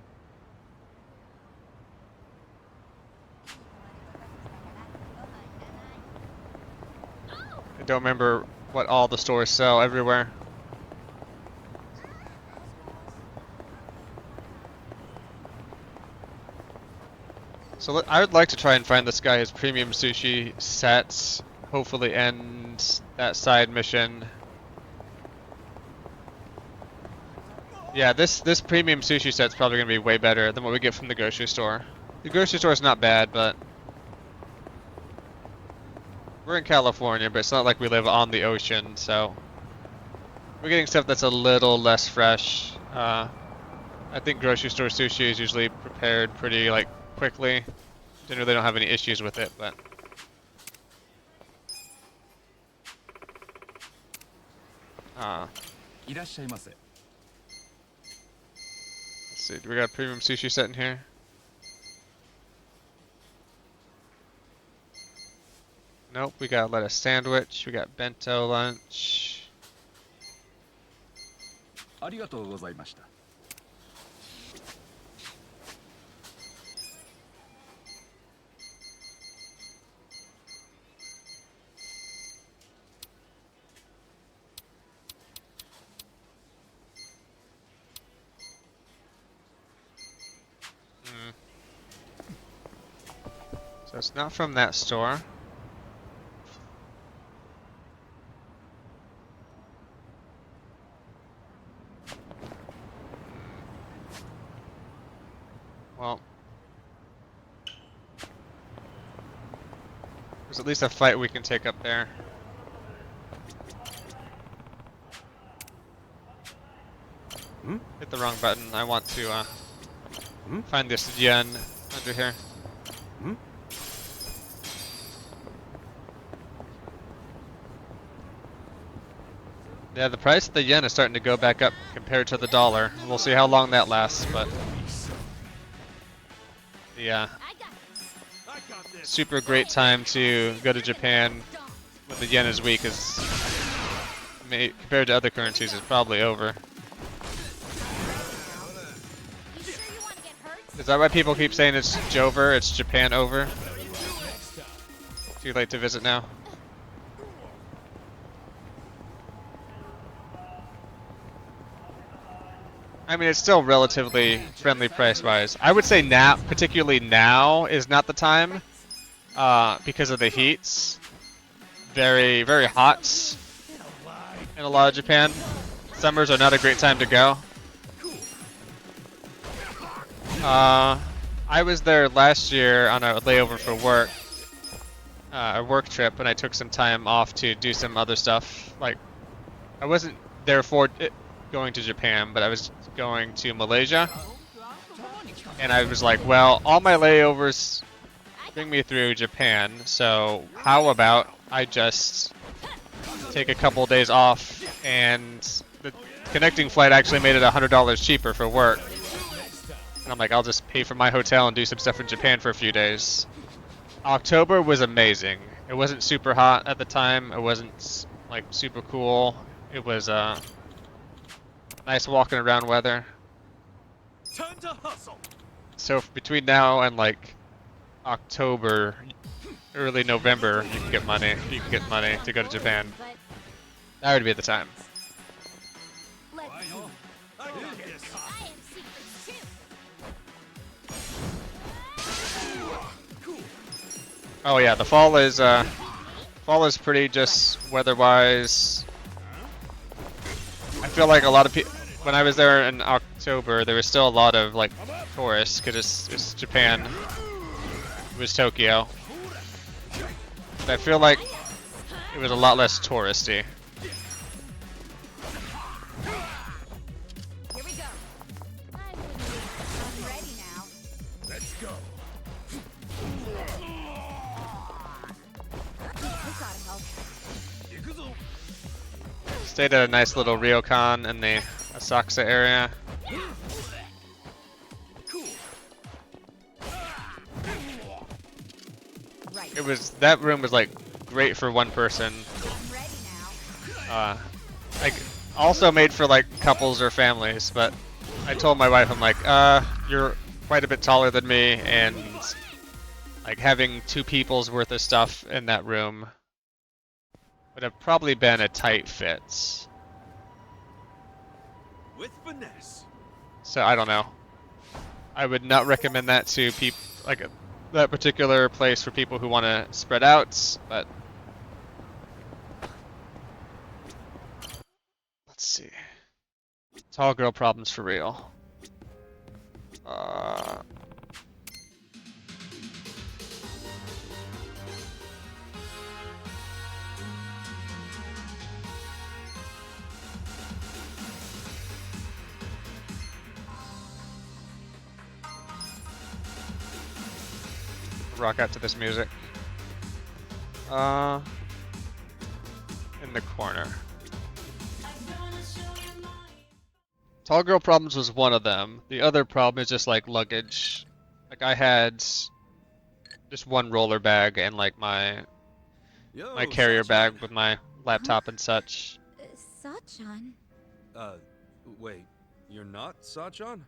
I don't remember what all the stores sell everywhere. So I would like to try and find this guy his premium sushi sets. Hopefully end that side mission. Yeah, this premium sushi set's probably gonna be way better than what we get from the grocery store. The grocery store is not bad, but we're in California, but it's not like we live on the ocean, so we're getting stuff that's a little less fresh. I think grocery store sushi is usually prepared pretty like quickly. Generally don't have any issues with it, but let's see, do we got a premium sushi set in here? Nope, we got lettuce sandwich, we got bento lunch. So it's not from that store. Well, there's at least a fight we can take up there. Hit the wrong button. I want to find this yen under here. Yeah, the price of the yen is starting to go back up compared to the dollar. We'll see how long that lasts, but yeah, super great time to go to Japan when the yen is weak, is compared to other currencies, is probably over. Is that why people keep saying it's Jover? It's Japan over? Too late to visit now? I mean, it's still relatively friendly price-wise. I would say now, particularly now, is not the time because of the heats. Very, very hot in a lot of Japan. Summers are not a great time to go. I was there last year on a layover for work, a work trip, and I took some time off to do some other stuff. Like, I wasn't there for going to Japan, but I was going to Malaysia. And I was like, well, all my layovers bring me through Japan, so how about I just take a couple days off, and the connecting flight actually made it $100 cheaper for work. And I'm like, I'll just pay for my hotel and do some stuff in Japan for a few days. October was amazing. It wasn't super hot at the time. It wasn't like super cool. It was nice walking around weather. Time to hustle. So between now and like October, early November, you can get money. You can get money to go to Japan. That would be the time. Oh yeah, the fall is pretty just weather-wise. I feel like a lot of people, when I was there in October, there was still a lot of like tourists because it's Japan. It was Tokyo. But I feel like it was a lot less touristy. Here we go. I'm ready now. Let's go. This ought to help. Stayed at a nice little ryokan in the Asakusa area. It was, that room was like great for one person. Like also made for like couples or families, but I told my wife, I'm like, you're quite a bit taller than me, and like having 2 people's worth of stuff in that room would have probably been a tight fit. With finesse. So I don't know. I would not recommend that to people, like that particular place for people who want to spread out, but let's see. Tall girl problems for real. Rock out to this music. In the corner. Tall girl problems was one of them. The other problem is just like luggage. Like I had just one roller bag and like my carrier bag with my laptop and such. Sachan, Wait, you're not Sachan?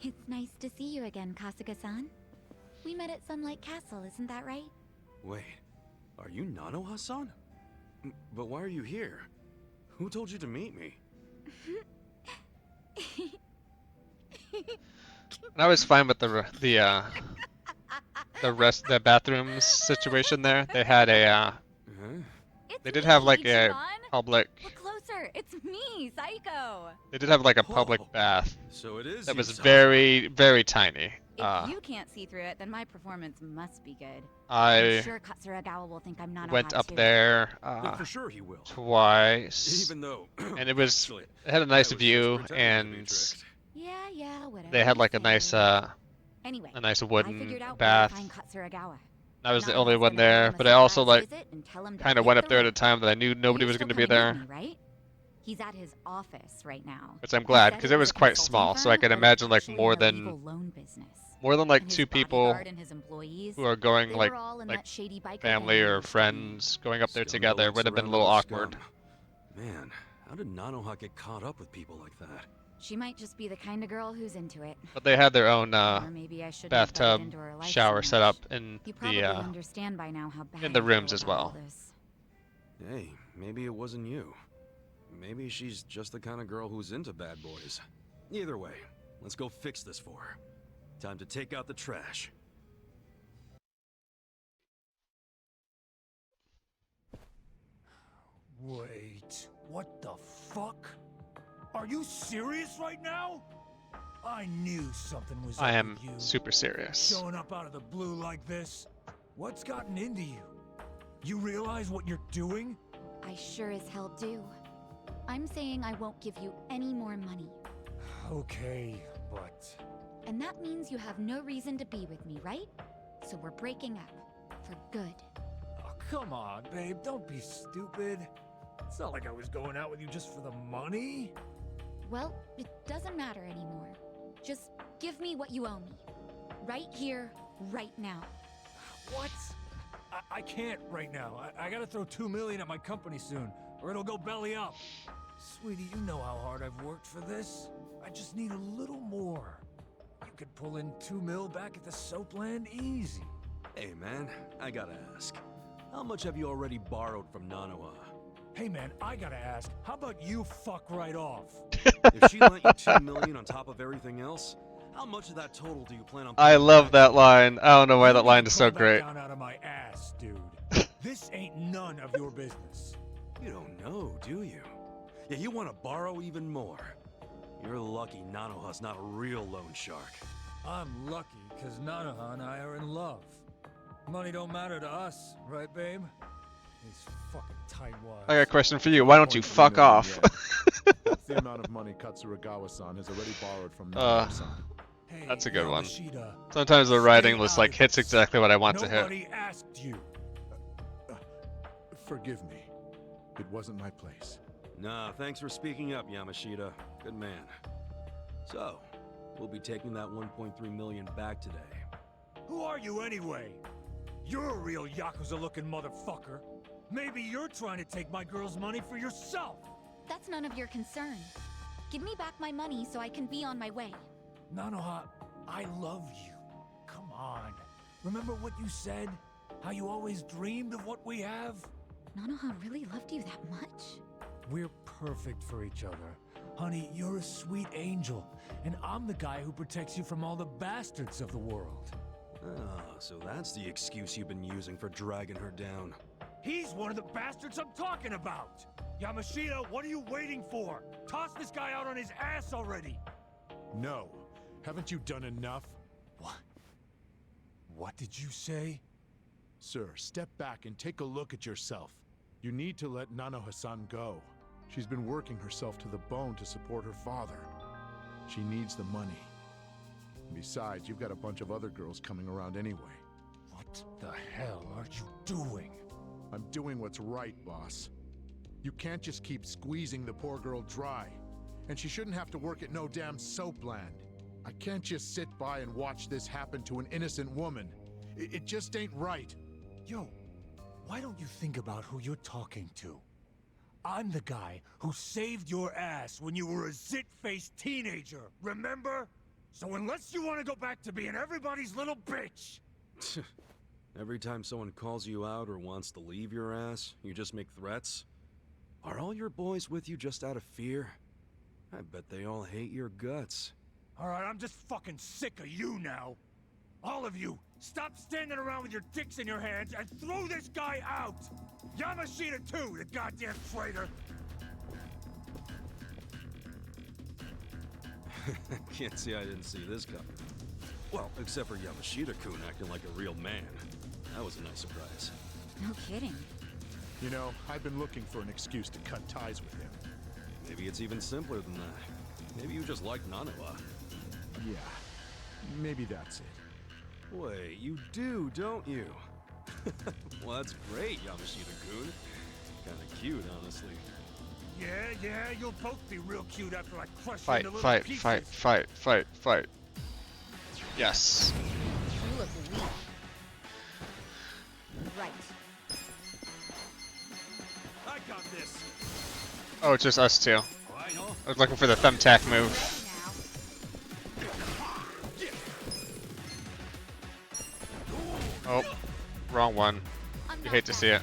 it's nice to see you again, Kasuga-san. We met at Sunlight Castle, isn't that right? Wait, are you Nanoha-san? But why are you here? Who told you to meet me? And I was fine with the bathrooms situation there. They had a they did have like a public. Look closer, it's me, Psycho. They did have like a public bath. So it is that you, was Sachan. very, very tiny. If you can't see through it, then my performance must be good. I I'm sure Katsuragawa will think I'm not went up there for sure he will. twice. Even though and it had a nice view, and yeah, whatever. they had like a nice anyway, a nice I wooden figured out bath. where to find Katsuragawa. I was the Nana's only one gonna there, give him but a I also surprise like visit and tell him to kind of hit went the up there at a road. time that I knew nobody You're was still going to be coming there. with me, right? He's at his office right now. Which I'm He glad, said because it was a quite consulting small, so I firm, could but it's imagine like actually more an than illegal loan business. like And his 2 people bodyguard and his employees, who are going they like were all in that shady biker family gang or used to be. friends going up there together. Scoundrels Would have been a surround little other awkward. scum. Man, how did Nanoha get caught up with people like that? She might just be the kind of girl who's into it. But they had their own Or maybe I shouldn't have bathtub butted into her life so shower set much. up in You probably the understand by now how bad in the I feel rooms as about all well. this. Hey, maybe it wasn't you. Maybe she's just the kind of girl who's into bad boys. Either way, let's go fix this for her. Time to take out the trash. Wait, what the fuck? Are you serious right now? I knew something was up I am with you. super serious. Showing up out of the blue like this? What's gotten into you? You realize what you're doing? I sure as hell do. I'm saying I won't give you any more money. Okay, but... And that means you have no reason to be with me, right? So we're breaking up. For good. Oh, come on, babe. Don't be stupid. It's not like I was going out with you just for the money. Well, it doesn't matter anymore. Just give me what you owe me. Right here, right now. What? I can't right now. I gotta throw $2 million at my company soon, or it'll go belly up. Sweetie, you know how hard I've worked for this. I just need a little more. You could pull in $2 mil back at the Soapland easy. Hey man, I gotta ask. How much have you already borrowed from Nanoha? Hey man, I gotta ask, how about you fuck right off? If she lent you $2 million on top of everything else, how much of that total do you plan on I paying love back? that line. I don't know why that line is so Pull that great. down out of my ass, dude. This ain't none of your business. You don't know, do you? Yeah, you want to borrow even more. You're lucky Nanoha's not a real loan shark. I'm lucky because Nanoha and I are in love. Money don't matter to us, right, babe? These fucking tightwads. I got a question for you. Why don't you fuck off? That's the amount of money Katsuragawa-san has already borrowed from Uh, Nano-san. That's a good one. Yamashita, Sometimes the writing stay just out like of hits this. exactly what I want to hit. Nobody asked you. Forgive me. It wasn't my place. Nah, thanks for speaking up, Yamashita. Good man. So, we'll be taking that 1.3 million back today. Who are you anyway? You're a real Yakuza-looking motherfucker. Maybe you're trying to take my girl's money for yourself. That's none of your concern. Give me back my money so I can be on my way. Nanoha, I love you. Come on. Remember what you said? How you always dreamed of what we have? Nanoha really loved you that much? We're perfect for each other. Honey, you're a sweet angel, and I'm the guy who protects you from all the bastards of the world. Ah, so that's the excuse you've been using for dragging her down. He's one of the bastards I'm talking about! Yamashita, what are you waiting for? Toss this guy out on his ass already! No. Haven't you done enough? What? What did you say? Sir, step back and take a look at yourself. You need to let Nanoha-san go. She's been working herself to the bone to support her father. She needs the money. Besides, you've got a bunch of other girls coming around anyway. What the hell are you doing? I'm doing what's right, boss. You can't just keep squeezing the poor girl dry. And she shouldn't have to work at no damn Soapland. I can't just sit by and watch this happen to an innocent woman. It just ain't right. Yo, why don't you think about who you're talking to? I'm the guy who saved your ass when you were a zit-faced teenager, remember? So unless you want to go back to being everybody's little bitch... Every time someone calls you out or wants to leave your ass, you just make threats? Are all your boys with you just out of fear? I bet they all hate your guts. Alright, I'm just fucking sick of you now. All of you, stop standing around with your dicks in your hands and throw this guy out! Yamashita too, the goddamn traitor! Can't say I didn't see this coming. Well, except for Yamashita-kun acting like a real man. That was a nice surprise. No kidding. You know, I've been looking for an excuse to cut ties with him. Maybe it's even simpler than that. Maybe you just like Nanoha. Yeah, maybe that's it. Wait, you do, don't you? Well, that's great, Yamashita-kun. Kinda cute, honestly. Yeah, you'll both be real cute after I crush you Fight, into little fight, pieces. fight. Yes. You look weak. Right. I got this. Oh, it's just us two. I was looking for the thumbtack move. Oh, wrong one. You hate to see it.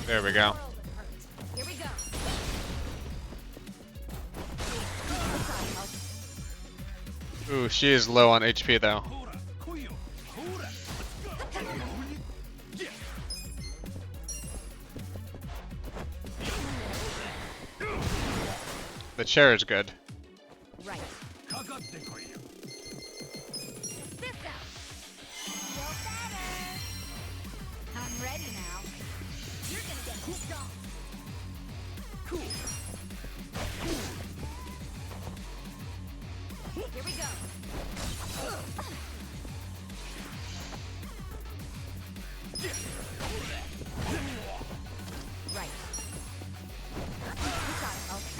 There we go. Here we go. Ooh, she is low on HP though. The chair is good. Right. this out. Feel better. I'm ready now. You're gonna get hooked on. Cool. Here we go. Right.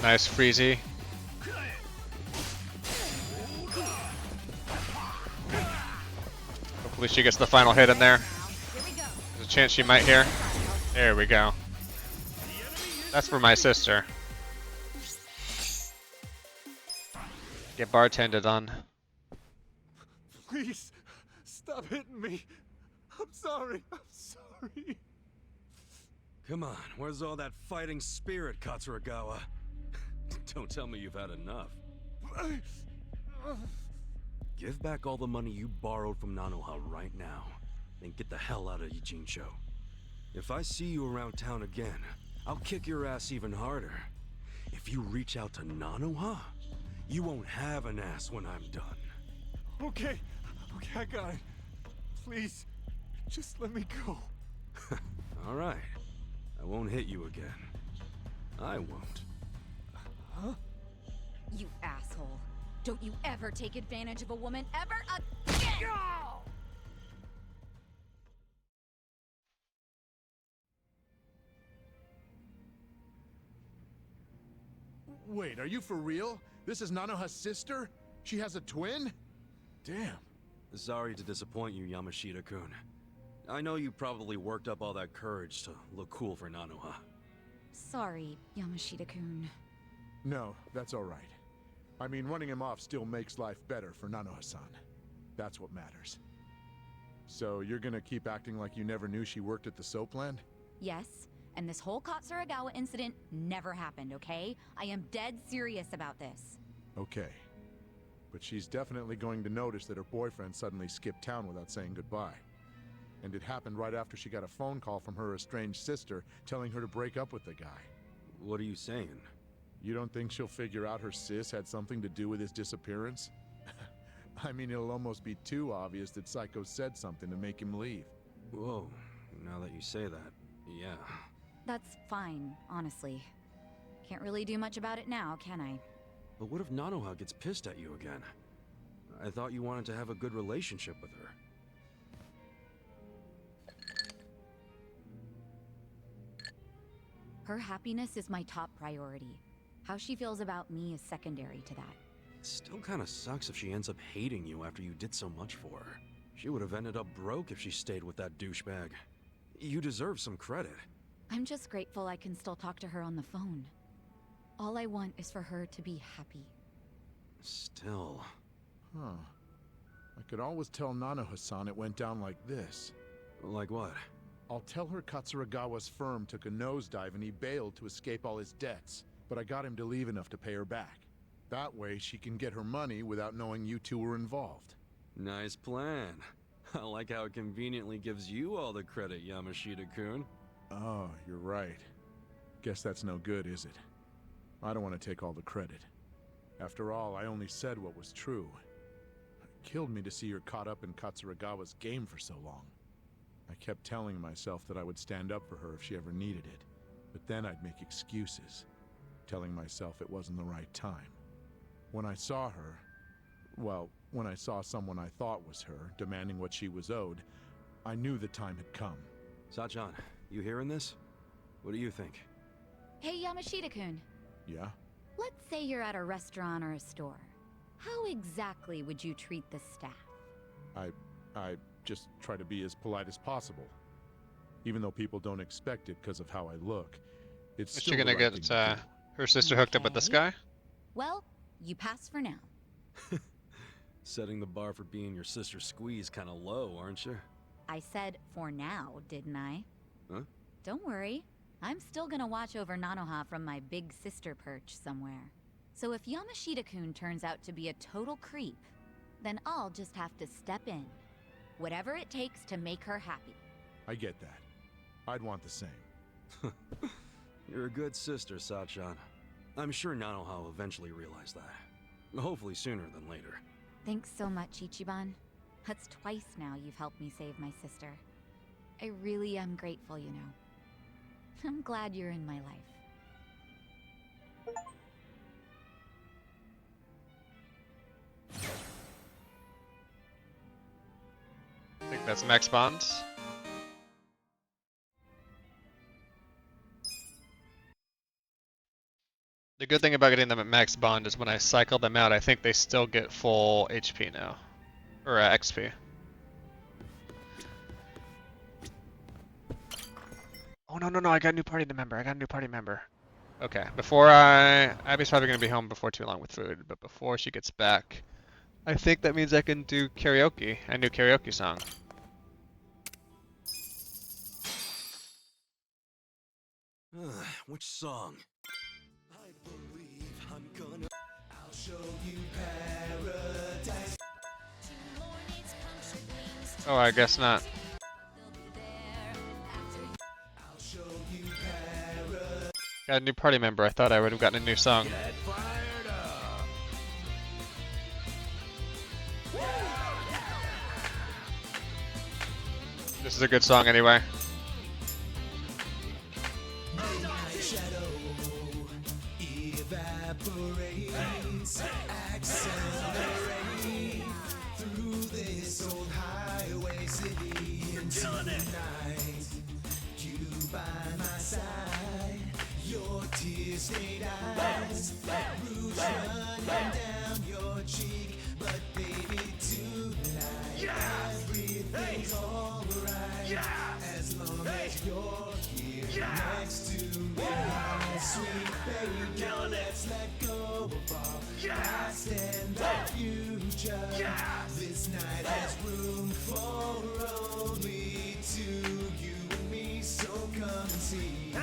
Nice freezy. Hopefully she gets the final hit in there. There's a chance she might here. There we go. That's for my sister. Get bartended on. Please, stop hitting me. I'm sorry. I'm sorry. Come on, where's all that fighting spirit, Katsuragawa? Don't tell me you've had enough. Give back all the money you borrowed from Nanoha right now, then get the hell out of Ijincho. If I see you around town again, I'll kick your ass even harder. If you reach out to Nanoha, you won't have an ass when I'm done. Okay, I got it. Please, just let me go. All right. I won't hit you again. I won't. Huh? You asshole. Don't you ever take advantage of a woman ever again! Wait, are you for real? This is Nanoha's sister? She has a twin? Damn. Sorry to disappoint you, Yamashita-kun. I know you probably worked up all that courage to look cool for Nanoha. Sorry, Yamashita-kun. No, that's all right. I mean, running him off still makes life better for Nanoha-san. That's what matters. So you're gonna keep acting like you never knew she worked at the soap land? Yes, and this whole Katsuragawa incident never happened, okay? I am dead serious about this. Okay. But she's definitely going to notice that her boyfriend suddenly skipped town without saying goodbye. And it happened right after she got a phone call from her estranged sister telling her to break up with the guy. What are you saying? You don't think she'll figure out her sis had something to do with his disappearance? I mean, it'll almost be too obvious that Psycho said something to make him leave. Whoa, now that you say that, yeah. That's fine, honestly. Can't really do much about it now, can I? But what if Nanoha gets pissed at you again? I thought you wanted to have a good relationship with her. Her happiness is my top priority. How she feels about me is secondary to that. It still kinda sucks if she ends up hating you after you did so much for her. She would have ended up broke if she stayed with that douchebag. You deserve some credit. I'm just grateful I can still talk to her on the phone. All I want is for her to be happy. Still... Huh. I could always tell Nanoha-san it went down like this. Like what? I'll tell her Katsuragawa's firm took a nosedive and he bailed to escape all his debts, but I got him to leave enough to pay her back. That way she can get her money without knowing you two were involved. Nice plan. I like how it conveniently gives you all the credit, Yamashita-kun. Oh, you're right. Guess that's no good, is it? I don't want to take all the credit. After all, I only said what was true. It killed me to see her caught up in Katsuragawa's game for so long. I kept telling myself that I would stand up for her if she ever needed it, but then I'd make excuses, telling myself it wasn't the right time. When I saw her, well, when I saw someone I thought was her, demanding what she was owed, I knew the time had come. Sachan, you hearing this? What do you think? Hey, Yamashita-kun. Yeah? Let's say you're at a restaurant or a store. How exactly would you treat the staff? I just try to be as polite as possible. Even though people don't expect it because of how I look, it's Is still she gonna the right get thing to do. her sister hooked up with this guy? Well, you pass for now. Setting the bar for being your sister's squeeze kinda low, aren't you? I said for now, didn't I? Huh? Don't worry. I'm still gonna watch over Nanoha from my big sister perch somewhere. So if Yamashita-kun turns out to be a total creep, then I'll just have to step in. Whatever it takes to make her happy. I get that. I'd want the same. You're a good sister, Sachan. I'm sure Nanoha will eventually realize that. Hopefully sooner than later. Thanks so much, Ichiban. That's twice now you've helped me save my sister. I really am grateful, you know. I'm glad you're in my life. I think that's max bonds. The good thing about getting them at max bond is when I cycle them out, I think they still get full HP now. Or XP. Oh no, I got a new party member. Okay, Abby's probably gonna be home before too long with food, but before she gets back, I think that means I can do karaoke, a new karaoke song. Which song? I believe I'm gonna. I'll show you paradise. Oh, I guess not. I'll show you paradise. Got a new party member. I thought I would have gotten a new song. Get fired up. This is a good song anyway. Evaporates, accelerate through this old highway city into the night. You by my side, your tear-stained eyes, rouge running down your cheek, but baby tonight everything's alright as long as you're here next to me. My sweet baby, let's let go of our past and the future. This night has room for only two, you and me, so come and see.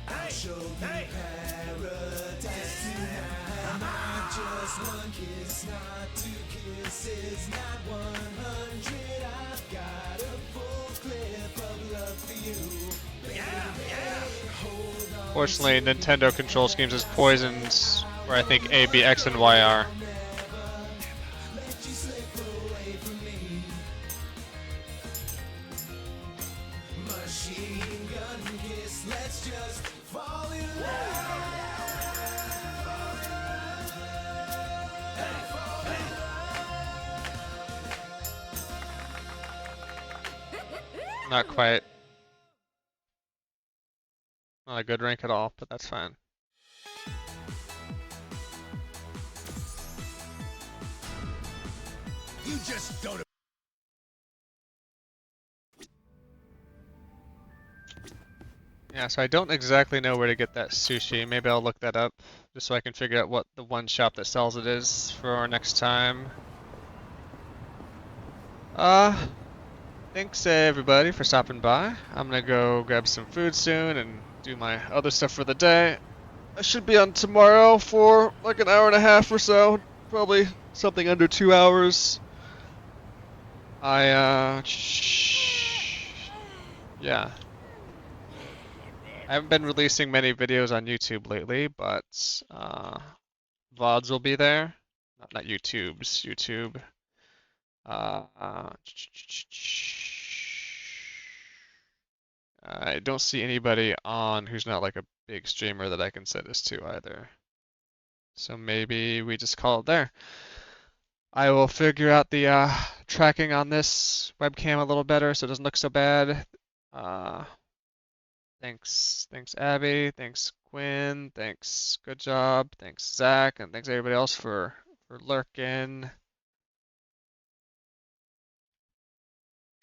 I'll show you paradise tonight. Not just one kiss, not two kisses, not 100. I've got a full clip of love for you. Fortunately, Nintendo control schemes as poisons, where I think A, B, X, and Y are. Machine gun kiss, let's just fall in Not quite. Not a good rank at all, but that's fine. You just don't. Yeah, so I don't exactly know where to get that sushi. Maybe I'll look that up, just so I can figure out what the one shop that sells it is for our next time. Thanks everybody for stopping by. I'm gonna go grab some food soon and do my other stuff for the day. I should be on tomorrow for like an hour and a half or so, probably something under 2 hours. Yeah. I haven't been releasing many videos on YouTube lately, but VODs will be there. Not YouTube's, YouTube. I don't see anybody on who's not like a big streamer that I can set this to either. So maybe we just call it there. I will figure out the tracking on this webcam a little better so it doesn't look so bad. Thanks Abby, thanks Quinn, thanks Good Job, thanks Zach, and thanks everybody else for lurking.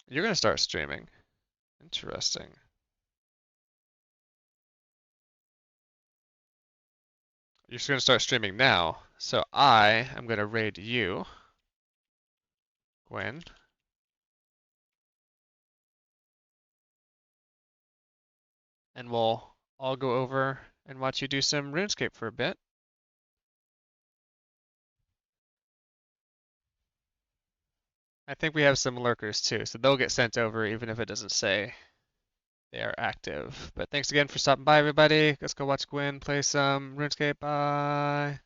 You're gonna start streaming. Interesting. You're just gonna start streaming now, so I am gonna raid you, Gwen. And we'll all go over and watch you do some RuneScape for a bit. I think we have some lurkers too, so they'll get sent over even if it doesn't say they are active. But thanks again for stopping by, everybody. Let's go watch Gwen play some RuneScape. Bye.